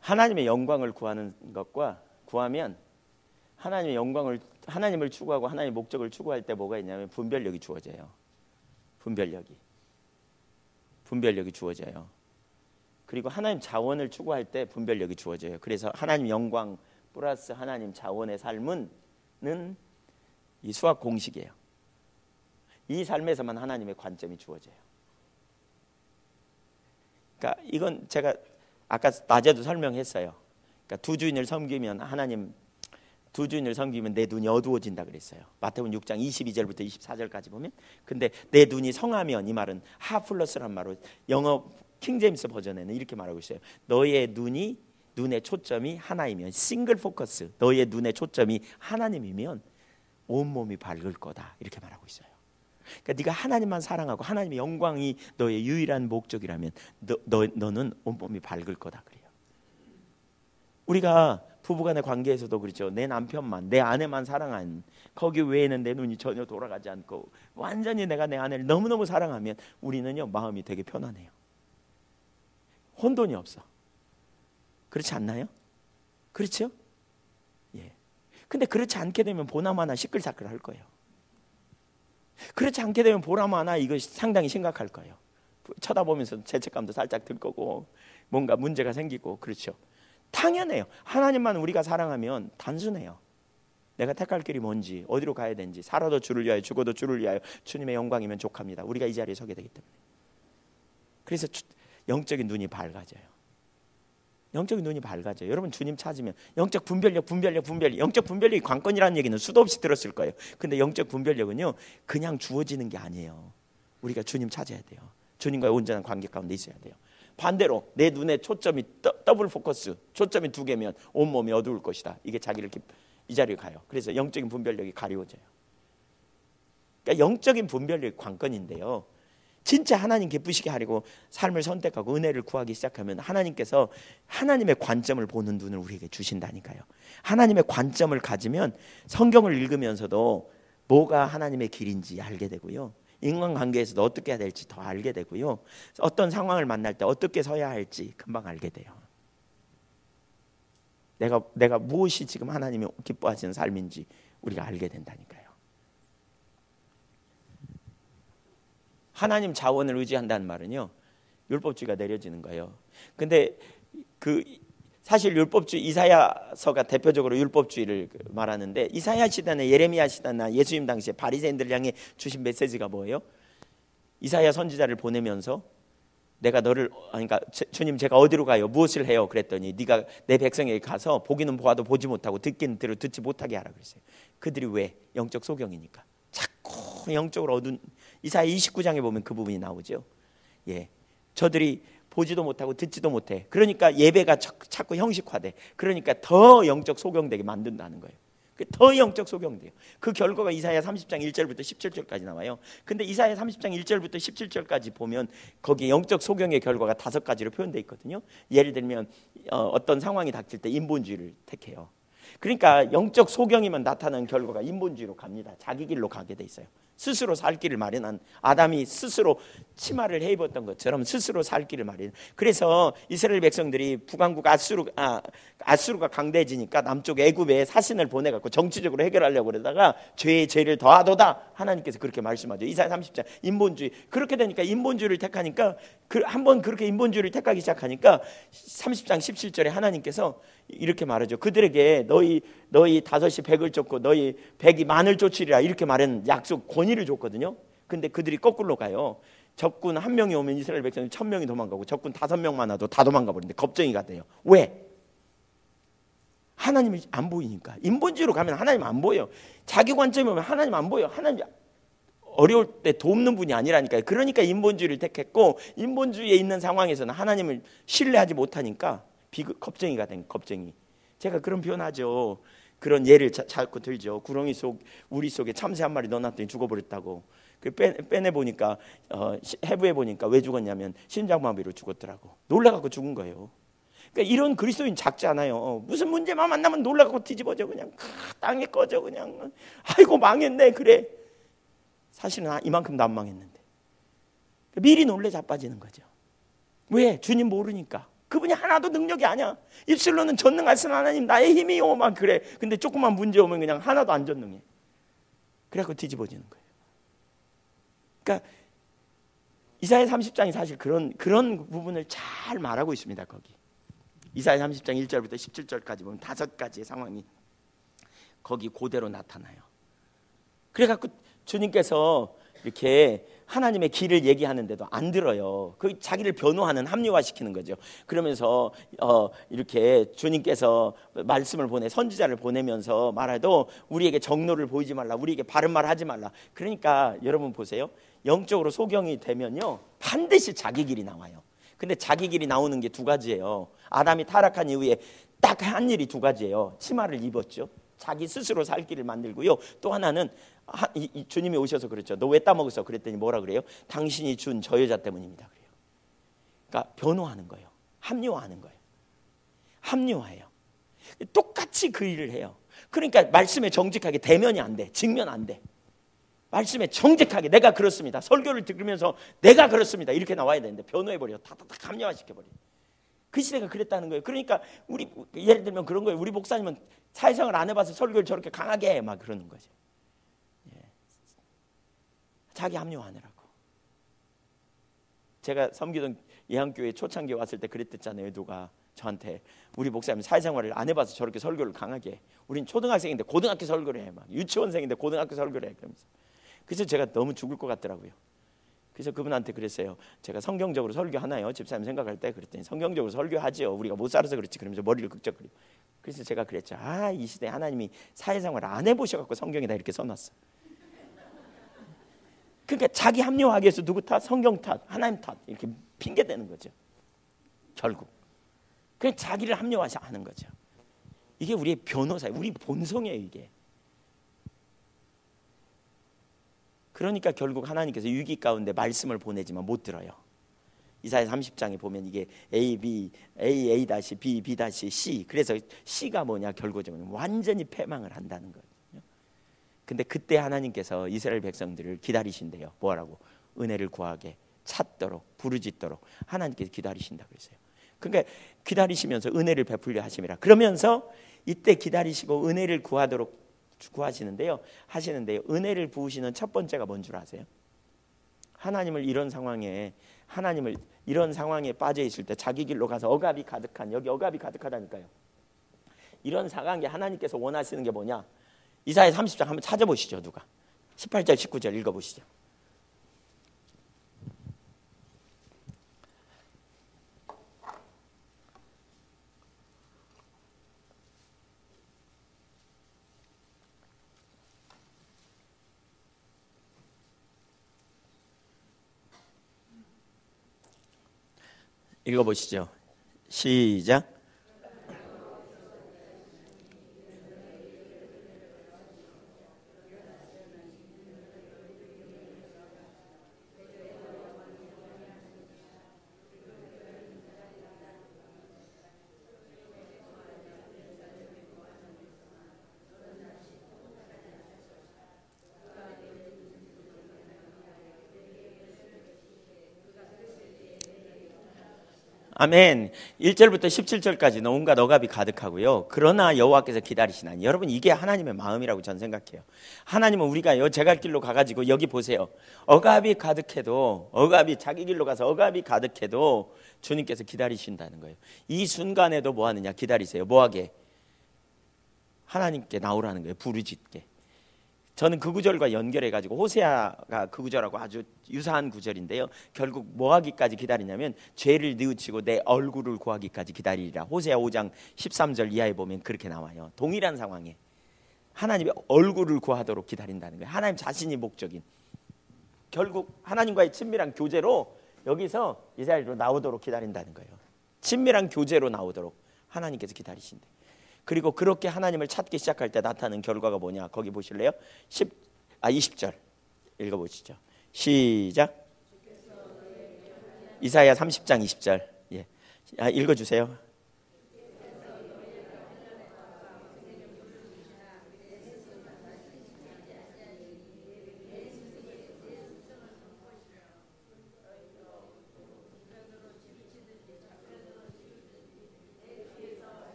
하나님의 영광을 구하는 것과 구하면 하나님을 추구하고 하나님의 목적을 추구할 때 뭐가 있냐면 분별력이 주어져요. 분별력이 주어져요. 그리고 하나님 자원을 추구할 때 분별력이 주어져요. 그래서 하나님 영광 플러스 하나님 자원의 삶은 이 수학 공식이에요. 이 삶에서만 하나님의 관점이 주어져요. 그러니까 이건 제가 아까 낮에도 설명했어요. 그러니까 두 주인을 섬기면 내 눈이 어두워진다 그랬어요. 마태복음 6장 22절부터 24절까지 보면. 근데 내 눈이 성하면, 이 말은 하플러스란 말로 영어 킹제임스 버전에는 이렇게 말하고 있어요. 너의 눈의 초점이 하나이면, 싱글 포커스, 너의 눈의 초점이 하나님이면 온몸이 밝을 거다, 이렇게 말하고 있어요. 그러니까 네가 하나님만 사랑하고 하나님의 영광이 너의 유일한 목적이라면 너는 온몸이 밝을 거다 그래요. 우리가 부부간의 관계에서도 그렇죠. 내 남편만, 내 아내만 사랑한, 거기 외에는 내 눈이 전혀 돌아가지 않고 완전히 내가 내 아내를 너무너무 사랑하면 우리는요, 마음이 되게 편안해요. 혼돈이 없어. 그렇지 않나요? 그렇죠? 예. 근데 그렇지 않게 되면 보나마나 시끌시끌 할 거예요. 그렇지 않게 되면 보나마나 이거 상당히 심각할 거예요. 쳐다보면서 죄책감도 살짝 들 거고 뭔가 문제가 생기고. 그렇죠. 당연해요. 하나님만 우리가 사랑하면 단순해요. 내가 택할 길이 뭔지, 어디로 가야 되는지, 살아도 주를 위하여 죽어도 주를 위하여 주님의 영광이면 족합니다. 우리가 이 자리에 서게 되기 때문에. 그래서 영적인 눈이 밝아져요. 영적인 눈이 밝아져요. 여러분 주님 찾으면 영적 분별력. 영적 분별력이 관건이라는 얘기는 수도 없이 들었을 거예요. 근데 영적 분별력은요, 그냥 주어지는 게 아니에요. 우리가 주님 찾아야 돼요. 주님과의 온전한 관계 가운데 있어야 돼요. 반대로 내 눈의 초점이 더블 포커스, 초점이 두 개면 온몸이 어두울 것이다. 이게 자기를 이 자리에 가요. 그래서 영적인 분별력이 가리워져요. 그러니까 영적인 분별력이 관건인데요, 진짜 하나님 기쁘시게 하려고 삶을 선택하고 은혜를 구하기 시작하면 하나님께서 하나님의 관점을 보는 눈을 우리에게 주신다니까요. 하나님의 관점을 가지면 성경을 읽으면서도 뭐가 하나님의 길인지 알게 되고요, 인간관계에서도 어떻게 해야 될지 더 알게 되고요, 어떤 상황을 만날 때 어떻게 서야 할지 금방 알게 돼요. 내가 무엇이 지금 하나님이 기뻐하시는 삶인지 우리가 알게 된다니까요. 하나님 자원을 의지한다는 말은요, 율법주의가 내려지는 거예요. 근데 사실 율법주의, 이사야서가 대표적으로 율법주의를 말하는데, 이사야 시대나 예레미야 시대나 예수님 당시에 바리새인들을 향해 주신 메시지가 뭐예요? 이사야 선지자를 보내면서 내가 그러니까 주님 제가 어디로 가요? 무엇을 해요? 그랬더니 네가 내 백성에게 가서 보기는 보아도 보지 못하고 듣기는 들어 듣지 못하게 하라 그랬어요. 그들이 왜? 영적 소경이니까. 자꾸 영적으로 어두운, 이사야 29장에 보면 그 부분이 나오죠. 예, 저들이 보지도 못하고 듣지도 못해. 그러니까 예배가 자꾸 형식화돼. 그러니까 더 영적 소경되게 만든다는 거예요. 더 영적 소경돼요. 그 결과가 이사야 30장 1절부터 17절까지 나와요. 근데 이사야 30장 1절부터 17절까지 보면 거기에 영적 소경의 결과가 5가지로 표현되어 있거든요. 예를 들면 어떤 상황이 닥칠 때 인본주의를 택해요. 그러니까 영적 소경이만 나타나는 결과가 인본주의로 갑니다. 자기 길로 가게 돼 있어요. 스스로 살 길을 마련한 아담이 스스로 치마를 해 입었던 것처럼 스스로 살 길을 마련. 그래서 이스라엘 백성들이 북왕국 아수르가 강대해지니까 남쪽 애굽에 사신을 보내갖고 정치적으로 해결하려고 그러다가 죄의 죄를 더하도다 하나님께서 그렇게 말씀하죠. 이사야 30장 인본주의. 그렇게 되니까 인본주의를 택하니까 한번 그렇게 인본주의를 택하기 시작하니까 30장 17절에 하나님께서 이렇게 말하죠. 그들에게 너희 5이 100을 쫓고 너희 100이 만을 쫓으리라 이렇게 말하는 약속 권위를 줬거든요. 근데 그들이 거꾸로 가요. 적군 1명이 오면 이스라엘 백성이 1000명이 도망가고 적군 5명만 와도 다 도망가 버리는데 겁쟁이가 돼요. 왜? 하나님이 안 보이니까. 인본주의로 가면 하나님 안 보여요. 자기 관점에 보면 하나님 안 보여요. 하나님 어려울 때 돕는 분이 아니라니까요. 그러니까 인본주의를 택했고 인본주의에 있는 상황에서는 하나님을 신뢰하지 못하니까 겁쟁이가 된 겁쟁이. 제가 그런 표현하죠. 그런 예를 자꾸 들죠. 구렁이 속 우리 속에 참새 한 마리 넣어놨더니 죽어버렸다고. 그 빼내 보니까 해부해 보니까 왜 죽었냐면 심장마비로 죽었더라고. 놀라갖고 죽은 거예요. 그러니까 이런 그리스도인 작지 않아요. 무슨 문제만 만나면 놀라갖고 뒤집어져 그냥 땅에 꺼져 그냥. 아이고 망했네 그래. 사실은 이만큼도 안 망했는데 미리 놀래 자빠지는 거죠. 왜? 주님 모르니까. 그분이 하나도 능력이 아니야. 입술로는 전능하신 하나님 나의 힘이요 막 그래. 근데 조그만 문제 오면 그냥 하나도 안 전능해. 그래갖고 뒤집어지는 거예요. 그러니까 이사야 30장이 사실 그런 부분을 잘 말하고 있습니다. 거기 이사야 30장 1절부터 17절까지 보면 5가지의 상황이 거기 그대로 나타나요. 그래갖고 주님께서 이렇게 하나님의 길을 얘기하는데도 안 들어요. 그 자기를 변호하는 합리화시키는 거죠. 그러면서 이렇게 주님께서 말씀을 선지자를 보내면서 말해도 우리에게 정로를 보이지 말라, 우리에게 바른 말 하지 말라. 그러니까 여러분 보세요. 영적으로 소경이 되면요 반드시 자기 길이 나와요. 근데 자기 길이 나오는 게 2가지예요. 아담이 타락한 이후에 딱 한 일이 2가지예요. 치마를 입었죠. 자기 스스로 살 길을 만들고요. 또 하나는 주님이 오셔서 그랬죠. 너 왜 따먹었어? 그랬더니 뭐라 그래요? 당신이 준 저 여자 때문입니다. 그래요. 그러니까 변호하는 거예요. 합리화하는 거예요. 합리화해요. 똑같이 그 일을 해요. 그러니까 말씀에 정직하게 대면이 안 돼. 직면 안 돼. 말씀에 정직하게 내가 그렇습니다. 설교를 들으면서 내가 그렇습니다. 이렇게 나와야 되는데 변호해버려. 탁탁탁 합리화시켜버려. 그 시대가 그랬다는 거예요. 그러니까 우리 예를 들면 그런 거예요. 우리 목사님은 사회생활 안 해봐서 설교를 저렇게 강하게 해. 막 그러는 거죠. 예. 자기 합리화하느라고. 제가 섬기던 예한교회 초창기에 왔을 때 그랬댔잖아요. 누가 저한테 우리 목사님 사회생활을 안 해봐서 저렇게 설교를 강하게 해. 우린 초등학생인데 고등학교 설교를 해. 막 유치원생인데 고등학교 설교를 해. 그러면서. 그래서 제가 너무 죽을 것 같더라고요. 그래서 그분한테 그랬어요. 제가 성경적으로 설교하나요? 집사님 생각할 때. 그랬더니 성경적으로 설교하지요. 우리가 못 살아서 그렇지. 그러면서 머리를 극적거리고. 그래서 제가 그랬죠. 이 시대에 하나님이 사회생활을 안 해보셔갖고 성경에다 이렇게 써놨어. 그러니까 자기 합리화하기 위해서 누구 탓? 성경 탓, 하나님 탓 이렇게 핑계대는 거죠. 결국 그냥 자기를 합리화하는 거죠. 이게 우리의 변호사예요. 우리 본성이에요 이게. 그러니까 결국 하나님께서 위기 가운데 말씀을 보내지만 못 들어요. 이사야 30장에 보면 이게 A, B, A, B, B, C. 그래서 C가 뭐냐 결국은 완전히 패망을 한다는 거예요. 근데 그때 하나님께서 이스라엘 백성들을 기다리신대요. 뭐라고? 은혜를 구하게 찾도록 부르짖도록 하나님께서 기다리신다 그랬어요. 그러니까 기다리시면서 은혜를 베풀려 하심이라. 그러면서 이때 기다리시고 은혜를 구하시는데요. 은혜를 부으시는 첫 번째가 뭔 줄 아세요? 하나님을 이런 상황에 빠져 있을 때 자기 길로 가서 억압이 가득한 여기 억압이 가득하다니까요. 이런 상황에 하나님께서 원하시는 게 뭐냐? 이사야 30장 한번 찾아보시죠. 누가 18절 19절 읽어보시죠. 읽어보시죠. 시작. 아멘. 1절부터 17절까지는 온갖 억압이 가득하고요. 그러나 여호와께서 기다리시나니. 여러분, 이게 하나님의 마음이라고 저는 생각해요. 하나님은 우리가 제갈 길로 가가지고 여기 보세요. 억압이 가득해도, 억압이 자기 길로 가서 억압이 가득해도 주님께서 기다리신다는 거예요. 이 순간에도 뭐 하느냐? 기다리세요. 뭐 하게? 하나님께 나오라는 거예요. 부르짖게. 저는 그 구절과 연결해가지고, 호세아가 그 구절하고 아주 유사한 구절인데요, 결국 뭐 하기까지 기다리냐면 죄를 뉘우치고 내 얼굴을 구하기까지 기다리리라. 호세아 5장 13절 이하에 보면 그렇게 나와요. 동일한 상황에 하나님의 얼굴을 구하도록 기다린다는 거예요. 하나님 자신이 목적인, 결국 하나님과의 친밀한 교제로 여기서 이스라엘로 나오도록 기다린다는 거예요. 친밀한 교제로 나오도록 하나님께서 기다리신대. 그리고 그렇게 하나님을 찾기 시작할 때 나타나는 결과가 뭐냐? 거기 보실래요? 20절 읽어보시죠. 시작. 이사야 30장 20절. 예. 읽어주세요.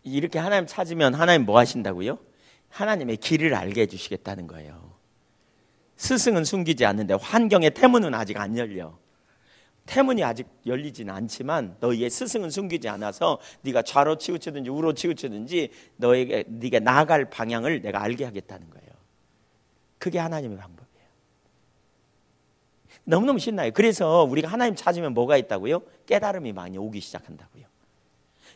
이렇게 하나님 찾으면 하나님 뭐 하신다고요? 하나님의 길을 알게 해주시겠다는 거예요. 스승은 숨기지 않는데 환경의 태문은 아직 안 열려. 태문이 아직 열리지는 않지만 너희의 스승은 숨기지 않아서 네가 좌로 치우치든지 우로 치우치든지 네가 나아갈 방향을 내가 알게 하겠다는 거예요. 그게 하나님의 방법이에요. 너무너무 신나요. 그래서 우리가 하나님 찾으면 뭐가 있다고요? 깨달음이 많이 오기 시작한다고요.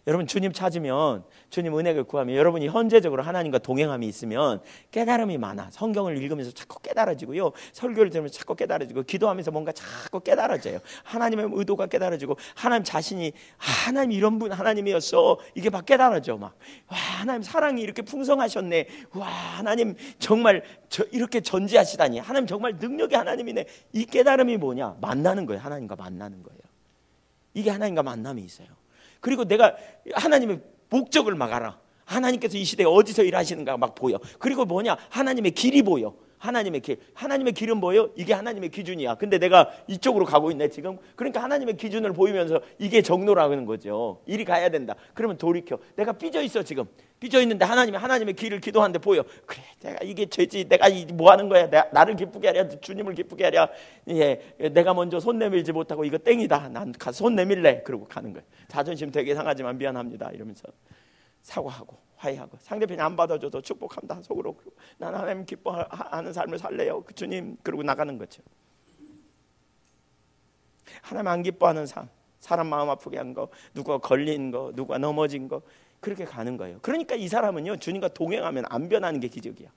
여러분, 주님 찾으면, 주님 은혜를 구하면, 여러분이 현재적으로 하나님과 동행함이 있으면 깨달음이 많아. 성경을 읽으면서 자꾸 깨달아지고요, 설교를 들으면서 자꾸 깨달아지고, 기도하면서 뭔가 자꾸 깨달아져요. 하나님의 의도가 깨달아지고, 하나님 자신이 하나님 이런 분 하나님이었어, 이게 막 깨달아져. 막 와, 하나님 사랑이 이렇게 풍성하셨네. 와, 하나님 정말 이렇게 전지하시다니. 하나님 정말 능력의 하나님이네. 이 깨달음이 뭐냐? 만나는 거예요. 하나님과 만나는 거예요. 이게 하나님과 만남이 있어요. 그리고 내가 하나님의 목적을 막 알아. 하나님께서 이 시대에 어디서 일하시는가 막 보여. 그리고 뭐냐? 하나님의 길이 보여. 하나님의 길. 하나님의 길은 뭐예요? 이게 하나님의 기준이야. 근데 내가 이쪽으로 가고 있네 지금. 그러니까 하나님의 기준을 보이면서 이게 정로라는 거죠. 이리 가야 된다. 그러면 돌이켜. 내가 삐져 있어 지금. 삐져 있는데 하나님의 길을 기도하는데 보여. 그래, 내가 이게 죄지. 내가 뭐 하는 거야? 나를 기쁘게 하랴, 주님을 기쁘게 하랴. 예, 내가 먼저 손 내밀지 못하고 이거 땡이다. 난 가서 손 내밀래. 그러고 가는 거야. 자존심 되게 상하지만 미안합니다. 이러면서 사과하고 화해하고, 상대편이 안 받아줘도 축복합니다 속으로. 난 하나님 기뻐하는 삶을 살래요, 그 주님. 그러고 나가는 거죠. 하나님 안 기뻐하는 삶, 사람 마음 아프게 한 거, 누가 걸린 거, 누가 넘어진 거, 그렇게 가는 거예요. 그러니까 이 사람은요, 주님과 동행하면 안 변하는 게 기적이야.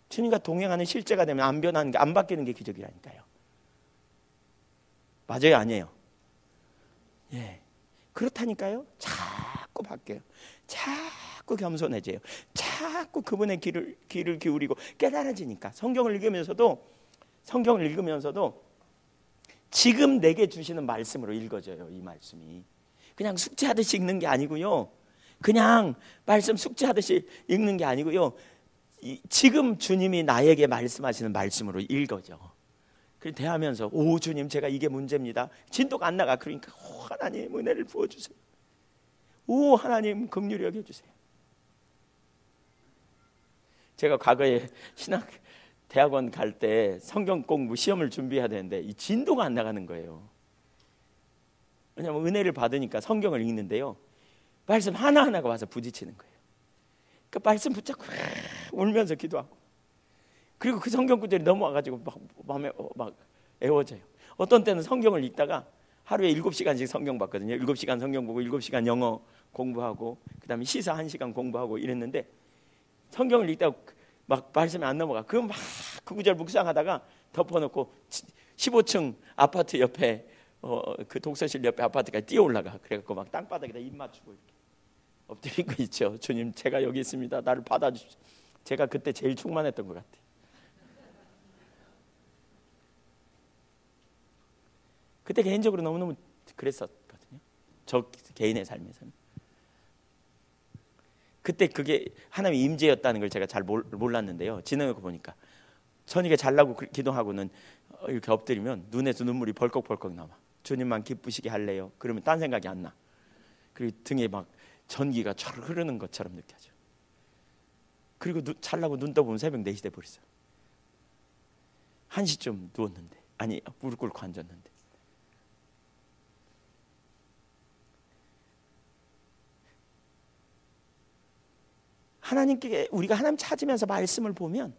주님과 동행하는 실제가 되면 안 변하는 게, 안 바뀌는 게 기적이라니까요. 맞아요, 아니에요? 예, 그렇다니까요. 자꾸 바뀌어요. 자꾸 겸손해져요. 자꾸 그분의 귀를 기울이고 깨달아지니까. 성경을 읽으면서도 지금 내게 주시는 말씀으로 읽어져요. 이 말씀이 그냥 숙제하듯이 읽는 게 아니고요, 그냥 말씀 숙제하듯이 읽는 게 아니고요, 지금 주님이 나에게 말씀하시는 말씀으로 읽어져. 그래서 대하면서, 오 주님, 제가 이게 문제입니다. 진도가 안 나가. 그러니까 오 하나님 은혜를 부어주세요. 오 하나님 긍휼히 여겨주세요. 제가 과거에 신학 대학원 갈 때 성경 공부 시험을 준비해야 되는데 이 진도가 안 나가는 거예요. 왜냐하면 은혜를 받으니까 성경을 읽는데요, 말씀 하나하나가 와서 부딪히는 거예요. 그러니까 말씀 붙잡고 울면서 기도하고, 그리고 그 성경 구절이 넘어와가지고 막 마음에 막 애워져요. 어떤 때는 성경을 읽다가 하루에 7시간씩 성경 봤거든요. 7시간 성경 보고 7시간 영어 공부하고, 그 다음에 시사 1시간 공부하고 이랬는데, 성경을 읽다가 막 말씀이 안 넘어가. 그럼 막 그 구절 묵상하다가 덮어놓고 15층 아파트 옆에 그 독서실 옆에 아파트까지 뛰어 올라가. 그래갖고 막 땅바닥에다 입 맞추고 이렇게 엎드린 거 있죠. 주님, 제가 여기 있습니다. 나를 받아주십시오. 제가 그때 제일 충만했던 것 같아요. 그때 개인적으로 너무너무 그랬었거든요, 저 개인의 삶에서는. 그때 그게 하나님의 임재였다는 걸 제가 잘 몰랐는데요. 지나고 보니까 저녁에 잘라고 기도하고는 이렇게 엎드리면 눈에서 눈물이 벌컥벌컥 나와. 주님만 기쁘시게 할래요. 그러면 딴 생각이 안 나. 그리고 등에 막 전기가 촤르 흐르는 것처럼 느껴져. 그리고 잘라고 눈 떠보면 새벽 4시 돼버렸어요. 1시쯤 누웠는데, 아니 무릎 꿇고 앉았는데, 하나님께 우리가 하나님 찾으면서 말씀을 보면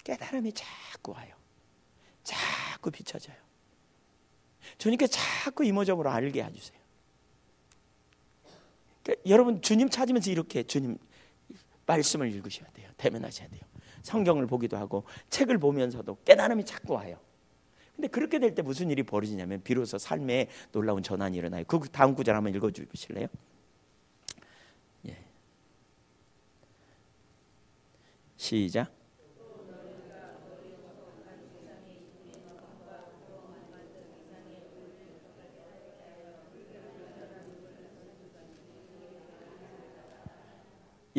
깨달음이 자꾸 와요. 자꾸 비춰져요. 주님께 자꾸 이모저모로 알게 해주세요. 그러니까 여러분 주님 찾으면서 이렇게 주님 말씀을 읽으셔야 돼요. 대면하셔야 돼요. 성경을 보기도 하고 책을 보면서도 깨달음이 자꾸 와요. 근데 그렇게 될 때 무슨 일이 벌어지냐면 비로소 삶에 놀라운 전환이 일어나요. 그 다음 구절 한번 읽어주실래요? 예. 시작.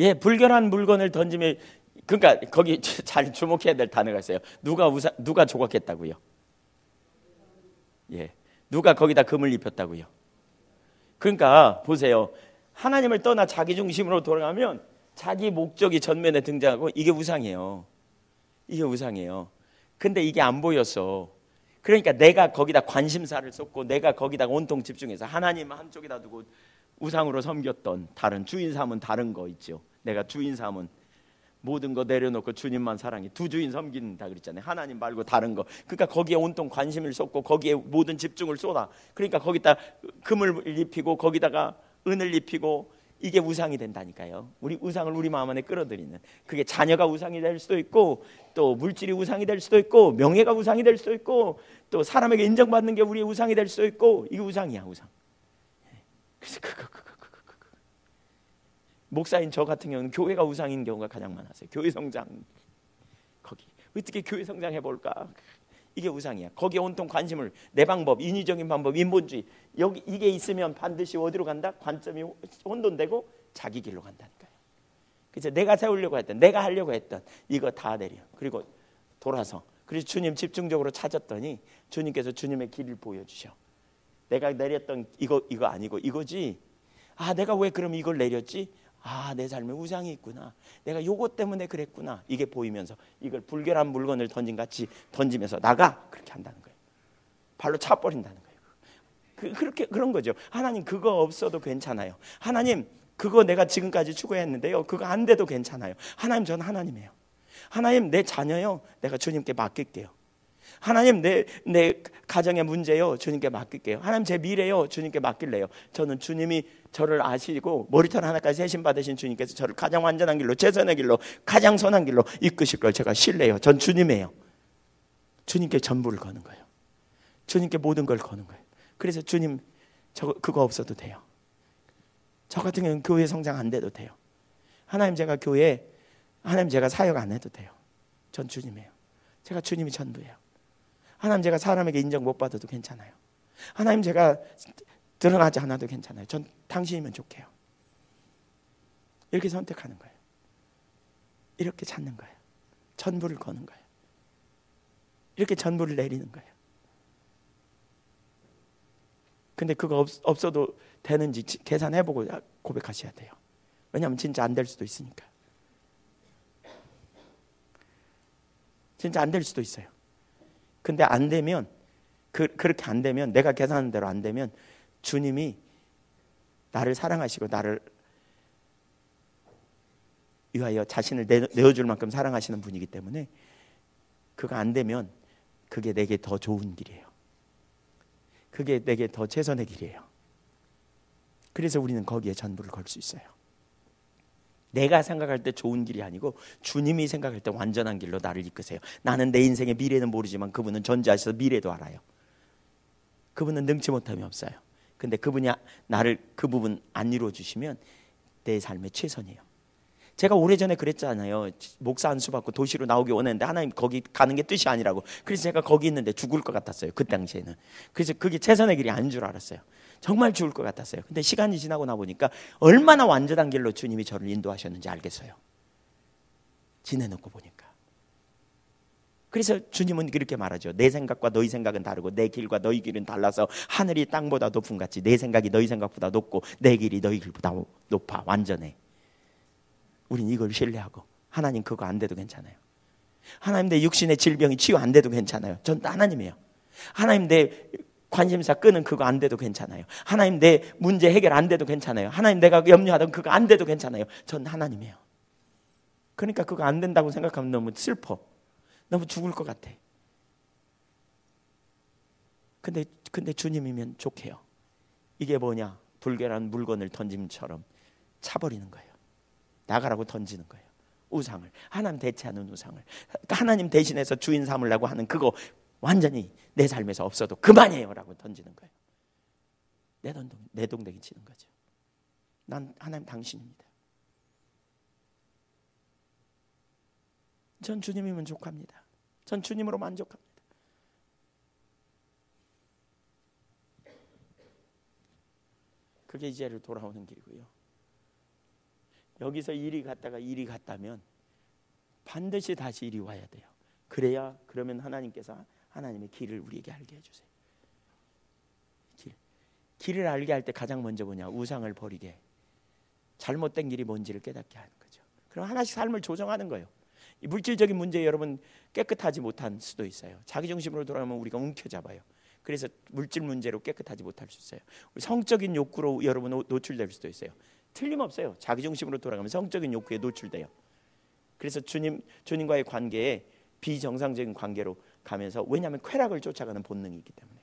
예, 불결한 물건을 던지면, 그러니까 거기 잘 주목해야 될 단어가 있어요. 누가 조각했다고요? 예, 누가 거기다 금을 입혔다고요? 그러니까 보세요. 하나님을 떠나 자기 중심으로 돌아가면 자기 목적이 전면에 등장하고 이게 우상이에요. 이게 우상이에요. 근데 이게 안 보였어. 그러니까 내가 거기다 관심사를 쏟고 내가 거기다가 온통 집중해서 하나님 한쪽에다 두고 우상으로 섬겼던 다른 주인 삼은 다른 거 있죠. 내가 주인 삼은 모든 거 내려놓고 주님만 사랑해. 두 주인 섬긴다 그랬잖아요. 하나님 말고 다른 거. 그러니까 거기에 온통 관심을 쏟고 거기에 모든 집중을 쏟아. 그러니까 거기다 금을 입히고 거기다가 은을 입히고 이게 우상이 된다니까요. 우리 우상을 우리 마음 안에 끌어들이는. 그게 자녀가 우상이 될 수도 있고 또 물질이 우상이 될 수도 있고 명예가 우상이 될 수도 있고 또 사람에게 인정받는 게 우리의 우상이 될 수도 있고 이게 우상이야, 우상. 그래서 목사인 저 같은 경우는 교회가 우상인 경우가 가장 많았어요. 교회 성장, 거기 어떻게 교회 성장해 볼까? 이게 우상이야. 거기에 온통 관심을 내 방법, 인위적인 방법, 인본주의. 여기 이게 있으면 반드시 어디로 간다? 관점이 혼돈되고 자기 길로 간다니까요. 그래서 내가 세우려고 했던, 내가 하려고 했던 이거 다 내려. 그리고 돌아서 그래서 주님 집중적으로 찾았더니 주님께서 주님의 길을 보여주셔. 내가 내렸던 이거 아니고 이거지. 아, 내가 왜 그럼 이걸 내렸지? 아, 내 삶에 우상이 있구나. 내가 요것 때문에 그랬구나. 이게 보이면서 이걸 불결한 물건을 던진같이 던지면서 나가. 그렇게 한다는 거예요. 발로 차버린다는 거예요. 그렇게 그런 거죠. 하나님 그거 없어도 괜찮아요. 하나님 그거 내가 지금까지 추구했는데요. 그거 안 돼도 괜찮아요. 하나님 전 하나님이에요. 하나님 내 자녀요. 내가 주님께 맡길게요. 하나님 내 가정의 문제요. 주님께 맡길게요. 하나님 제 미래요. 주님께 맡길래요. 저는 주님이 저를 아시고 머리털 하나까지 세심 받으신 주님께서 저를 가장 완전한 길로, 최선의 길로, 가장 선한 길로 이끄실 걸 제가 신뢰해요. 전 주님이에요. 주님께 전부를 거는 거예요. 주님께 모든 걸 거는 거예요. 그래서 주님 그거 없어도 돼요. 저 같은 경우는 교회 성장 안 돼도 돼요. 하나님 제가 사역 안 해도 돼요. 전 주님이에요. 제가 주님이 전부예요. 하나님 제가 사람에게 인정 못 받아도 괜찮아요. 하나님 제가 드러나지 않아도 괜찮아요. 전 당신이면 좋게요. 이렇게 선택하는 거예요. 이렇게 찾는 거예요. 전부를 거는 거예요. 이렇게 전부를 내리는 거예요. 근데 그거 없어도 되는지 계산해보고 고백하셔야 돼요. 왜냐하면 진짜 안 될 수도 있으니까. 진짜 안 될 수도 있어요. 근데 안 되면 그렇게 안 되면 내가 계산한 대로 안 되면 주님이 나를 사랑하시고 나를 위하여 자신을 내어줄 만큼 사랑하시는 분이기 때문에 그거 안 되면 그게 내게 더 좋은 길이에요. 그게 내게 더 최선의 길이에요. 그래서 우리는 거기에 전부를 걸 수 있어요. 내가 생각할 때 좋은 길이 아니고 주님이 생각할 때 완전한 길로 나를 이끄세요. 나는 내 인생의 미래는 모르지만 그분은 전지하셔서 미래도 알아요. 그분은 능치 못함이 없어요. 근데 그분이 나를 그 부분 안 이루어 주시면 내 삶의 최선이에요. 제가 오래전에 그랬잖아요. 목사 안수 받고 도시로 나오기 원했는데 하나님 거기 가는 게 뜻이 아니라고. 그래서 제가 거기 있는데 죽을 것 같았어요. 그 당시에는. 그래서 그게 최선의 길이 아닌 줄 알았어요. 정말 죽을 것 같았어요. 근데 시간이 지나고 나 보니까 얼마나 완전한 길로 주님이 저를 인도하셨는지 알겠어요. 지내놓고 보니까. 그래서 주님은 그렇게 말하죠. 내 생각과 너희 생각은 다르고 내 길과 너희 길은 달라서 하늘이 땅보다 높은 같이 내 생각이 너희 생각보다 높고 내 길이 너희 길보다 높아. 완전해. 우린 이걸 신뢰하고 하나님 그거 안 돼도 괜찮아요. 하나님 내 육신의 질병이 치유 안 돼도 괜찮아요. 전 하나님이에요. 하나님 내 관심사 끄는 그거 안 돼도 괜찮아요. 하나님 내 문제 해결 안 돼도 괜찮아요. 하나님 내가 염려하던 그거 안 돼도 괜찮아요. 전 하나님이에요. 그러니까 그거 안 된다고 생각하면 너무 슬퍼. 너무 죽을 것 같아. 근데 주님이면 좋게요. 이게 뭐냐? 불결한 물건을 던짐처럼 차버리는 거예요. 나가라고 던지는 거예요. 우상을. 하나님 대체하는 우상을. 하나님 대신해서 주인 삼으려고 하는 그거 완전히 내 삶에서 없어도 그만해요 라고 던지는 거예요. 내동댕이 치는 거죠. 난 하나님 당신입니다. 전 주님이면 족합니다. 전 주님으로 만족합니다. 그게 이제를 돌아오는 길이고요. 여기서 이리 갔다가 이리 갔다면 반드시 다시 이리 와야 돼요. 그러면 하나님께서 하나님의 길을 우리에게 알게 해주세요. 길을 알게 할 때 가장 먼저 뭐냐? 우상을 버리게, 잘못된 길이 뭔지를 깨닫게 하는 거죠. 그럼 하나씩 삶을 조정하는 거예요. 이 물질적인 문제에 여러분 깨끗하지 못한 수도 있어요. 자기중심으로 돌아가면 우리가 움켜잡아요. 그래서 물질 문제로 깨끗하지 못할 수 있어요. 성적인 욕구로 여러분 노출될 수도 있어요. 틀림없어요. 자기중심으로 돌아가면 성적인 욕구에 노출돼요. 그래서 주님과의 관계에 비정상적인 관계로 가면서, 왜냐하면 쾌락을 쫓아가는 본능이 있기 때문에.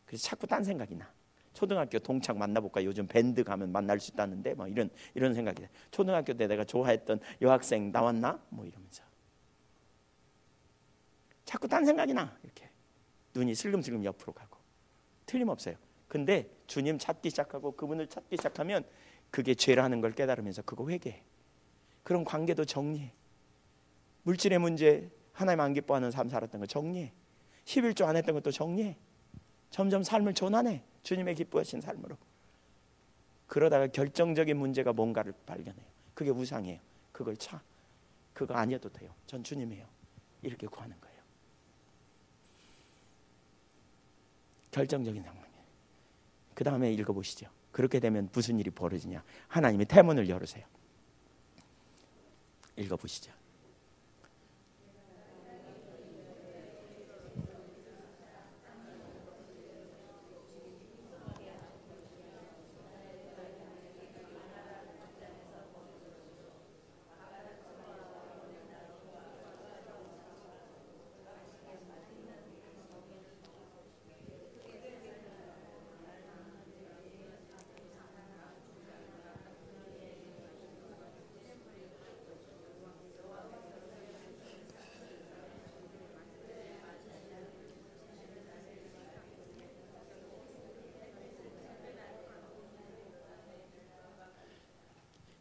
그래서 자꾸 딴 생각이 나. 초등학교 동창 만나볼까? 요즘 밴드 가면 만날 수 있다는데 막 이런 생각이 나. 초등학교 때 내가 좋아했던 여학생 나왔나? 뭐 이러면서 자꾸 딴 생각이 나. 이렇게 눈이 슬금슬금 옆으로 가고. 틀림없어요. 근데 주님 찾기 시작하고 그분을 찾기 시작하면 그게 죄라는 걸 깨달으면서 그거 회개해. 그런 관계도 정리해. 물질의 문제, 하나님 안 기뻐하는 삶 살았던 거 정리해. 11조 안 했던 것도 정리해. 점점 삶을 전환해. 주님의 기뻐하신 삶으로. 그러다가 결정적인 문제가 뭔가를 발견해요. 그게 우상이에요. 그걸 그거 아니어도 돼요. 전 주님이에요. 이렇게 구하는 거예요. 결정적인 상황이에요. 그 다음에 읽어보시죠. 그렇게 되면 무슨 일이 벌어지냐? 하나님이 태문을 열으세요. 읽어보시죠.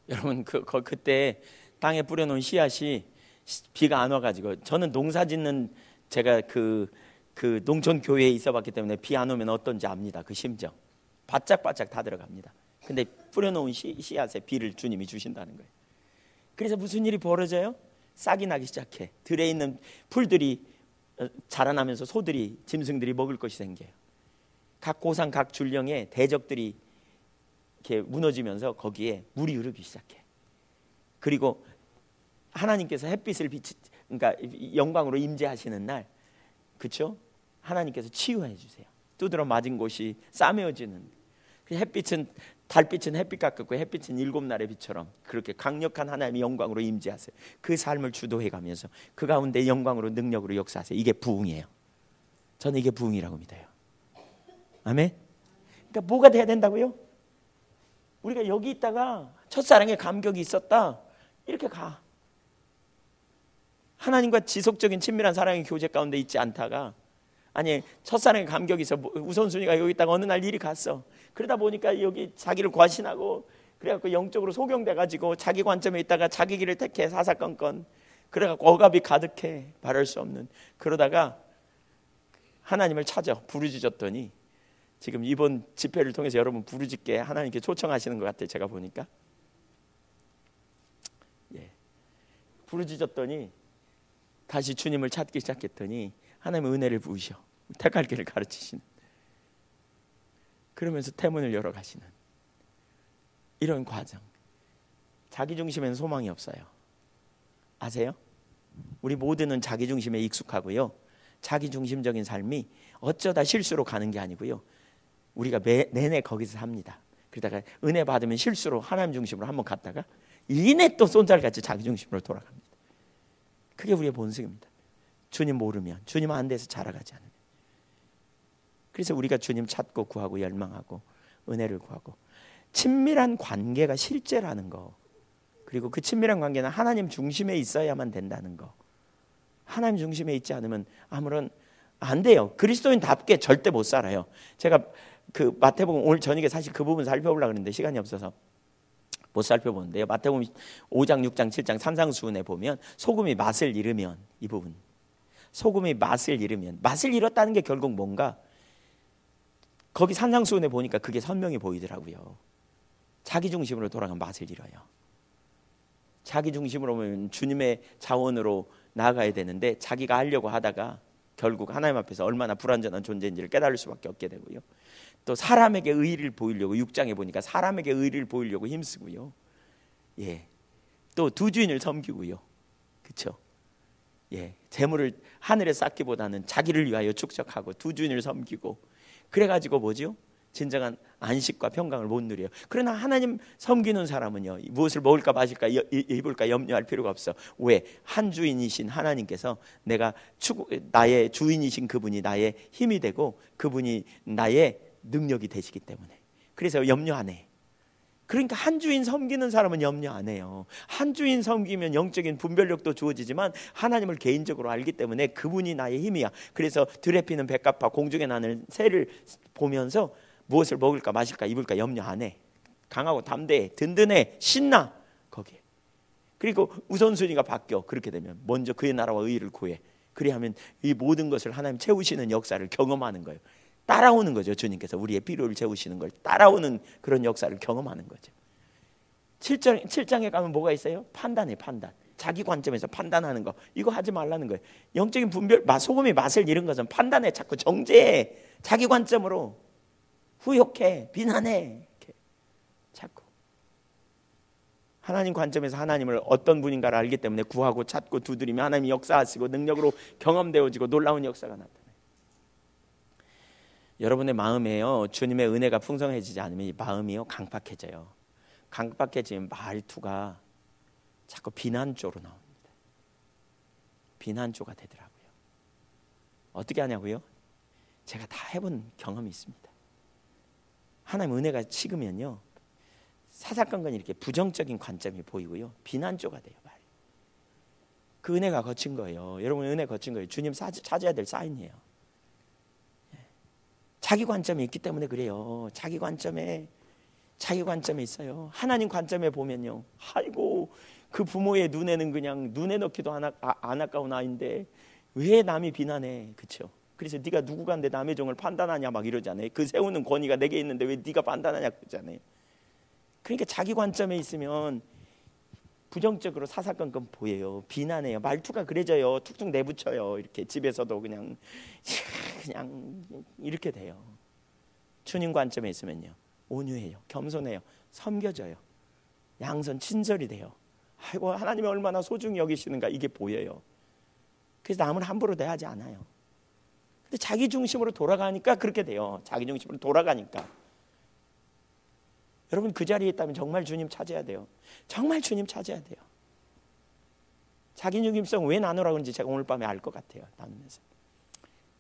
여러분 그때 땅에 뿌려놓은 씨앗이 비가 안 와가지고, 저는 농사짓는 제가 그 농촌 교회에 있어봤기 때문에 비 안 오면 어떤지 압니다. 그 심정 바짝바짝 다 들어갑니다. 근데 뿌려놓은 씨앗에 비를 주님이 주신다는 거예요. 그래서 무슨 일이 벌어져요? 싹이 나기 시작해. 들에 있는 풀들이 자라나면서 소들이, 짐승들이 먹을 것이 생겨요. 각 고상 각 줄령에 대적들이 이렇게 무너지면서 거기에 물이 흐르기 시작해. 그리고 하나님께서 햇빛을 그러니까 영광으로 임재하시는 날, 그렇죠? 하나님께서 치유해 주세요. 두드러 맞은 곳이 싸매어지는. 햇빛은, 달빛은 햇빛 같고 햇빛은 7날의 빛처럼 그렇게 강력한 하나님의 영광으로 임재하세요. 그 삶을 주도해 가면서 그 가운데 영광으로, 능력으로 역사하세요. 이게 부흥이에요. 저는 이게 부흥이라고 믿어요. 아멘. 그러니까 뭐가 돼야 된다고요? 우리가 여기 있다가 첫사랑에 감격이 있었다, 이렇게 가. 하나님과 지속적인 친밀한 사랑의 교제 가운데 있지 않다가, 아니 첫사랑에 감격이 있어 우선순위가 여기 있다가 어느 날 일이 갔어. 그러다 보니까 여기 자기를 과신하고 그래갖고 영적으로 소경돼가지고 자기 관점에 있다가 자기 길을 택해 사사건건. 그래갖고 억압이 가득해 말할 수 없는. 그러다가 하나님을 찾아 부르짖었더니 지금 이번 집회를 통해서 여러분 부르짖게 하나님께 초청하시는 것 같아요. 제가 보니까 부르짖었더니 다시 주님을 찾기 시작했더니 하나님의 은혜를 부으셔 택할 길을 가르치시는, 그러면서 태문을 열어가시는 이런 과정. 자기 중심에는 소망이 없어요. 아세요? 우리 모두는 자기 중심에 익숙하고요, 자기 중심적인 삶이 어쩌다 실수로 가는 게 아니고요, 우리가 내내 거기서 삽니다. 그러다가 은혜 받으면 실수로 하나님 중심으로 한번 갔다가 이내 또 손살같이 자기 중심으로 돌아갑니다. 그게 우리의 본성입니다. 주님 모르면, 주님 안 돼서 자라가지 않으면. 그래서 우리가 주님 찾고 구하고 열망하고 은혜를 구하고, 친밀한 관계가 실제라는 거, 그리고 그 친밀한 관계는 하나님 중심에 있어야만 된다는 거. 하나님 중심에 있지 않으면 아무런 안 돼요. 그리스도인답게 절대 못 살아요. 제가 그 마태복음 오늘 저녁에 사실 그 부분 살펴보려고 했는데 시간이 없어서 못 살펴보는데요. 마태복음 5장, 6장, 7장 산상수훈에 보면 소금이 맛을 잃으면, 이 부분 소금이 맛을 잃으면, 맛을 잃었다는 게 결국 뭔가, 거기 산상수훈에 보니까 그게 선명히 보이더라고요. 자기 중심으로 돌아간 맛을 잃어요. 자기 중심으로 보면 주님의 자원으로 나아가야 되는데 자기가 하려고 하다가 결국 하나님 앞에서 얼마나 불완전한 존재인지를 깨달을 수밖에 없게 되고요. 또 사람에게 의의를 보이려고, 6장에 보니까 사람에게 의의를 보이려고 힘쓰고요. 또 두 주인을 섬기고요. 그렇죠? 재물을 하늘에 쌓기보다는 자기를 위하여 축적하고 두 주인을 섬기고, 그래가지고 뭐죠? 진정한 안식과 평강을 못 누려요. 그러나 하나님 섬기는 사람은요, 무엇을 먹을까 마실까 입을까 염려할 필요가 없어. 왜? 한 주인이신 하나님께서 나의 주인이신 그분이 나의 힘이 되고 그분이 나의 능력이 되시기 때문에, 그래서 염려 안 해. 그러니까 한 주인 섬기는 사람은 염려 안 해요. 한 주인 섬기면 영적인 분별력도 주어지지만 하나님을 개인적으로 알기 때문에 그분이 나의 힘이야. 그래서 들에 피는 백합화, 공중에 나는 새를 보면서 무엇을 먹을까 마실까 입을까 염려 안 해. 강하고 담대해, 든든해, 신나 거기에. 그리고 우선순위가 바뀌어. 그렇게 되면 먼저 그의 나라와 의의를 구해. 그리하면 이 모든 것을 하나님 채우시는 역사를 경험하는 거예요. 따라오는 거죠. 주님께서 우리의 필요를 채우시는 걸 따라오는 그런 역사를 경험하는 거죠. 7장에 가면 뭐가 있어요? 판단해. 판단. 자기 관점에서 판단하는 거, 이거 하지 말라는 거예요. 영적인 분별, 소금이 맛을 잃은 것은 판단해. 자꾸 정죄해. 자기 관점으로 후욕해, 비난해. 이렇게 자꾸 하나님 관점에서 하나님을 어떤 분인가를 알기 때문에 구하고 찾고 두드리면 하나님이 역사하시고 능력으로 경험되어지고 놀라운 역사가 나타나요. 여러분의 마음에요, 주님의 은혜가 풍성해지지 않으면 이 마음이요 강팍해져요. 강팍해지면 말투가 자꾸 비난조로 나옵니다. 비난조가 되더라고요. 어떻게 하냐고요? 제가 다 해본 경험이 있습니다. 하나님 은혜가 식으면요, 사사건건 이렇게 부정적인 관점이 보이고요, 비난조가 돼요. 말이. 그 은혜가 거친 거예요. 여러분 은혜 거친 거예요. 주님 찾아야 될 사인이에요. 자기 관점이 있기 때문에 그래요. 자기 관점에 있어요. 하나님 관점에 보면요, 아이고 그 부모의 눈에는 그냥 눈에 넣기도 안 아까운 아이인데 왜 남이 비난해, 그렇죠? 그래서 네가 누구간데 남의 종을 판단하냐 막 이러잖아요. 그 세우는 권위가 내게 있는데 왜 네가 판단하냐 그러잖아요. 그러니까 자기 관점에 있으면 부정적으로 사사건건 보여요. 비난해요. 말투가 그래져요. 툭툭 내붙여요. 이렇게 집에서도 그냥 이렇게 돼요. 주님 관점에 있으면요, 온유해요, 겸손해요, 섬겨져요, 양선 친절이 돼요. 아이고 하나님이 얼마나 소중히 여기시는가 이게 보여요. 그래서 남을 함부로 대하지 않아요. 근데 자기 중심으로 돌아가니까 그렇게 돼요. 자기 중심으로 돌아가니까. 여러분 그 자리에 있다면 정말 주님 찾아야 돼요. 정말 주님 찾아야 돼요. 자기 중심성 왜 나누라고 하는지 제가 오늘 밤에 알 것 같아요. 나누면서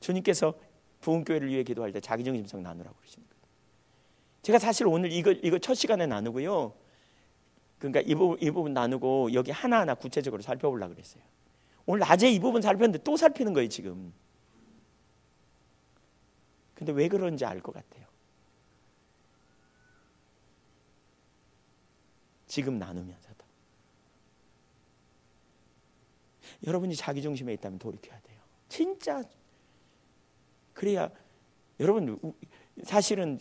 주님께서 부흥교회를 위해 기도할 때 자기 중심성 나누라고 그러시는 거예요. 제가 사실 오늘 이거 첫 시간에 나누고요, 그러니까 이 부분 나누고 여기 하나하나 구체적으로 살펴보려고 그랬어요. 오늘 낮에 이 부분 살폈는데 또 살피는 거예요 지금. 근데 왜 그런지 알 것 같아요. 지금 나누면서도. 여러분이 자기 중심에 있다면 돌이켜야 돼요. 진짜. 그래야 여러분, 사실은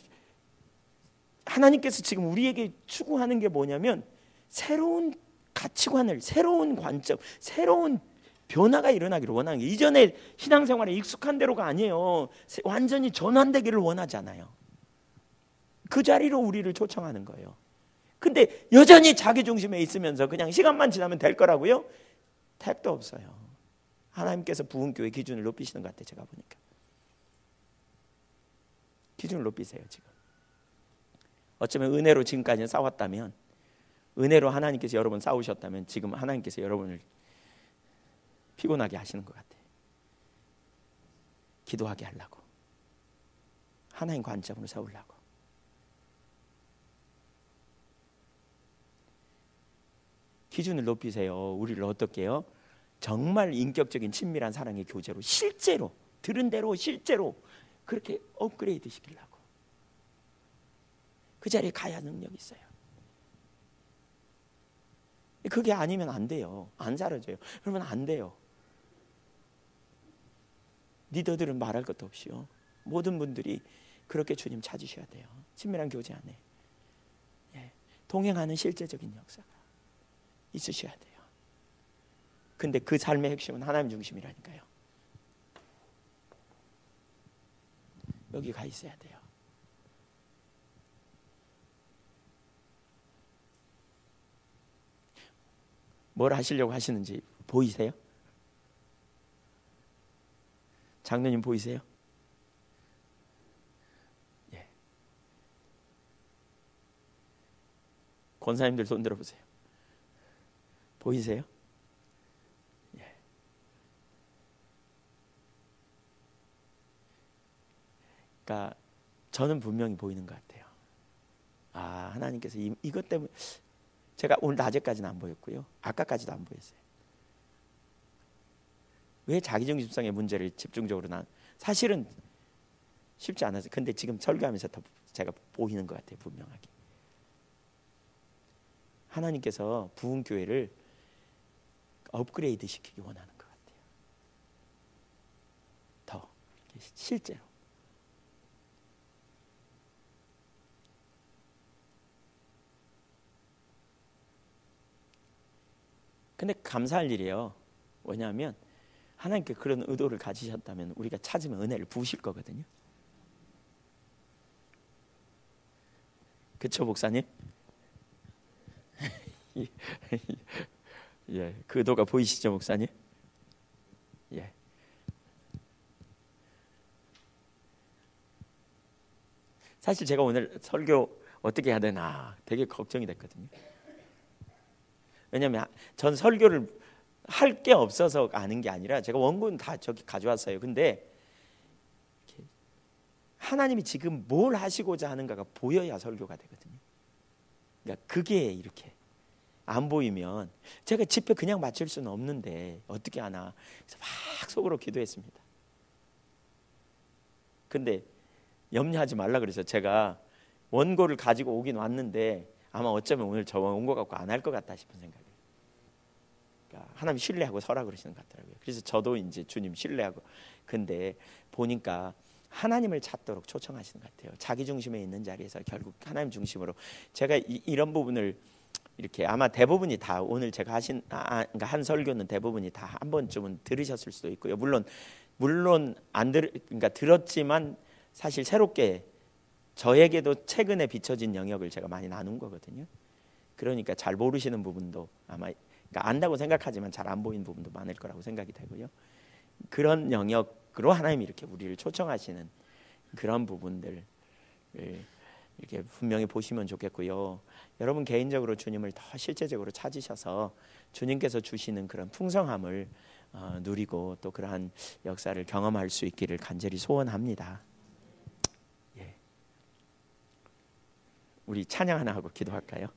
하나님께서 지금 우리에게 추구하는 게 뭐냐면 새로운 가치관을, 새로운 관점, 새로운 변화가 일어나기를 원하는 게, 이전에 신앙생활에 익숙한 대로가 아니에요. 완전히 전환되기를 원하잖아요. 그 자리로 우리를 초청하는 거예요. 근데 여전히 자기 중심에 있으면서 그냥 시간만 지나면 될 거라고요? 택도 없어요. 하나님께서 부흥교회 기준을 높이시는 것 같아요. 제가 보니까 기준을 높이세요. 지금 어쩌면 은혜로 지금까지 싸웠다면, 은혜로 하나님께서 여러 번 싸우셨다면 지금 하나님께서 여러분을 피곤하게 하시는 것 같아요. 기도하게 하려고, 하나님 관점으로 세우려고. 기준을 높이세요. 우리를 어떻게 해요? 정말 인격적인 친밀한 사랑의 교제로, 실제로 들은 대로 실제로 그렇게 업그레이드 시키려고. 그 자리에 가야 능력이 있어요. 그게 아니면 안 돼요. 안 사라져요. 그러면 안 돼요. 리더들은 말할 것도 없이요. 모든 분들이 그렇게 주님 찾으셔야 돼요. 친밀한 교제 안에 동행하는 실제적인 역사가 있으셔야 돼요. 근데 그 삶의 핵심은 하나님 중심이라니까요. 여기 가 있어야 돼요. 뭘 하시려고 하시는지 보이세요? 장로님 보이세요? 예. 권사님들 손 들어보세요. 보이세요? 예. 그러니까 저는 분명히 보이는 것 같아요. 아, 하나님께서 이것 때문에, 제가 오늘 낮에까지는 안 보였고요, 아까까지도 안 보였어요. 왜 자기중심성의 문제를 집중적으로, 사실은 쉽지 않았어요. 근데 지금 설교하면서 더 제가 보이는 것 같아요. 분명하게 하나님께서 부흥교회를 업그레이드 시키기 원하는 것 같아요. 더 실제로. 근데 감사할 일이에요. 왜냐하면 하나님께 그런 의도를 가지셨다면 우리가 찾으면 은혜를 부으실 거거든요. 그쵸, 목사님? 예, 그 의도가 보이시죠, 목사님? 예. 사실 제가 오늘 설교 어떻게 해야 되나 되게 걱정이 됐거든요. 왜냐하면 전 설교를 할 게 없어서 아는 게 아니라 제가 원고는 다 저기 가져왔어요. 근데 하나님이 지금 뭘 하시고자 하는가가 보여야 설교가 되거든요. 그러니까 그게 이렇게 안 보이면 제가 집회 그냥 마칠 수는 없는데 어떻게 하나, 그래서 막 속으로 기도했습니다. 근데 염려하지 말라 그래서 제가 원고를 가지고 오긴 왔는데 아마 어쩌면 오늘 저 원고 갖고 안 할 것 같다 싶은 생각이. 그러니까 하나님 신뢰하고 서라 그러시는 것 같더라고요. 그래서 저도 이제 주님 신뢰하고. 근데 보니까 하나님을 찾도록 초청하시는 것 같아요. 자기 중심에 있는 자리에서 결국 하나님 중심으로. 제가 이런 부분을 이렇게 아마 대부분이 다 오늘 제가 하신 그러니까 한 설교는 대부분이 다 한 번쯤은 들으셨을 수도 있고요. 물론 안 그러니까 들었지만 사실 새롭게 저에게도 최근에 비춰진 영역을 제가 많이 나눈 거거든요. 그러니까 잘 모르시는 부분도 아마, 그러니까 안다고 생각하지만 잘 안 보이는 부분도 많을 거라고 생각이 되고요. 그런 영역으로 하나님이 이렇게 우리를 초청하시는 그런 부분들 이렇게 분명히 보시면 좋겠고요. 여러분 개인적으로 주님을 더 실제적으로 찾으셔서 주님께서 주시는 그런 풍성함을 누리고 또 그러한 역사를 경험할 수 있기를 간절히 소원합니다. 예. 우리 찬양 하나 하고 기도할까요?